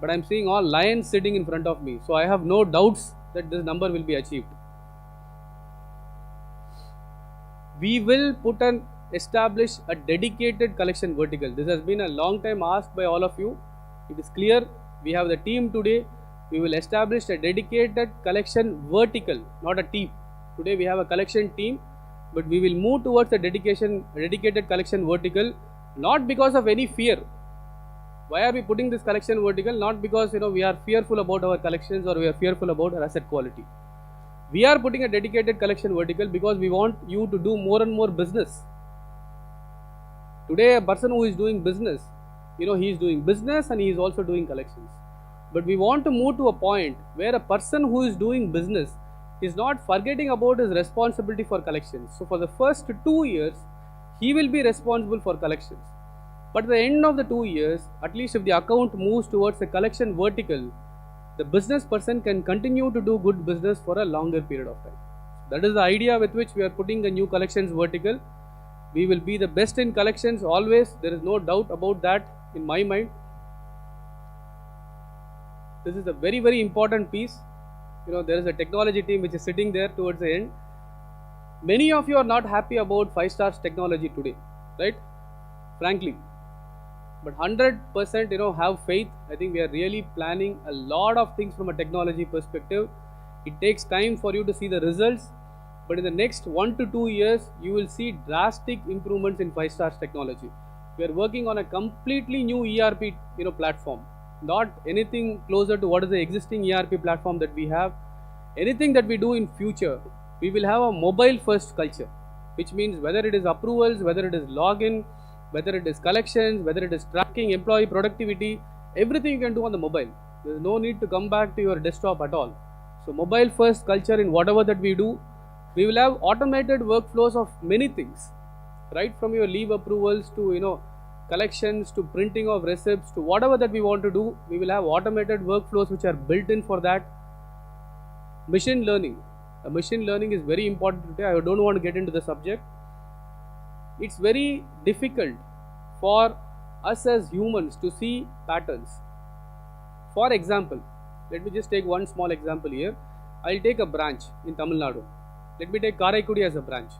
but I'm seeing all lions sitting in front of me. So I have no doubts that this number will be achieved. We will establish a dedicated collection vertical. This has been a long time asked by all of you. It is clear. We have the team today. We will establish a dedicated collection vertical, not a team. Today we have a collection team, but we will move towards a dedicated collection vertical, not because of any fear. Why are we putting this collection vertical? Not because we are fearful about our collections or we are fearful about our asset quality. We are putting a dedicated collection vertical because we want you to do more and more business. Today a person who is doing business, he is doing business and he is also doing collections. But we want to move to a point where a person who is doing business is not forgetting about his responsibility for collections. So for the first 2 years, he will be responsible for collections. But at the end of the 2 years, at least if the account moves towards a collection vertical, the business person can continue to do good business for a longer period of time. That is the idea with which we are putting the new collections vertical. We will be the best in collections always. There is no doubt about that in my mind. This is a very, very important piece. there is a technology team which is sitting there towards the end. Many of you are not happy about 5 stars technology today, right? Frankly. But 100%, have faith. I think we are really planning a lot of things from a technology perspective. It takes time for you to see the results, but in the next 1 to 2 years, you will see drastic improvements in 5 stars technology. We are working on a completely new ERP, platform. Not anything closer to what is the existing ERP platform that we have. Anything that we do in future, we will have a mobile first culture, which means whether it is approvals, whether it is login, whether it is collections, whether it is tracking, employee productivity, everything you can do on the mobile. There is no need to come back to your desktop at all. So mobile first culture in whatever that we do, we will have automated workflows of many things, right from your leave approvals to collections to printing of receipts to whatever that we want to do, we will have automated workflows which are built in for that. Machine learning. Machine learning is very important today. I don't want to get into the subject. It's very difficult for us as humans to see patterns. For example, let me just take one small example here. I'll take a branch in Tamil Nadu. Let me take Karaikudi as a branch.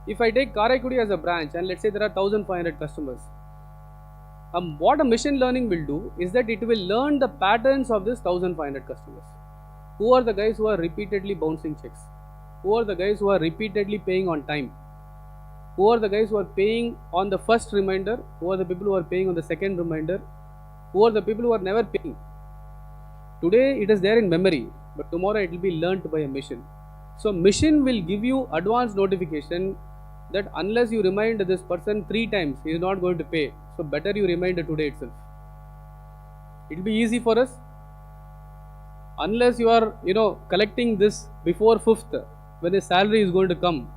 If I take Karaikudi as a branch and let's say there are 1500 customers, what a machine learning will do is that it will learn the patterns of this 1500 customers. Who are the guys who are repeatedly bouncing checks? Who are the guys who are repeatedly paying on time? Who are the guys who are paying on the first reminder? Who are the people who are paying on the second reminder? Who are the people who are never paying? Today it is there in memory, but tomorrow it will be learnt by a machine. So machine will give you advanced notification that unless you remind this person 3 times, he is not going to pay. So better you remind today itself. It will be easy for us. Unless you are, collecting this before 5th, when his salary is going to come,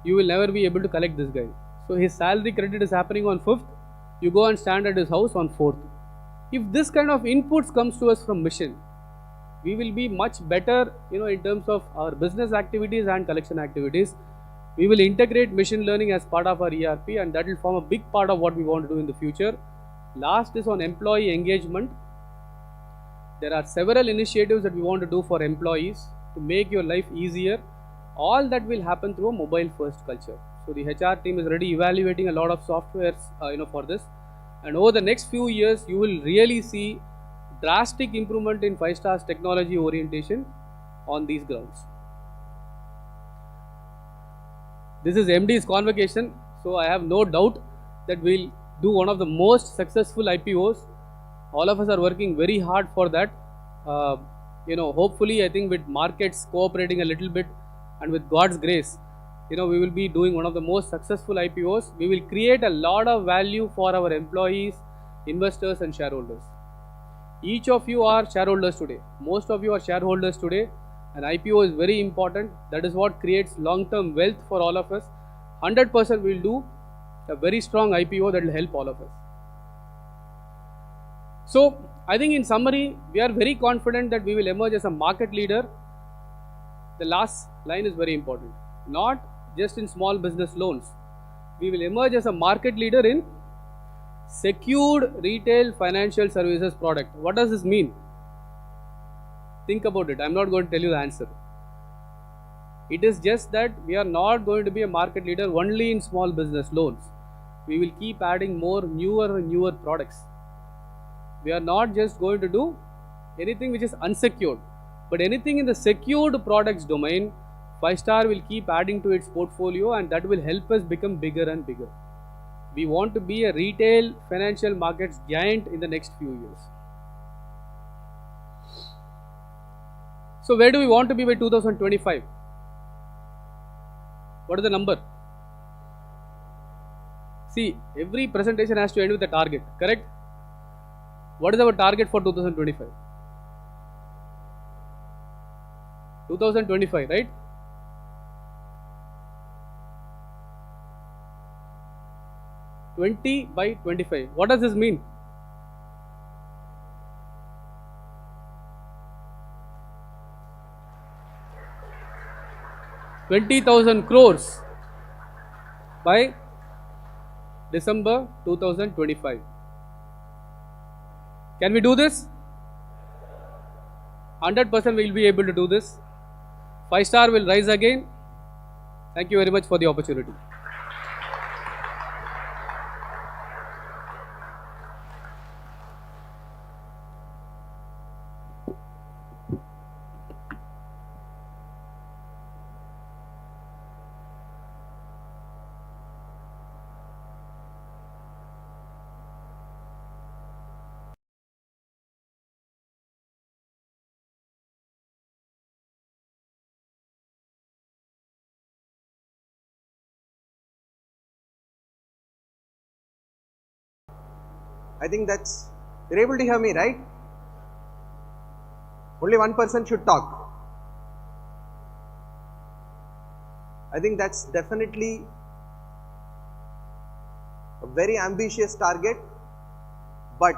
you will never be able to collect this guy. So his salary credit is happening on 5th, you go and stand at his house on 4th. If this kind of inputs comes to us from mission, we will be much better, in terms of our business activities and collection activities. We will integrate machine learning as part of our ERP, and that will form a big part of what we want to do in the future. Last is on employee engagement. There are several initiatives that we want to do for employees to make your life easier. All that will happen through a mobile first culture. So the HR team is already evaluating a lot of softwares, for this. And over the next few years, you will really see drastic improvement in 5 stars technology orientation on these grounds. This is MD's convocation, so I have no doubt that we'll do one of the most successful IPOs. All of us are working very hard for that. Hopefully, I think with markets cooperating a little bit and with God's grace, we will be doing one of the most successful IPOs. We will create a lot of value for our employees, investors and shareholders. Each of you are shareholders today. Most of you are shareholders today. An IPO is very important. That is what creates long-term wealth for all of us. 100% will do a very strong IPO that will help all of us. So, I think in summary, we are very confident that we will emerge as a market leader. The last line is very important. Not just in small business loans. We will emerge as a market leader in secured retail financial services product. What does this mean? Think about it. I'm not going to tell you the answer. It is just that we are not going to be a market leader only in small business loans. We will keep adding more newer and newer products. We are not just going to do anything which is unsecured, but anything in the secured products domain, 5 Star will keep adding to its portfolio, and that will help us become bigger and bigger. We want to be a retail financial markets giant in the next few years. So where do we want to be by 2025? What is the number? See, every presentation has to end with a target, correct? What is our target for 2025? 2025, right? $20 by 25. What does this mean? $20,000 crores by December 2025. Can we do this? 100% we will be able to do this. 5-star will rise again. Thank you very much for the opportunity. I think that's, you're able to hear me, right? Only one person should talk. I think that's definitely a very ambitious target, but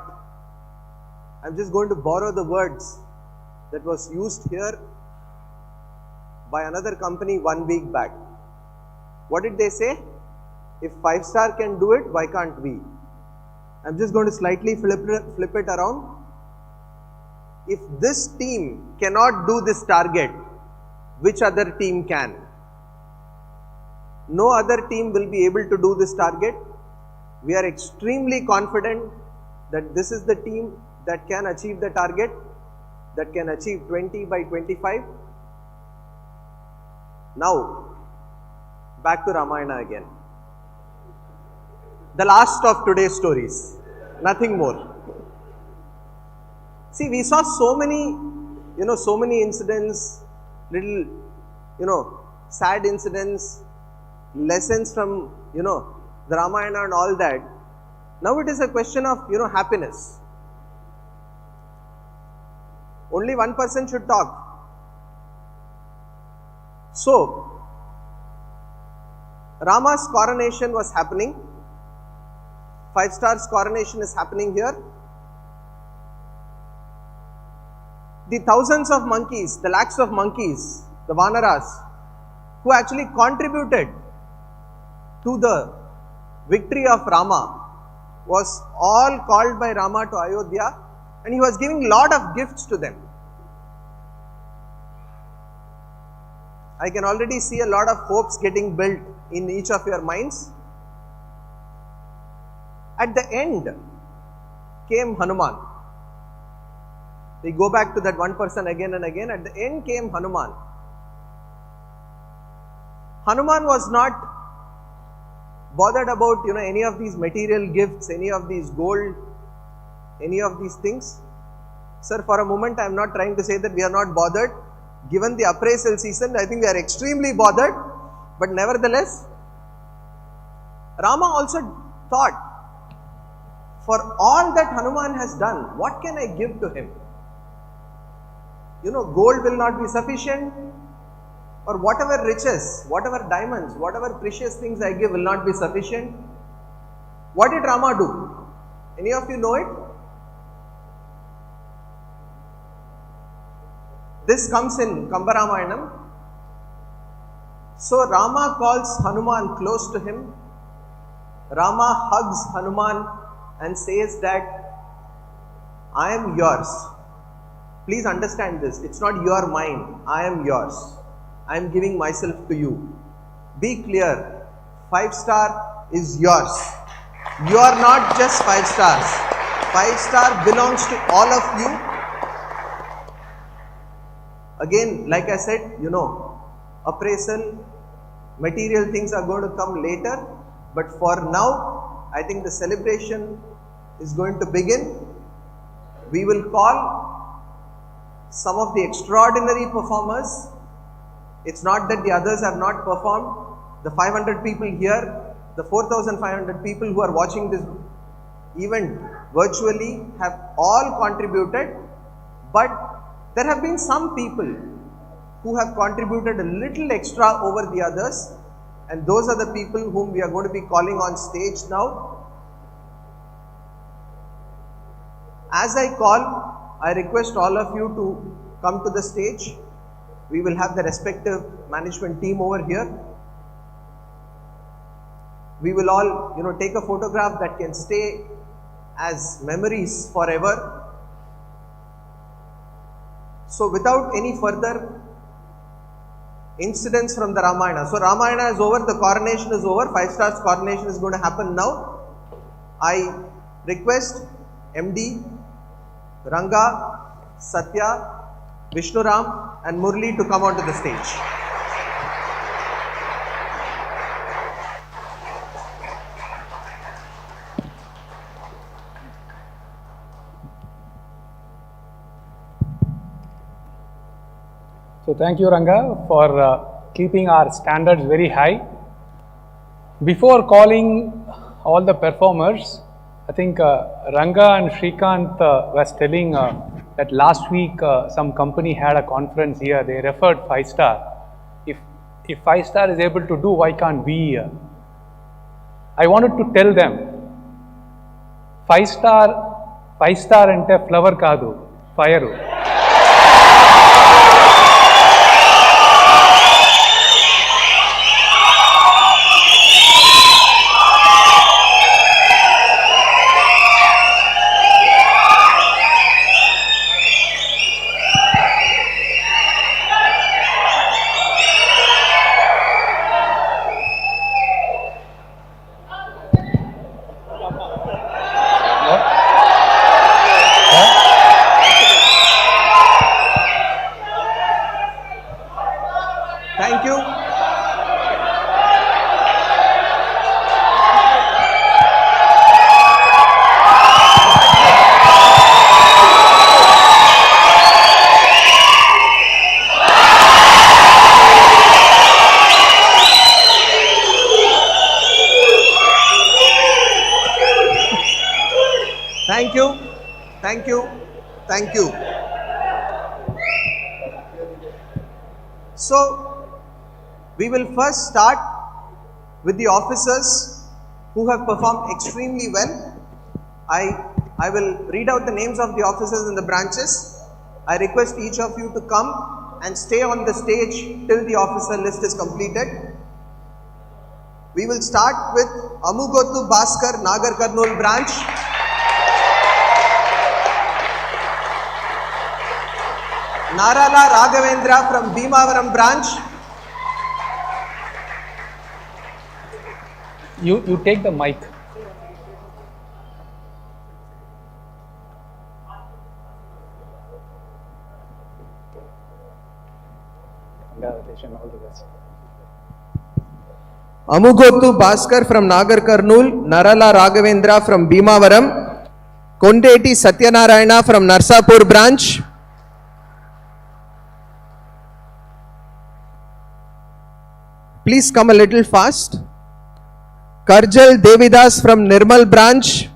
I'm just going to borrow the words that was used here by another company 1 week back. What did they say? If 5-star can do it, why can't we? I'm just going to slightly flip it around. If this team cannot do this target, which other team can? No other team will be able to do this target. We are extremely confident that this is the team that can achieve the target, that can achieve 20 by 25. Now, back to Ramayana again. The last of today's stories, nothing more. See, we saw so many incidents, little, sad incidents, lessons from, the Ramayana and all that. Now it is a question of, happiness. Only one person should talk. So, Rama's coronation was happening. 5-star's coronation is happening here. The thousands of monkeys, the lakhs of monkeys, the Vanaras, who actually contributed to the victory of Rama, was all called by Rama to Ayodhya, and he was giving lot of gifts to them. I can already see a lot of hopes getting built in each of your minds. At the end came Hanuman. We go back to that one person again and again. At the end came Hanuman. Hanuman was not bothered about any of these material gifts, any of these gold, any of these things. Sir, for a moment I am not trying to say that we are not bothered. Given the appraisal season, I think we are extremely bothered. But nevertheless, Rama also thought, for all that Hanuman has done, what can I give to him? Gold will not be sufficient, or whatever riches, whatever diamonds, whatever precious things I give will not be sufficient. What did Rama do? Any of you know it? This comes in Kambaramayanam. So Rama calls Hanuman close to him. Rama hugs Hanuman and says that I am yours. Please understand this. It's not your mine. I am yours. I am giving myself to you. Be clear. 5-star is yours. You are not just 5 stars. 5-star belongs to all of you. Again, like I said, appraisal, material things are going to come later. But for now, I think the celebration is going to begin. We will call some of the extraordinary performers. It's not that the others have not performed. The 500 people here, the 4,500 people who are watching this event virtually have all contributed. But there have been some people who have contributed a little extra over the others, and those are the people whom we are going to be calling on stage now. As I call, I request all of you to come to the stage. We will have the respective management team over here. We will all, take a photograph that can stay as memories forever. So without any further incidents from the Ramayana. So Ramayana is over, the coronation is over, 5 stars coronation is going to happen now. I request MD, Ranga, Satya, Vishnuram and Murli to come onto the stage. So thank you, Ranga, for keeping our standards very high. Before calling all the performers, I think Ranga and Shrikant was telling that last week some company had a conference here. They referred 5 star. If 5 star is able to do, why can't we? I wanted to tell them, 5 star ante flower kaadu, fire. Thank you. Thank you. Thank you. Thank you. So, we will first start with the officers who have performed extremely well. I will read out the names of the officers in the branches. I request each of you to come and stay on the stage till the officer list is completed. We will start with Amugottu Bhaskar, Nagar Karnool branch. Narala Raghavendra from Bhimavaram branch. You take the mic. Congratulations, all the best. Amugottu Bhaskar from Nagar Karnool, Narala Raghavendra from Bhimavaram, Kondeti Satyanarayana from Narsapur branch, please come a little fast. Karjal Devidas from Nirmal branch,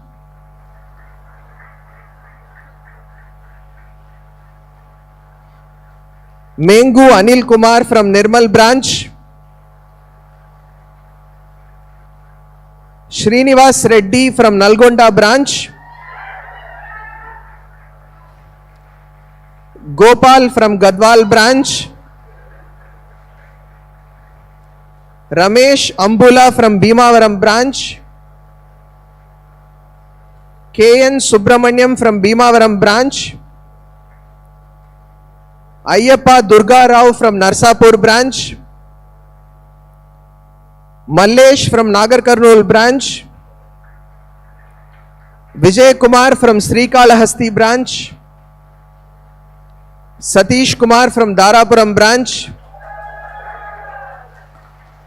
Mengu Anil Kumar from Nirmal branch, Srinivas Reddy from Nalgonda branch, Gopal from Gadwal branch, Ramesh Ambula from Bhimavaram branch, KN Subramanyam from Bhimavaram branch, Ayyappa Durga Rao from Narsapur branch, Mallesh from Nagar Karnool branch, Vijay Kumar from Srikalahasti branch, Satish Kumar from Darapuram branch,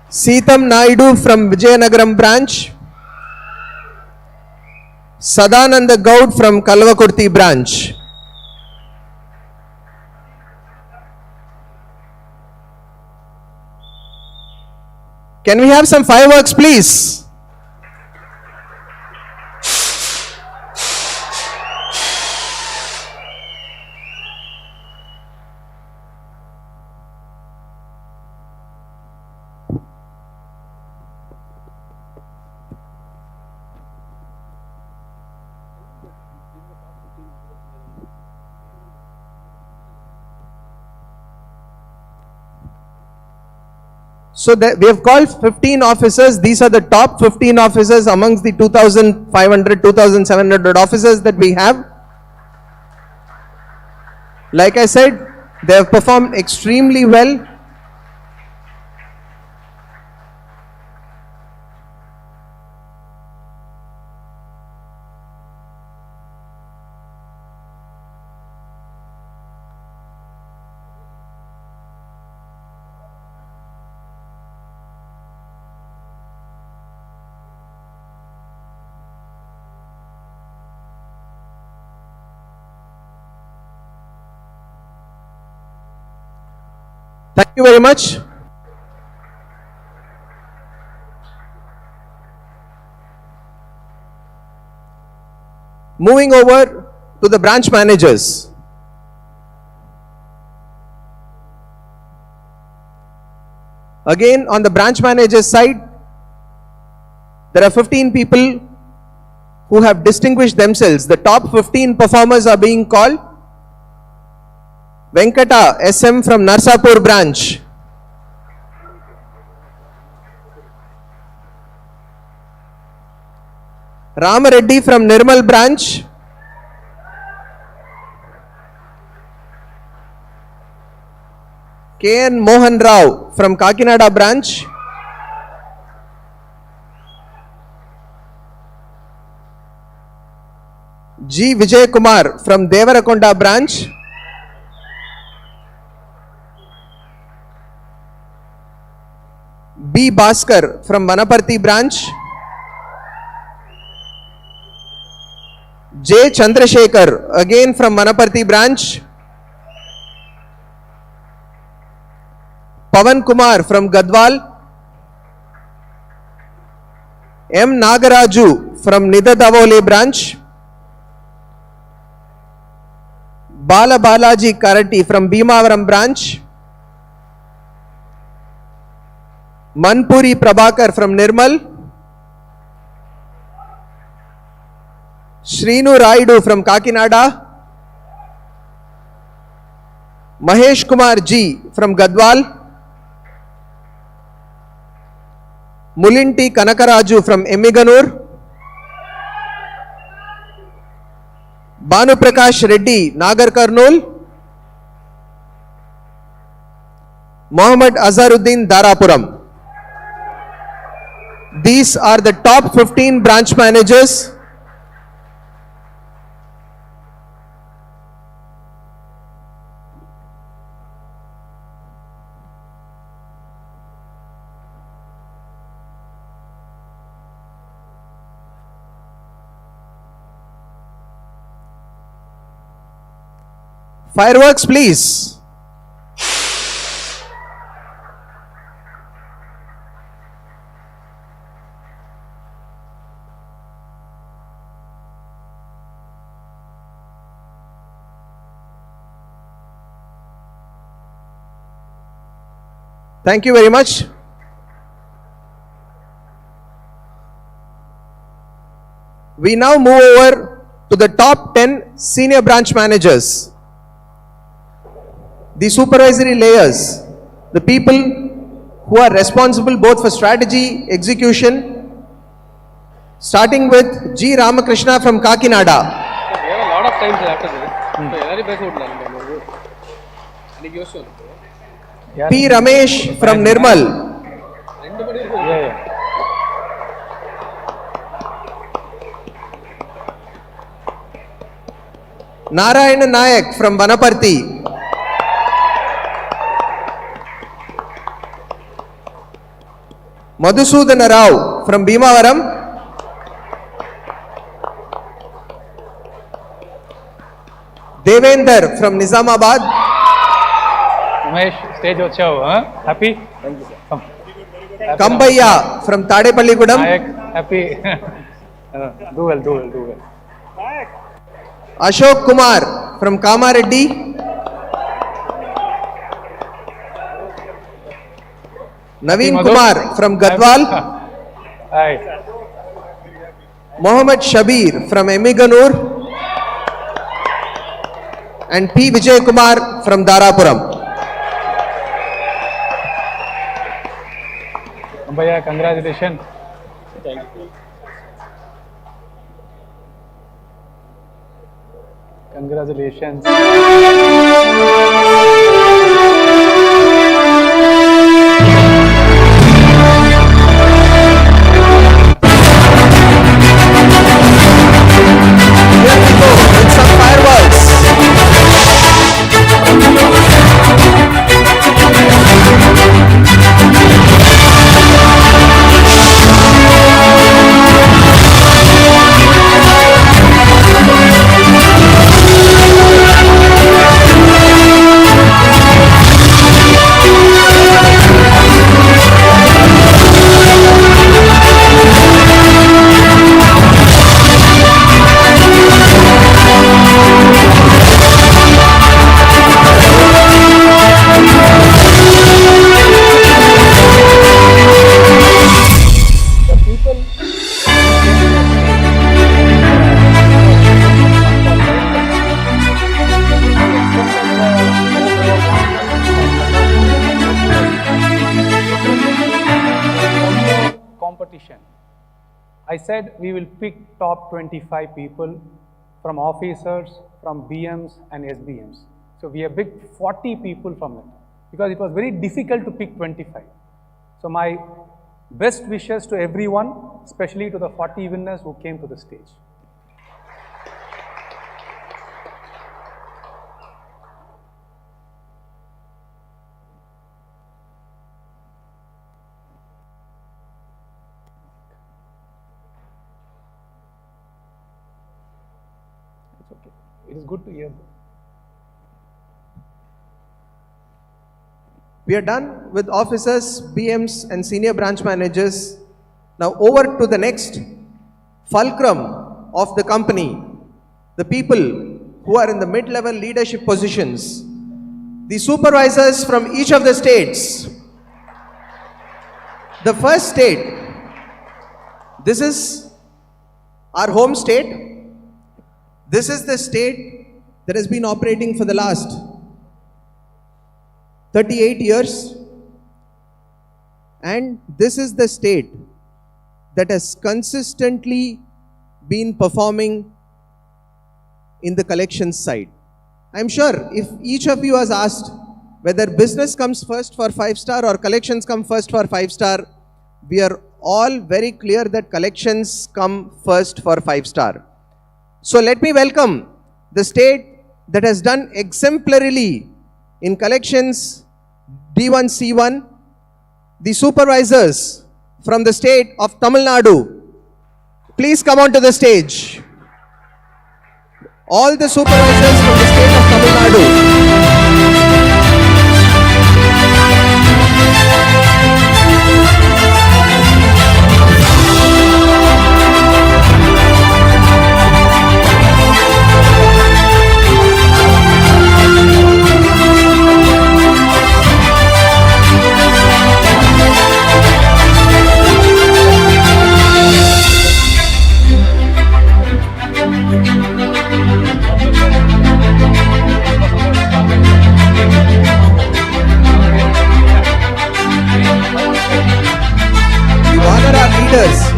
Seetam Naidu from Vijayanagaram branch, Sadananda Gaud from Kalvakurti branch. Can we have some fireworks, please? So we have called 15 officers. These are the top 15 officers amongst the 2,500, 2,700 officers that we have. Like I said, They have performed extremely well. Thank you very much. Moving over to the branch managers. Again, on the branch managers side, there are 15 people who have distinguished themselves. The top 15 performers are being called. Venkata SM from Narsapur branch. Ramareddy from Nirmal branch. KN Mohan Rao from Kakinada branch. G Vijay Kumar from Devarakonda branch. B Bhaskar from Vanaparthi branch. J Chandrasekhar again from Vanaparthi branch. Pavan Kumar from Gadwal. M Nagaraju from Nidadavole branch. Bala Balaji Karati from Bhimavaram branch. Manpuri Prabhakar from Nirmal. Srinu Raidu from Kakinada. Mahesh Kumar G from Gadwal. Mulinti Kanakaraju from Emiganur. Banu Prakash Reddy, Nagar Karnool. Mohammad Azharuddin, Darapuram. These are the top 15 branch managers. Fireworks, please. Thank you very much. We now move over to the top 10 senior branch managers. The supervisory layers, the people who are responsible both for strategy, execution, starting with G. Ramakrishna from Kakinada. We have a lot of times after this. P. Ramesh from Nirmal. Narayana Nayak from Vanaparthi. Madhusudana Rao from Bhimavaram. Devender from Nizamabad. Umesh, stage వచ్చావు happy? Thank you, sir. Come. Kambaya from Tadepalligudam. Nayak, happy. Do well. Ashok Kumar from Kamareddy. Naveen Kumar from Gadwal. Hi. Mohammad Shabir from Emiganur. And P. Vijay Kumar from Darapuram. Ambaya, congratulations. Thank you. Congratulations. competition. I said we will pick top 25 people from officers, from BMs and SBMs. So we have picked 40 people from it because it was very difficult to pick 25. So my best wishes to everyone, especially to the 40 winners who came to the stage. It's okay. It is good to hear. We are done with officers, BMs and senior branch managers. Now over to the next fulcrum of the company, the people who are in the mid-level leadership positions, the supervisors from each of the states. The first state, this is our home state. This is the state that has been operating for the last 38 years, and this is the state that has consistently been performing in the collections side. I'm sure if each of you has asked whether business comes first for 5-star or collections come first for 5-star, we are all very clear that collections come first for 5-star. So let me welcome the state that has done exemplarily in collections D1 C1, the supervisors from the state of Tamil Nadu. Please come on to the stage. All the supervisors from the state of Tamil Nadu.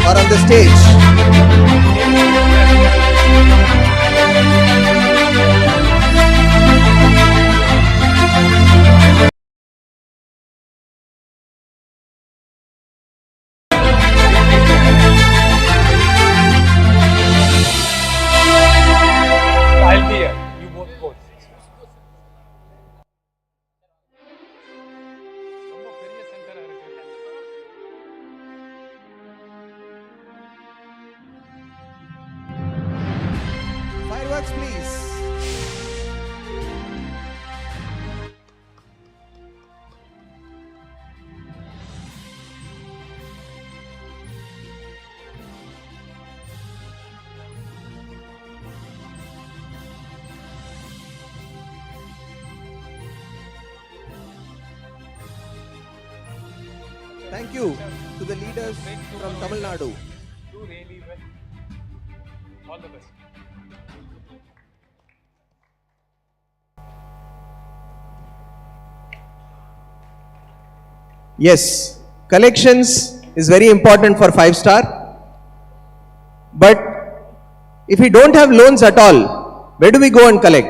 Are on the stage. I'll be here. You both go. Fireworks, please. Thank you to the leaders from Tamil Nadu. Do really well. All the best. Yes, collections is very important for 5-star. But if we don't have loans at all, where do we go and collect?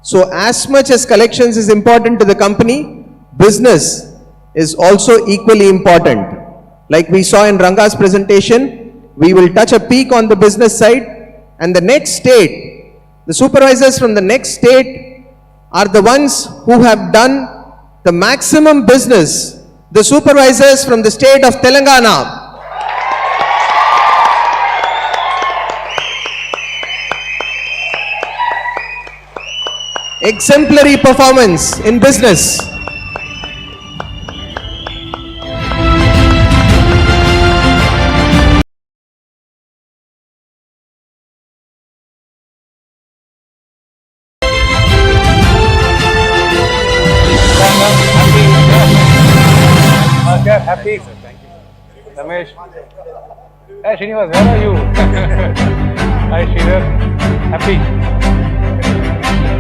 So as much as collections is important to the company, business is also equally important. Like we saw in Ranga's presentation, we will touch a peak on the business side, and the next state, the supervisors from the next state are the ones who have done the maximum business, the supervisors from the state of Telangana. Exemplary performance in business. Happy. Thank you. Ramesh. Hey, Srinivas, where are you? Hi, Sridhar. Happy.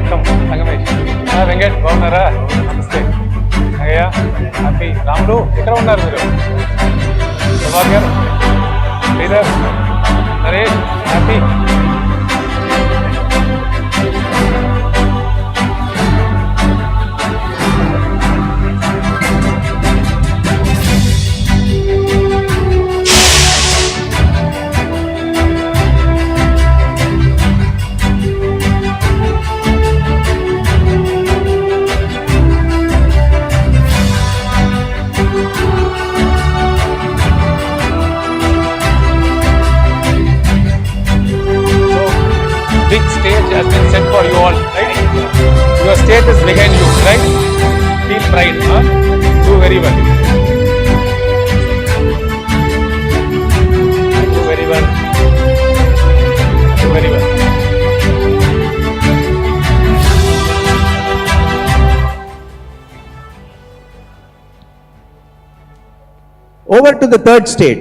Come, Sangamesh. Hi, Venkat. Bagunara. Namaste. Nagaya. Happy. Ramlu. Ikkada unnaru meeru. Devagyan, Sridhar, Naresh, happy? Big stage has been set for you all, right? Your state is behind you, right? Feel pride, huh? Do very well. Do very well. Do very well. Over to the third state.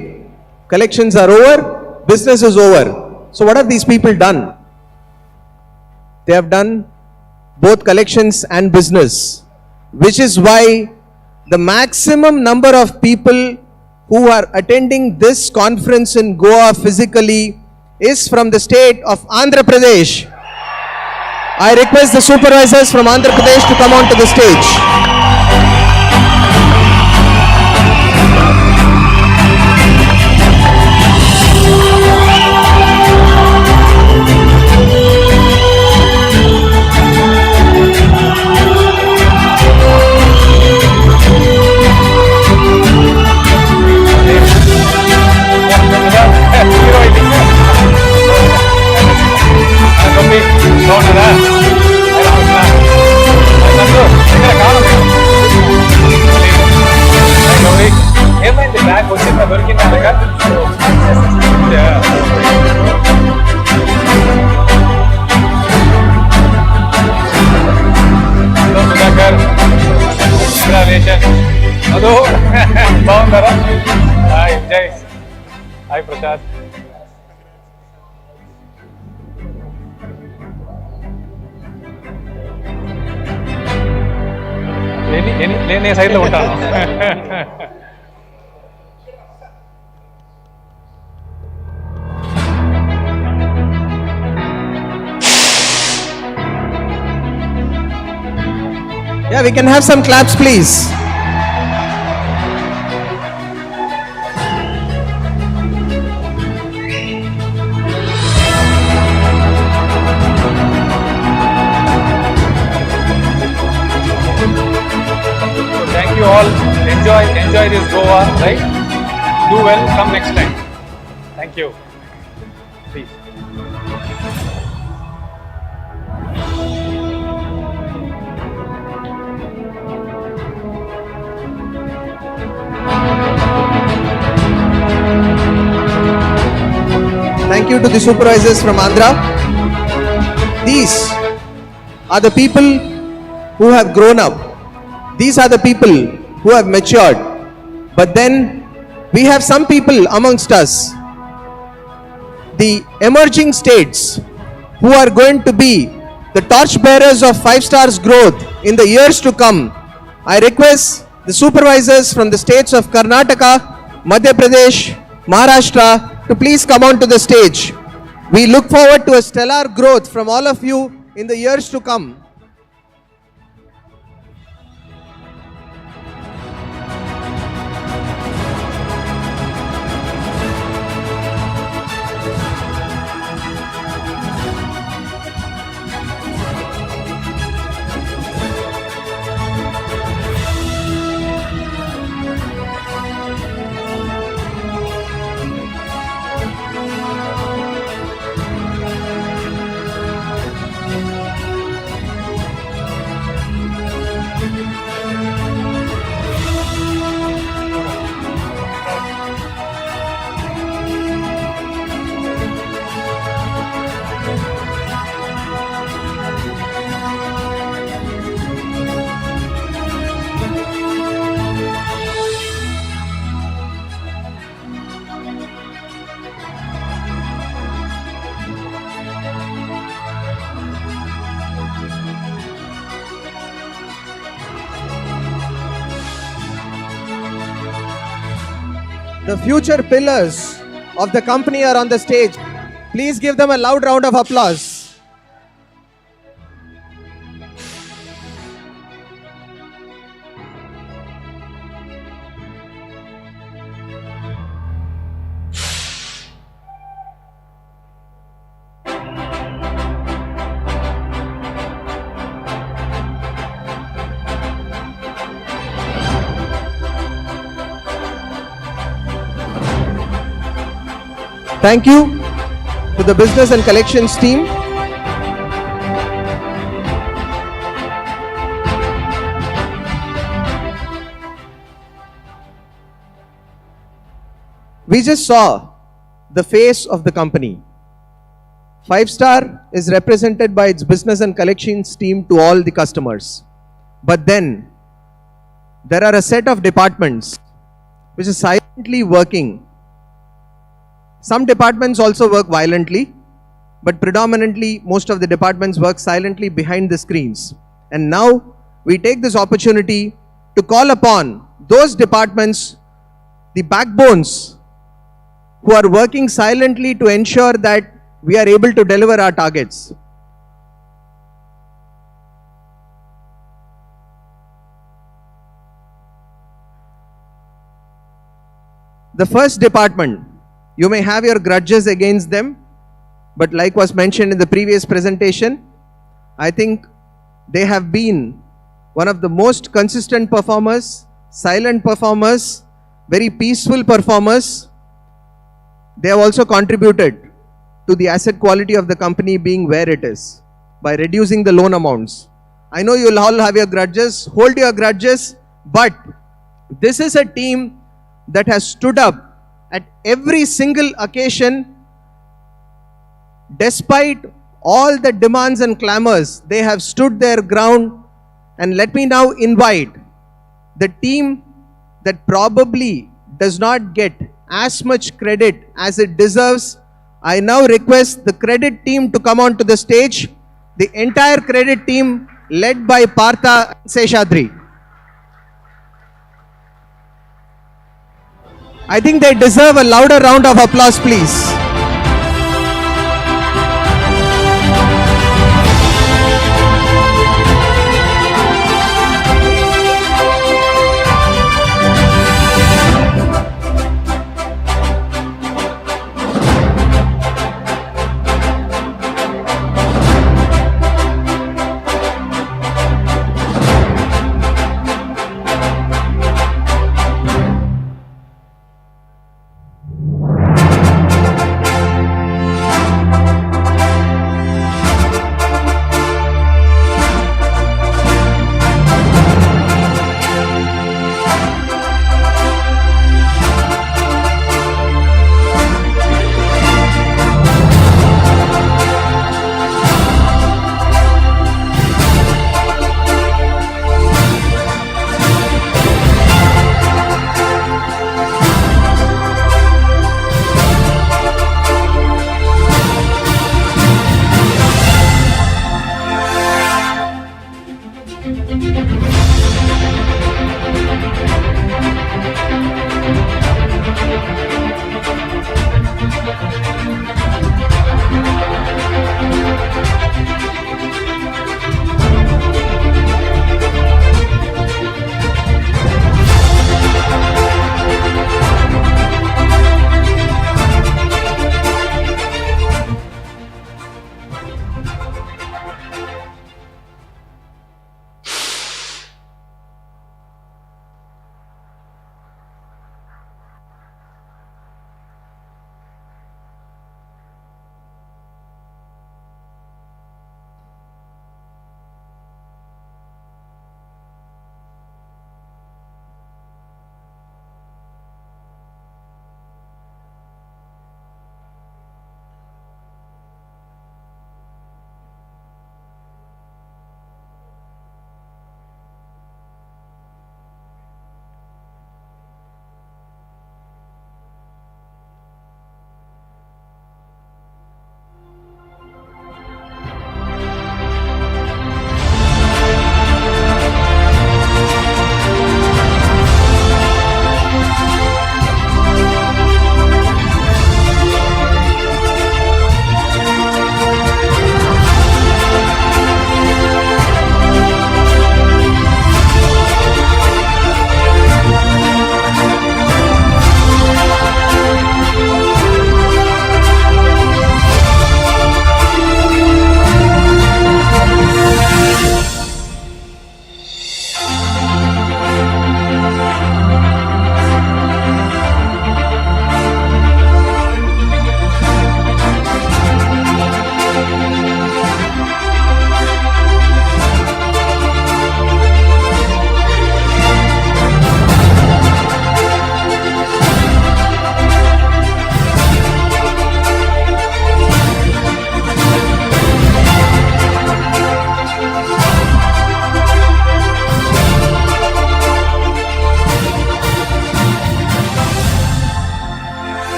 Collections are over, business is over. So what have these people done? They have done both collections and business, which is why the maximum number of people who are attending this conference in Goa physically is from the state of Andhra Pradesh. I request the supervisors from Andhra Pradesh to come onto the stage. ఏమైంది bag వచ్చిందా దొరికిందా అనగా hello Sudhakar congratulation అదో బాగుంటారా hi జై hi Prasad నేను సైడ్లో ఉంటాను Yeah, we can have some claps, please. Thank you all. Enjoy this Goa, right? Do well. Come next time. Thank you. Please. Thank you to the supervisors from Andhra. These are the people who have grown up. These are the people who have matured. But then we have some people amongst us, the emerging states, who are going to be the torch bearers of 5 stars growth in the years to come. I request the supervisors from the states of Karnataka, Madhya Pradesh, Maharashtra to please come on to the stage. We look forward to a stellar growth from all of you in the years to come. The future pillars of the company are on the stage. Please give them a loud round of applause. Thank you to the business and collections team. We just saw the face of the company. 5-star is represented by its business and collections team to all the customers. But then there are a set of departments which is silently working. Some departments also work violently, but predominantly most of the departments work silently behind the screens. And now we take this opportunity to call upon those departments, the backbones, who are working silently to ensure that we are able to deliver our targets. The first department, you may have your grudges against them, but like was mentioned in the previous presentation, I think they have been one of the most consistent performers, silent performers, very peaceful performers. They have also contributed to the asset quality of the company being where it is by reducing the loan amounts. I know you'll all have your grudges, hold your grudges, but this is a team that has stood up at every single occasion. Despite all the demands and clamors, they have stood their ground. And let me now invite the team that probably does not get as much credit as it deserves. I now request the credit team to come onto the stage. The entire credit team led by Partha Seshadri. I think they deserve a louder round of applause, please.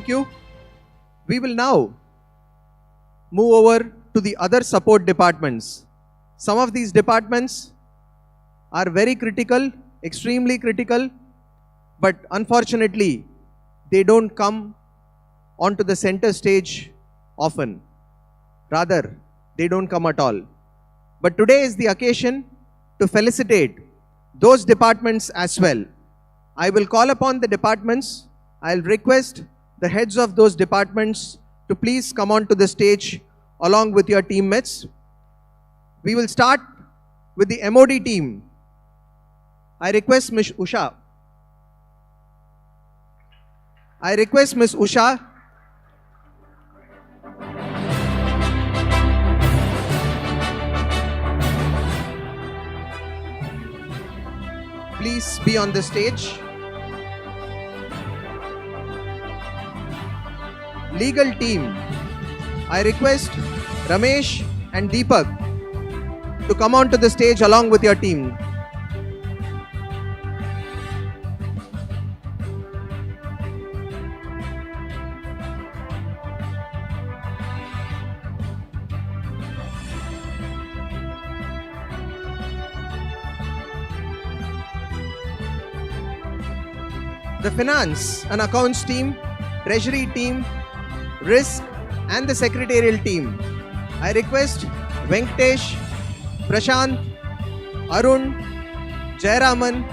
Thank you. We will now move over to the other support departments. Some of these departments are very critical, extremely critical, but unfortunately, they don't come onto the center stage often. Rather, they don't come at all. But today is the occasion to felicitate those departments as well. I will call upon the departments. I'll request the heads of those departments to please come onto the stage along with your teammates. We will start with the MOD team. I request Ms. Usha. Please be on the stage. Legal team. I request Ramesh and Deepak to come onto the stage along with your team. The finance and accounts team, treasury team, risk and the secretarial team. I request Venkatesh, Prashant, Arun, Jayaraman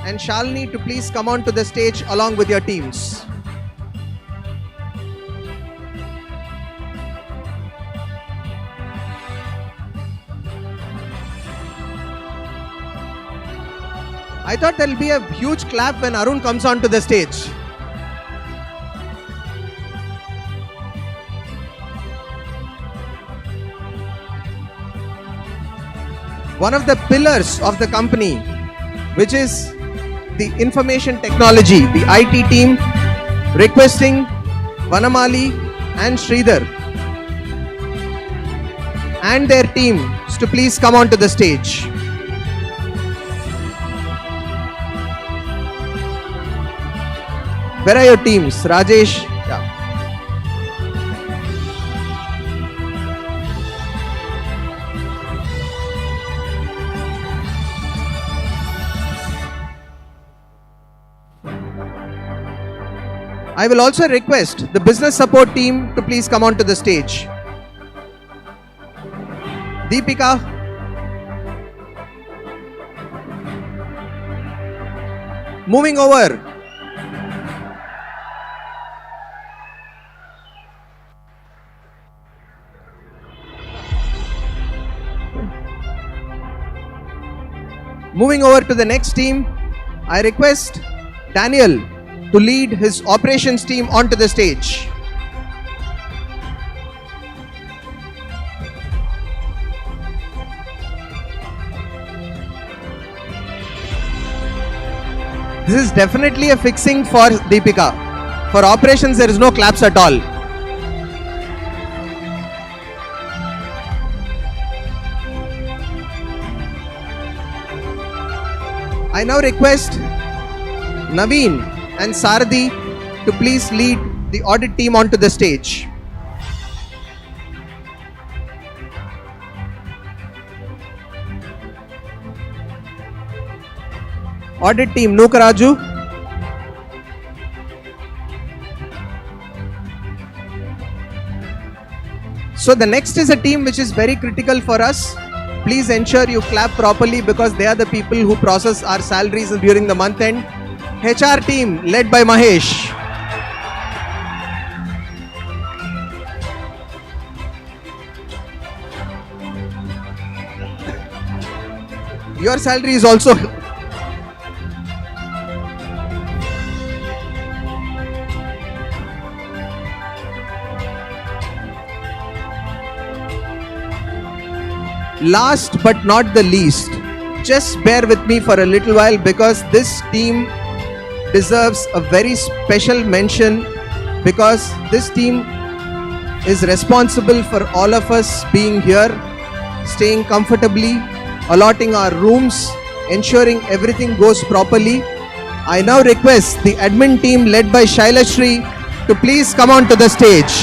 and Shalini to please come on to the stage along with your teams. I thought there will be a huge clap when Arun comes onto the stage. One of the pillars of the company, which is the information technology, the IT team, requesting Vanamali and Sridhar and their teams to please come onto the stage. Where are your teams? Rajesh? Yeah. I will also request the business support team to please come onto the stage. Deepika. Moving over. Moving over to the next team, I request Daniel to lead his operations team onto the stage. This is definitely a fixing for Deepika. For operations, there is no claps at all. I now request Naveen and Saradi to please lead the audit team onto the stage. Audit team, Nukaraju. So the next is a team which is very critical for us. Please ensure you clap properly because they are the people who process our salaries during the month end. HR team led by Mahesh. Your salary is also last but not the least. Just bear with me for a little while because this team deserves a very special mention because this team is responsible for all of us being here, staying comfortably, allotting our rooms, ensuring everything goes properly. I now request the admin team led by Shailashri to please come on to the stage.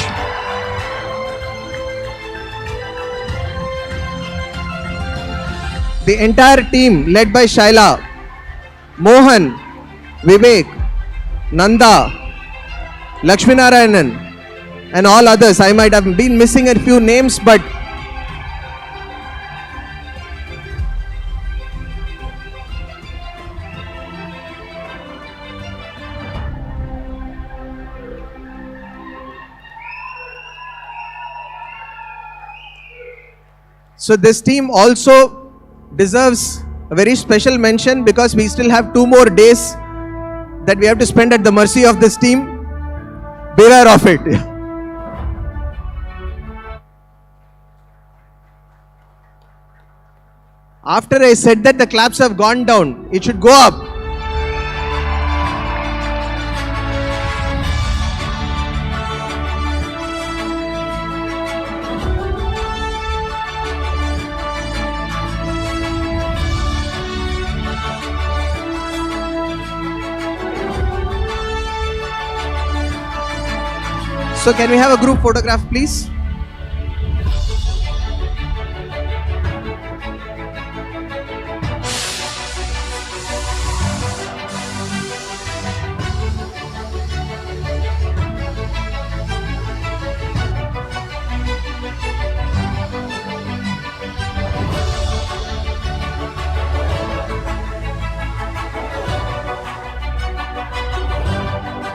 The entire team led by Shaila, Mohan, Vivek, Nanda, Lakshminarayanan, and all others. I might have been missing a few names, but so this team also deserves a very special mention because we still have 2 more days that we have to spend at the mercy of this team. Beware of it. After I said that the claps have gone down, it should go up. So can we have a group photograph, please?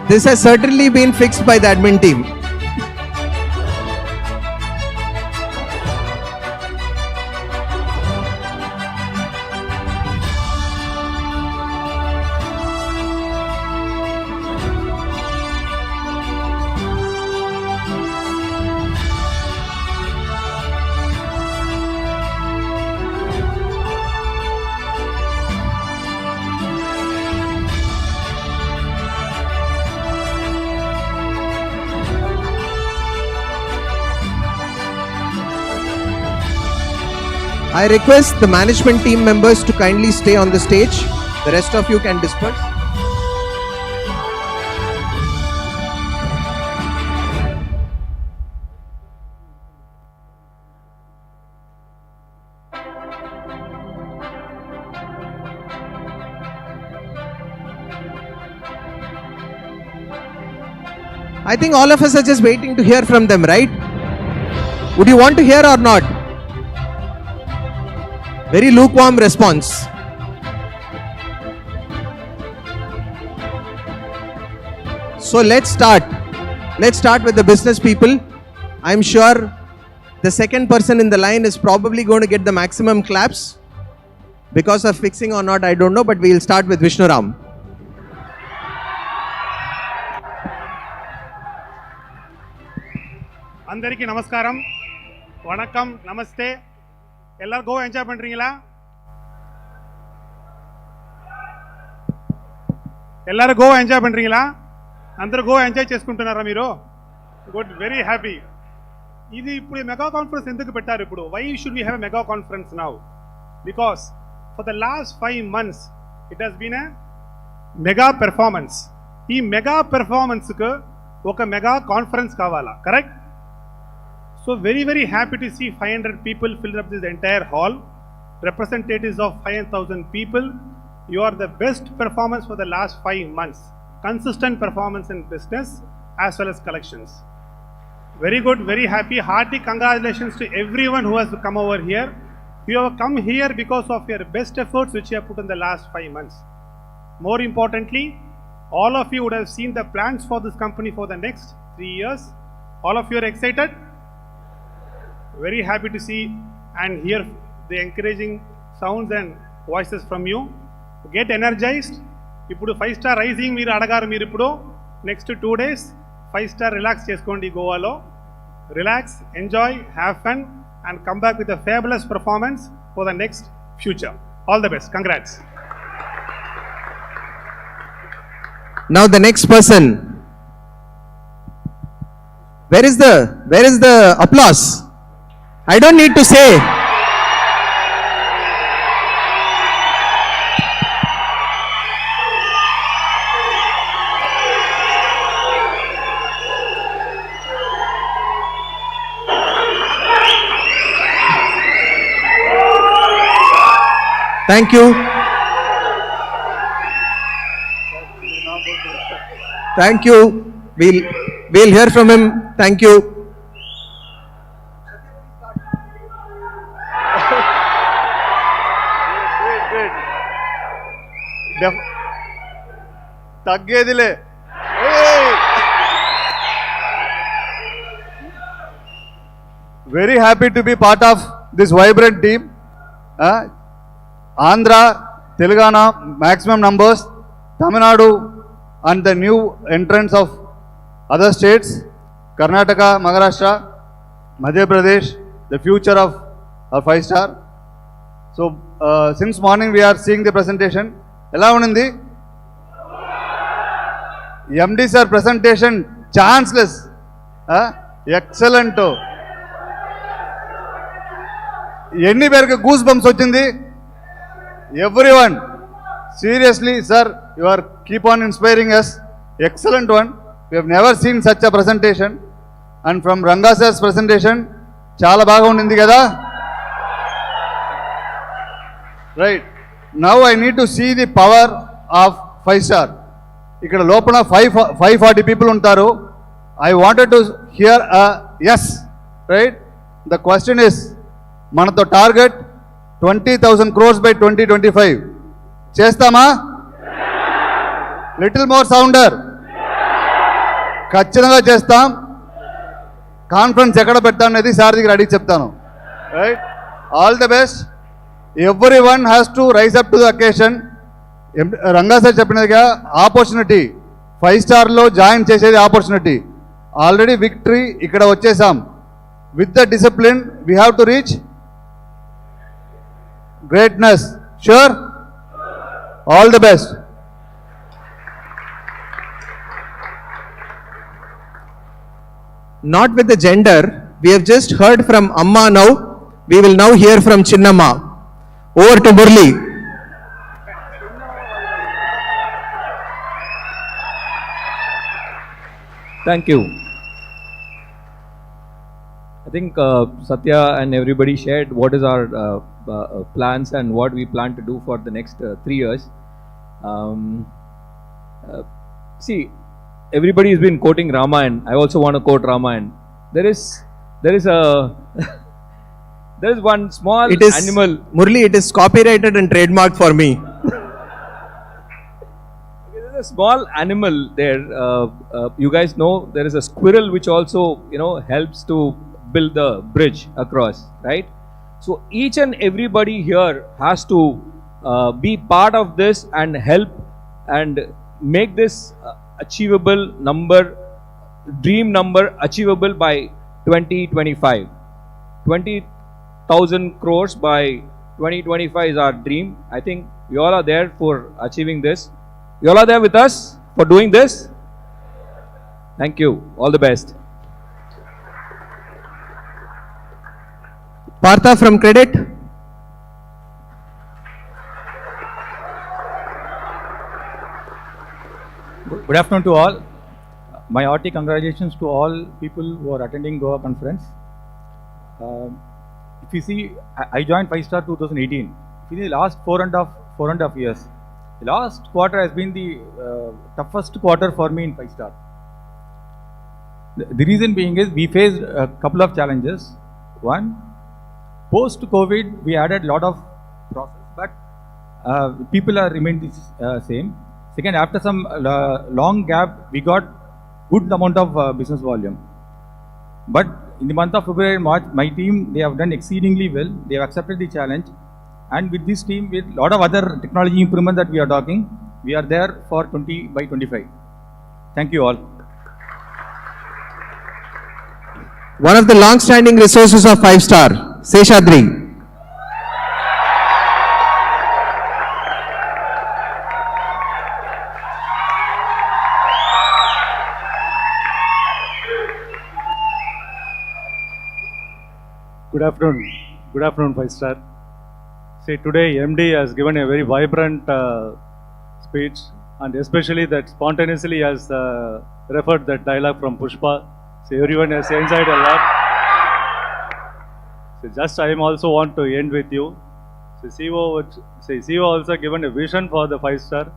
This has certainly been fixed by the admin team. I request the management team members to kindly stay on the stage. The rest of you can disperse. I think all of us are just waiting to hear from them, right? Would you want to hear or not? Very lukewarm response. So let's start. Let's start with the business people. I'm sure the second person in the line is probably going to get the maximum claps. Because of fixing or not, I don't know, but we'll start with Vishnuram. అందరికీ నమస్కారం, వణకం, నమస్తే. எல்லாரும் Goa enjoy பண்றீங்களா? எல்லாரும் Goa enjoy పண்றீங்களா? అందరూ Goa enjoy చేసుకుంటున్నారా మీరు? Good, very happy. ఇది ఇప్పుడు మెగా కాన్ఫరెన్స్ ఎందుకు పెట్టారు ఇప్పుడు? Why should we have a mega conference now? Because for the last 5 months it has been a mega performance. ఈ మెగా పెర్ఫార్మెన్స్కు ఒక మెగా కాన్ఫరెన్స్ కావాలా? Correct? So very very happy to see 500 people filled up this entire hall, representatives of 5,000 people. You are the best performance for the last 5 months, consistent performance in business as well as collections. Very good, very happy. Hearty congratulations to everyone who has come over here. You have come here because of your best efforts which you have put in the last 5 months. More importantly, all of you would have seen the plans for this company for the next 3 years. All of you are excited? Very happy to see and hear the encouraging sounds and voices from you. Get energized. ఇప్పుడు 5-star rising మీరు అడగారు. మీరు ఇప్పుడు next 2 days 5-star relax చేసుకోండి గోవాలో. Relax, enjoy, have fun and come back with a fabulous performance for the next future. All the best. Congrats. Now the next person. Where is the applause? I don't need to say. Thank you. Thank you. We'll hear from him. Thank you. తగ్గేదిలే. Very happy to be part of this vibrant team. Andhra, Telangana, maximum numbers. Tamil Nadu and the new entrants of other states. Karnataka, Maharashtra, Madhya Pradesh, the future of a 5-star. So since morning we are seeing the presentation. Ela undi? MD sir presentation chanceless. Excellent. ఎన్ని పేరుకి goose bumps వచ్చింది? Everyone. Seriously, sir, you are keep on inspiring us. Excellent one. We have never seen such a presentation. And from Ranga sir's presentation, చాలా బాగా ఉండింది కదా? Right. Now I need to see the power of 5-star. ఇక్కడ లోపల 540 people ఉంటారు. I wanted to hear a yes. Right. The question is, మనతో target 20,000 crores by 2025. చేస్తామా? Little more sounder. ఖచ్చితంగా చేస్తాం. కాన్ఫరెన్స్ ఎక్కడ పెడతాం అనేది సార్ దగ్గర అడిగి చెప్తాను. Right. All the best. Every one has to rise up to the occasion. Ranga sir చెప్పినదిగా ఆపర్చునిటీ 5-starలో జాయిన్ చేసేది ఆపర్చునిటీ. ఆల్రెడీ విక్టరీ ఇక్కడ వచ్చేసాం. With the discipline we have to reach greatness. Sure? All the best. Not with the gender. We have just heard from Amma now. We will now hear from Chinnamma. Over to Murli. Thank you. I think Satya and everybody shared what is our plans and what we plan to do for the next 3 years. See, everybody has been quoting Ramayana. I also want to quote Ramayana. There is a there is one small animal. Murli, it is copyrighted and trademarked for me. There is a small animal there. You guys know there is a squirrel which also helps to build the bridge across, right? So each and everybody here has to be part of this and help and make this achievable number, dream number achievable by 2025. 20,000 crores by 2025 is our dream. I think you all are there for achieving this. You all are there with us for doing this. Thank you. All the best. Partha from Credit. Good afternoon to all. My hearty congratulations to all people who are attending Goa conference. If you see, I joined 5-star 2018. In the last four and a half years, the last quarter has been the toughest quarter for me in 5-star. The reason being is we faced a couple of challenges. One, post-COVID, we added a lot of process, but people are remained the same. Second, after some long gap, we got good amount of business volume. But in the month of February and March, my team, they have done exceedingly well. They have accepted the challenge. And with this team, with a lot of other technology improvement that we are talking, we are there for 20 by 25. Thank you all. One of the long-standing resources of 5-star, Seshadri. Good afternoon 5-star. See, today MD has given a very vibrant speech, and especially that spontaneously has referred that dialogue from Pushpa. So everyone has enjoyed a lot. So just I also want to end with you. So CEO also given a vision for the 5-star.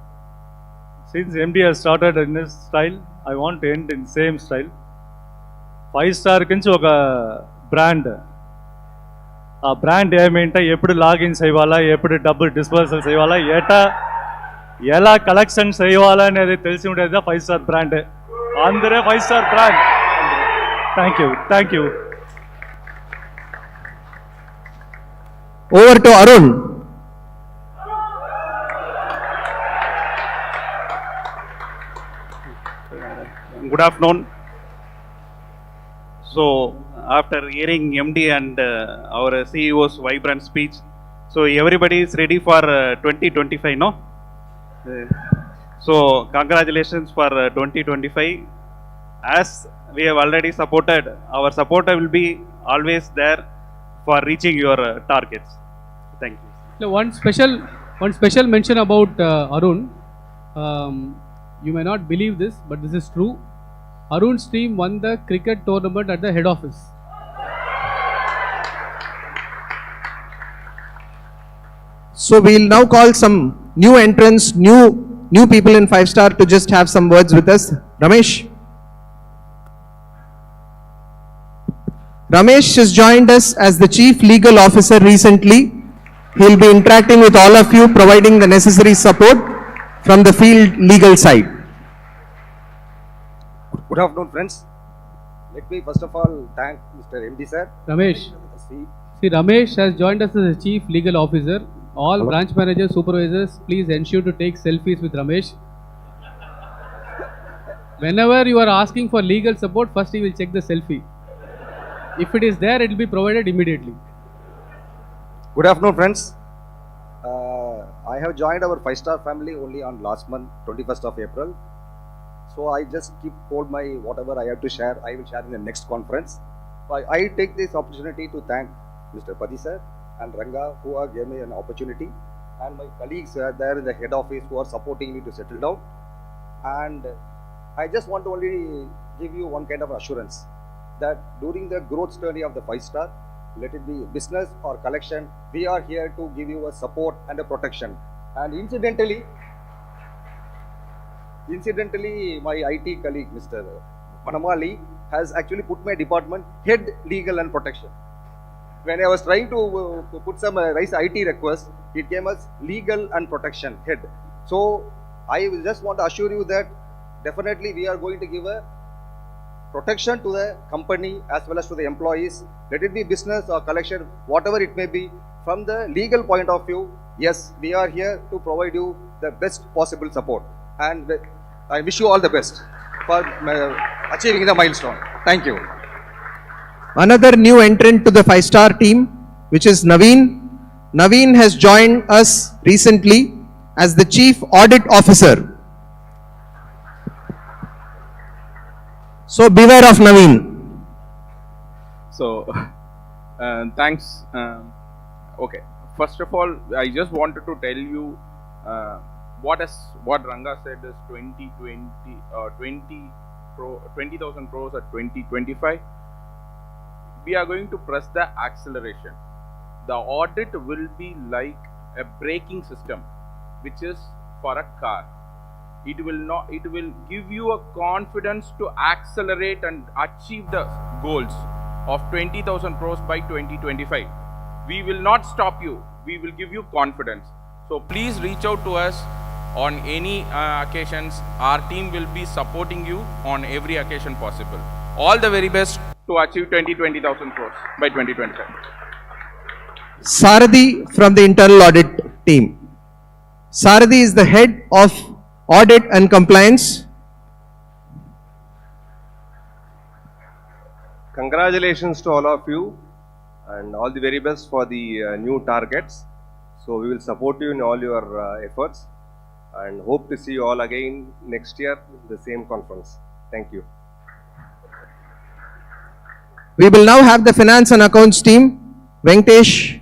Since MD has started in this style, I want to end in same style. 5-star కించి ఒక brand, ఆ brand ఏమేంటే ఎప్పుడు login చేయాలా, ఎప్పుడు డబ్బులు dispersal చేయాలా, ఎలా collection చేయాలా అనేది తెలిసి ఉండేది 5-star బ్రాండ్. అందరే 5-star brand. Thank you. Over to Arun. Good afternoon. So, after hearing MD and our CEO's vibrant speech, so everybody is ready for 2025, no? So, congratulations for 2025. As we have already supported, our support will be always there for reaching your targets. Thank you. So one special mention about Arun. You may not believe this, but this is true. Arun's team won the cricket tournament at the head office. So we'll now call some new entrants, new people in 5-star to just have some words with us. Ramesh has joined us as the Chief Legal Officer recently. He'll be interacting with all of you, providing the necessary support from the field legal side. Good afternoon, friends. Let me first of all thank Mr. MD sir. Ramesh. See, Ramesh has joined us as the Chief Legal Officer. All branch managers, supervisors, please ensure to take selfies with Ramesh. Whenever you are asking for legal support, first he will check the selfie. If it is there, it will be provided immediately. Good afternoon, friends. I have joined our 5-star family only on last month, 21st of April. So I just keep hold my whatever I have to share, I will share in the next conference. I take this opportunity to thank Mr. Padi sir and Ranga who have given me an opportunity, and my colleagues who are there in the head office who are supporting me to settle down. And I just want to only give you one kind of assurance that during the growth journey of the 5-star, let it be business or collection, we are here to give you a support and a protection. And incidentally, my IT colleague, Mr. Panamali, has actually put my department head legal and protection. When I was trying to put some raise IT request, it came as legal and protection head. So I just want to assure you that definitely we are going to give a protection to the company as well as to the employees. Let it be business or collection, whatever it may be. From the legal point of view, yes, we are here to provide you the best possible support. And I wish you all the best for achieving the milestone. Thank you. Another new entrant to the 5-star team, which is Naveen. Naveen has joined us recently as the Chief Audit Officer. So beware of Naveen. So thanks. Okay, first of all, I just wanted to tell you what Ranga said is 20,000 crores at 2025. We are going to press the acceleration. The audit will be like a braking system, which is for a car. It will give you a confidence to accelerate and achieve the goals of 20,000 crores by 2025. We will not stop you. We will give you confidence. So please reach out to us on any occasions. Our team will be supporting you on every occasion possible. All the very best to achieve 20,000 crores by 2025. Sarathi from the internal audit team. Sarathi is the head of audit and compliance. Congratulations to all of you and all the very best for the new targets. So we will support you in all your efforts and hope to see you all again next year in the same conference. Thank you. We will now have the finance and accounts team. Venkatesh.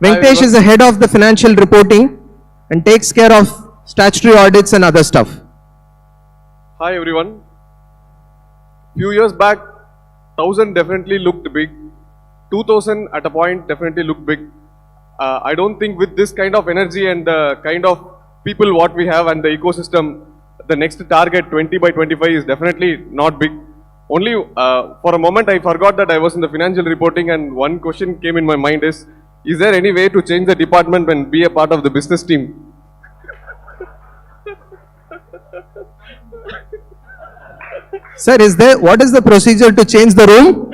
Venkatesh is the head of the financial reporting and takes care of statutory audits and other stuff. Hi everyone. Few years back, 1,000 definitely looked big. 2,000 at a point definitely looked big. I don't think with this kind of energy and the kind of people what we have and the ecosystem, the next target 20 by 25 is definitely not big. Only for a moment I forgot that I was in the financial reporting, and one question came in my mind is there any way to change the department and be a part of the business team? Sir, what is the procedure to change the room?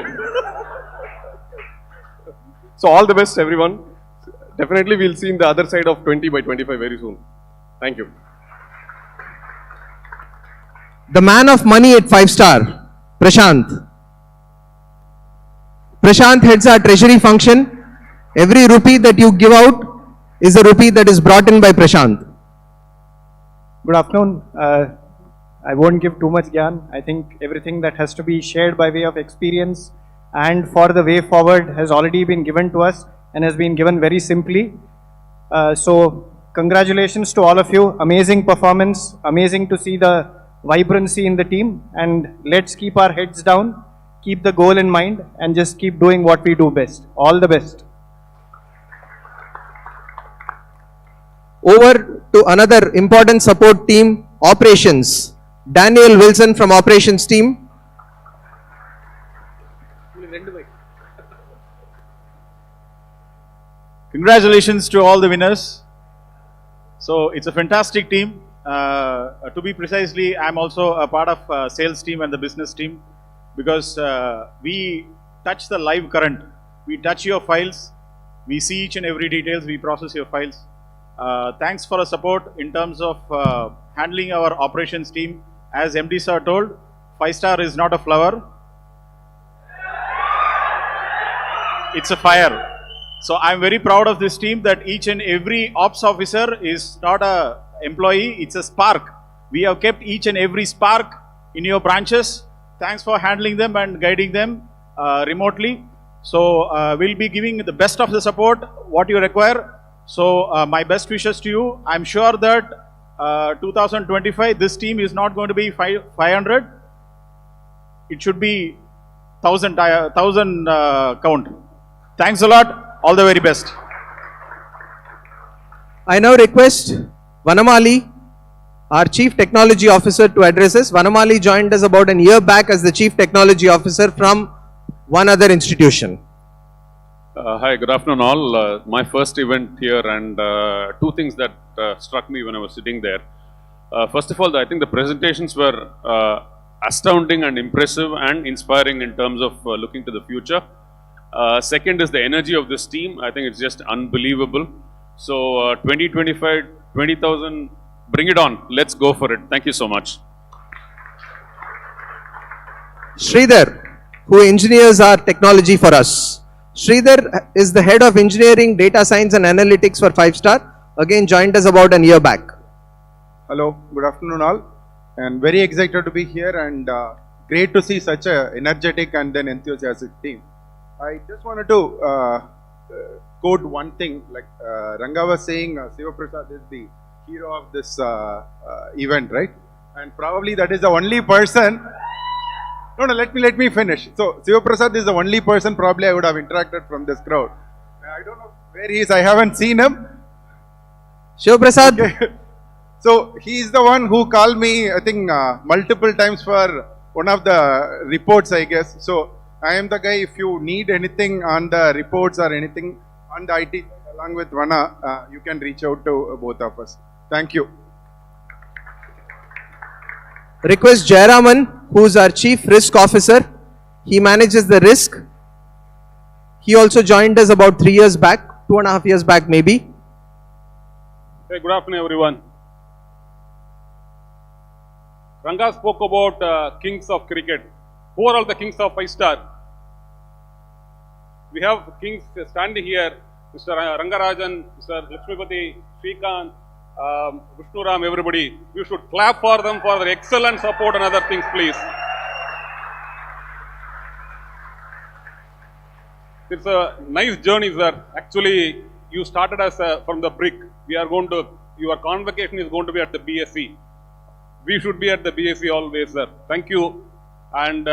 So all the best everyone. Definitely we'll see in the other side of 20 by 25 very soon. Thank you. The man of money at 5-star, Prashant. Prashant heads our treasury function. Every rupee that you give out is a rupee that is brought in by Prashant. Good afternoon. I won't give too much gyan. I think everything that has to be shared by way of experience and for the way forward has already been given to us and has been given very simply. So congratulations to all of you. Amazing performance. Amazing to see the vibrancy in the team, and let's keep our heads down, keep the goal in mind, and just keep doing what we do best. All the best. Over to another important support team, operations. Daniel Wilson from operations team. Congratulations to all the winners. So it's a fantastic team. To be precisely, I'm also a part of sales team and the business team, because we touch the live current. We touch your files. We see each and every details. We process your files. Thanks for the support in terms of handling our operations team. As MD sir told, 5-star is not a flower. It's a fire. So I'm very proud of this team, that each and every ops officer is not a employee, it's a spark. We have kept each and every spark in your branches. Thanks for handling them and guiding them remotely. So we'll be giving the best of the support, what you require. So my best wishes to you. I'm sure that 2025, this team is not going to be 500. It should be 1,000 count. Thanks a lot. All the very best. I now request Vanamali, our Chief Technology Officer, to address us. Vanamali joined us about a year back as the Chief Technology Officer from one other institution. Hi, good afternoon all. My first event here, and two things that struck me when I was sitting there. First of all, I think the presentations were astounding and impressive and inspiring in terms of looking to the future. Second is the energy of this team. I think it's just unbelievable. So 2025, 20,000, bring it on. Let's go for it. Thank you so much. Sridhar, who engineers our technology for us. Sridhar is the head of engineering, data science and analytics for 5-star. Again, joined us about a year back. Hello, good afternoon all. And very excited to be here, and great to see such a energetic and then enthusiastic team. I just wanted to quote one thing, like Ranga was saying, Siva Prasad is the hero of this event, right? And probably that is the only person. No, let me finish. So Siva Prasad is the only person probably I would have interacted from this crowd. I don't know where he is. I haven't seen him. Siva Prasad. Okay. So he is the one who called me, I think, multiple times for one of the reports, I guess. So I am the guy. If you need anything on the reports or anything on the IT, along with Vana, you can reach out to both of us. Thank you. Request Jayaraman, who is our Chief Risk Officer. He manages the risk. He also joined us about 3 years back, 2.5 years back maybe. Hey, good afternoon everyone. Ranga spoke about kings of cricket. Who are all the kings of 5-star? We have kings standing here, Mr. Rangarajan, Mr. Lakshmipati, Srikanth, Vishnuram, everybody. You should clap for them for their excellent support and other things, please. It's a nice journey, sir. Actually, you started as from the brick. We are going to, your convocation is going to be at the BSc. We should be at the BSc always, sir. Thank you. And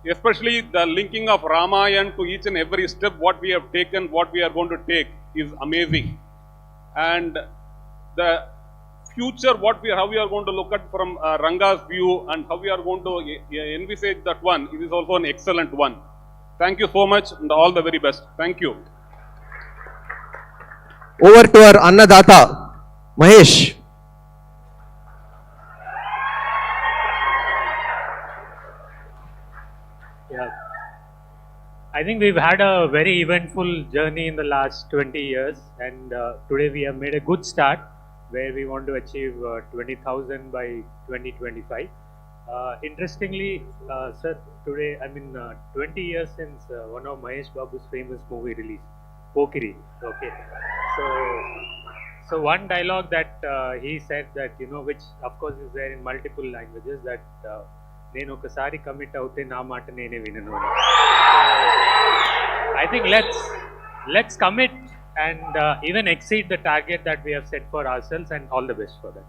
especially the linking of Ramayana to each and every step, what we have taken, what we are going to take is amazing. And the future, how we are going to look at from Ranga's view and how we are going to envisage that one, it is also an excellent one. Thank you so much and all the very best. Thank you. Over to our Annadata, Mahesh. Yeah. I think we've had a very eventful journey in the last 20 years, and today we have made a good start where we want to achieve 20,000 by 2025. Interestingly, sir, today, 20 years since one of Mahesh Babu's famous movie released, Pokiri. Okay. So one dialogue that he said that, which of course is there in multiple languages, that నేను ఒకసారి commit అవుతే నా మాట నేనే వినను అని. I think let's commit and even exceed the target that we have set for ourselves, and all the best for that.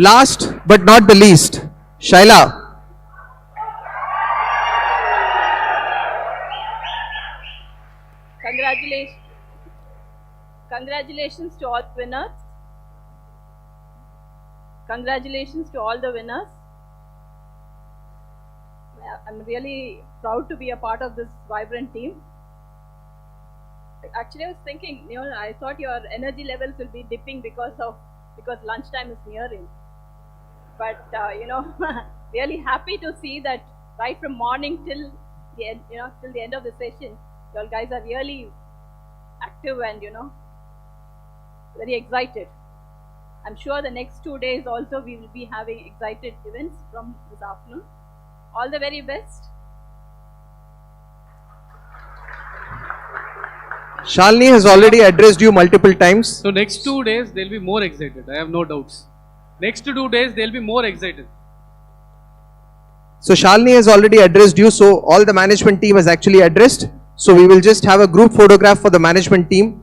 Last but not the least, Shaila. Congratulations to all winners. Congratulations to all the winners. I'm really proud to be a part of this vibrant team. Actually, I was thinking, I thought your energy levels will be dipping because lunchtime is nearing. But really happy to see that right from morning till the end, till the end of the session, you all guys are really active and very excited. I'm sure the next 2 days also we will be having excited events from this afternoon. All the very best. Shalini has already addressed you multiple times. So next 2 days they'll be more excited. I have no doubts. Next 2 days they'll be more excited. So Shalini has already addressed you. So all the management team has actually addressed. So we will just have a group photograph for the management team.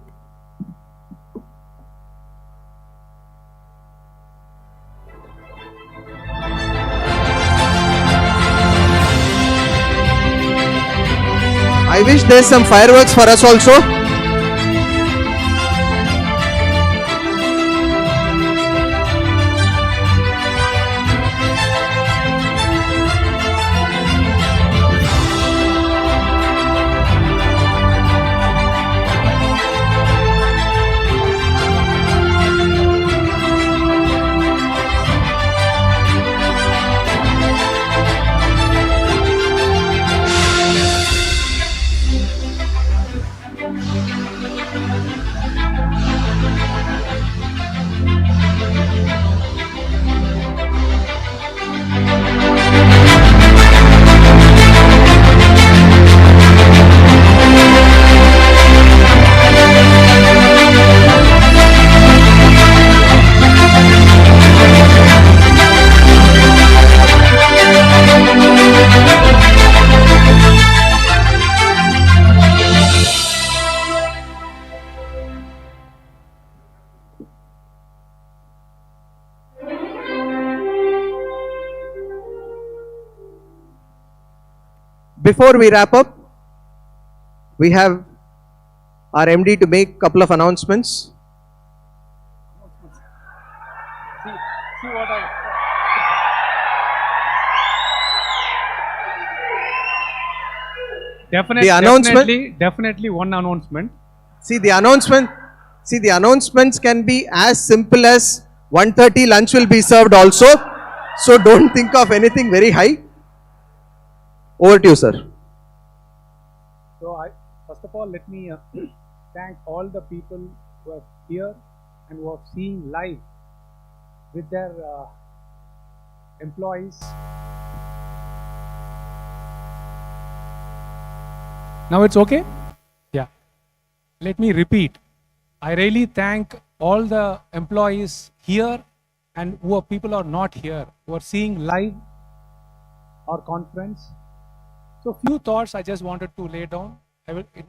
I wish there's some fireworks for us also. Before we wrap up, we have our MD to make a couple of announcements. See what I... Definitely one announcement. See the announcements can be as simple as 1:30 lunch will be served also. So don't think of anything very high. Over to you, sir. So first of all, let me thank all the people who are here and who are seeing live with their employees. Now it's okay? Yeah. Let me repeat. I really thank all the employees here and people who are not here, who are seeing live our conference. So few thoughts I just wanted to lay down.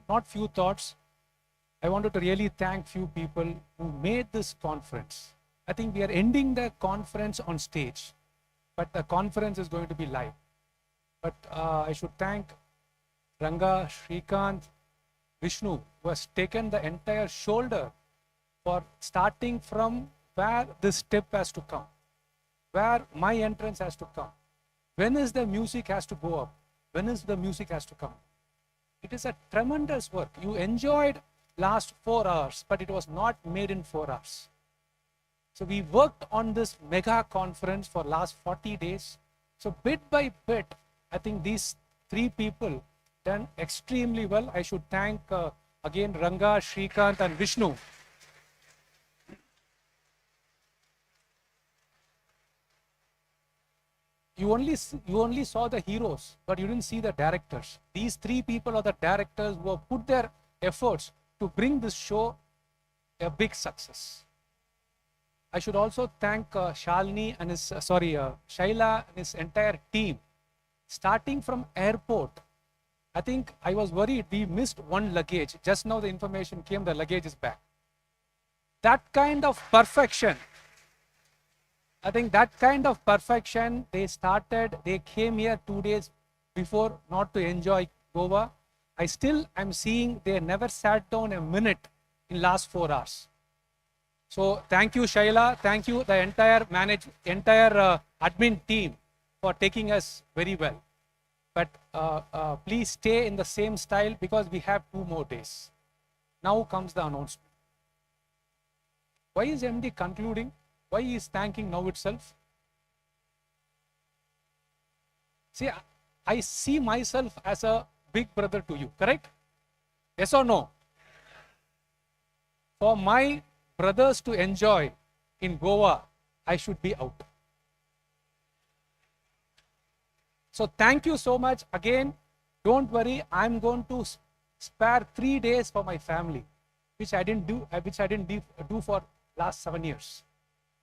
Not few thoughts. I wanted to really thank few people who made this conference. I think we are ending the conference on stage. but the conference is going to be live. But I should thank Ranga, Shrikant, Vishnu, who has taken the entire shoulder for starting from where this step has to come, where my entrance has to come. When is the music has to go up? When is the music has to come? It is a tremendous work. You enjoyed last 4 hours, but it was not made in 4 hours. So we worked on this mega conference for last 40 days. So bit by bit, I think these 3 people done extremely well. I should thank again Ranga, Shrikant and Vishnu. You only saw the heroes, but you didn't see the directors. These 3 people are the directors who have put their efforts to bring this show a big success. I should also thank Shaila and his entire team. Starting from airport, I think I was worried we missed 1 luggage. Just now the information came, the luggage is back. That kind of perfection, I think that kind of perfection, they came here 2 days before not to enjoy Goa. I'm seeing they never sat down a minute in last 4 hours. So thank you Shaila, thank you the entire admin team for taking us very well. But please stay in the same style because we have 2 more days. Now comes the announcement. Why is MD concluding? Why he is thanking now itself? See, I see myself as a big brother to you, correct? Yes or no? For my brothers to enjoy in Goa, I should be out. So thank you so much. Again, don't worry, I'm going to spare 3 days for my family, which I didn't do for last 7 years.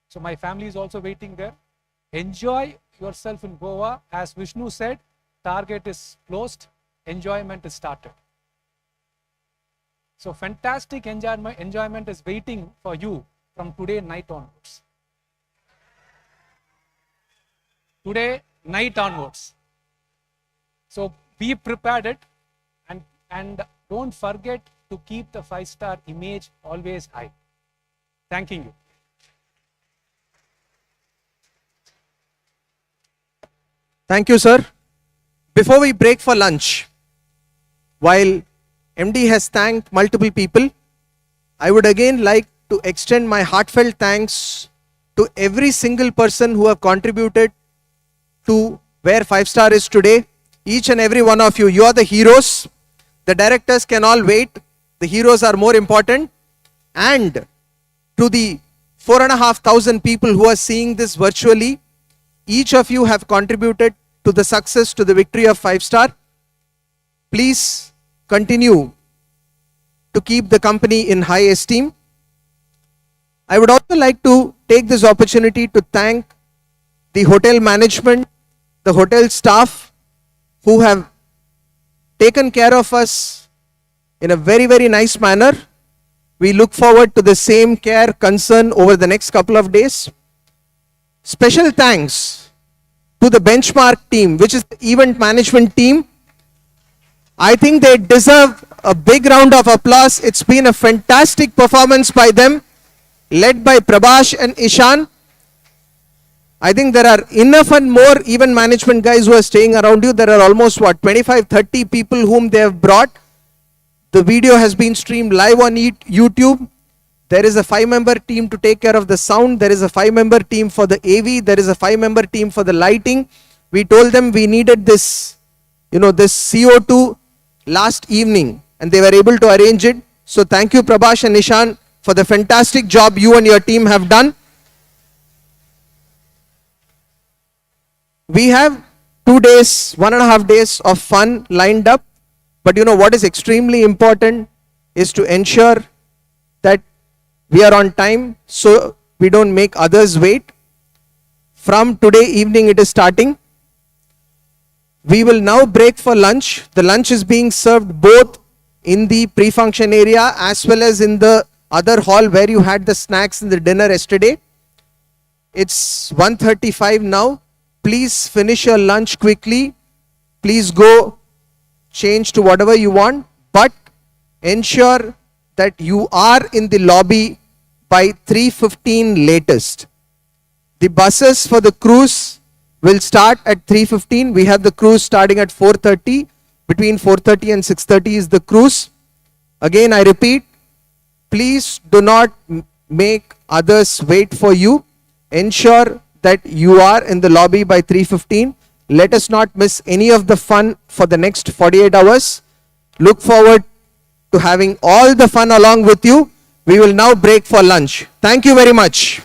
So my family is also waiting there. Enjoy yourself in Goa. As Vishnu said, target is closed, enjoyment is started. So fantastic enjoyment is waiting for you from today night onwards. Today night onwards. So be prepared it and don't forget to keep the 5-star image always high. Thanking you. Thank you, sir. Before we break for lunch, while MD has thanked multiple people, I would again like to extend my heartfelt thanks to every single person who have contributed to where 5-star is today. Each and every one of you, you are the heroes. The directors can all wait. The heroes are more important. And to the 4,500 people who are seeing this virtually, each of you have contributed to the success, to the victory of 5-star. Please continue to keep the company in high esteem. I would also like to take this opportunity to thank the hotel management, the hotel staff who have taken care of us in a very, very nice manner. We look forward to the same care, concern over the next couple of days. Special thanks to the benchmark team, which is the event management team. I think they deserve a big round of applause. It's been a fantastic performance by them, led by Prabhash and Ishan. I think there are enough and more event management guys who are staying around you. There are almost 25-30 people whom they have brought. The video has been streamed live on YouTube. There is a 5-member team to take care of the sound. There is a 5-member team for the AV. There is a 5-member team for the lighting. We told them we needed this, this CO2 last evening, and they were able to arrange it. So thank you, Prabhash and Nishan, for the fantastic job you and your team have done. We have 2 days, 1.5 days of fun lined up. But what is extremely important is to ensure that we are on time so we don't make others wait. From today evening it is starting. We will now break for lunch. The lunch is being served both in the pre-function area as well as in the other hall where you had the snacks and the dinner yesterday. It's 1:35 now. Please finish your lunch quickly. Please go change to whatever you want, but ensure that you are in the lobby by 3:15 latest. The buses for the cruise will start at 3:15. We have the cruise starting at 4:30. Between 4:30 and 6:30 is the cruise. Again, I repeat, please do not make others wait for you. Ensure that you are in the lobby by 3:15. Let us not miss any of the fun for the next 48 hours. Look forward to having all the fun along with you. We will now break for lunch. Thank you very much.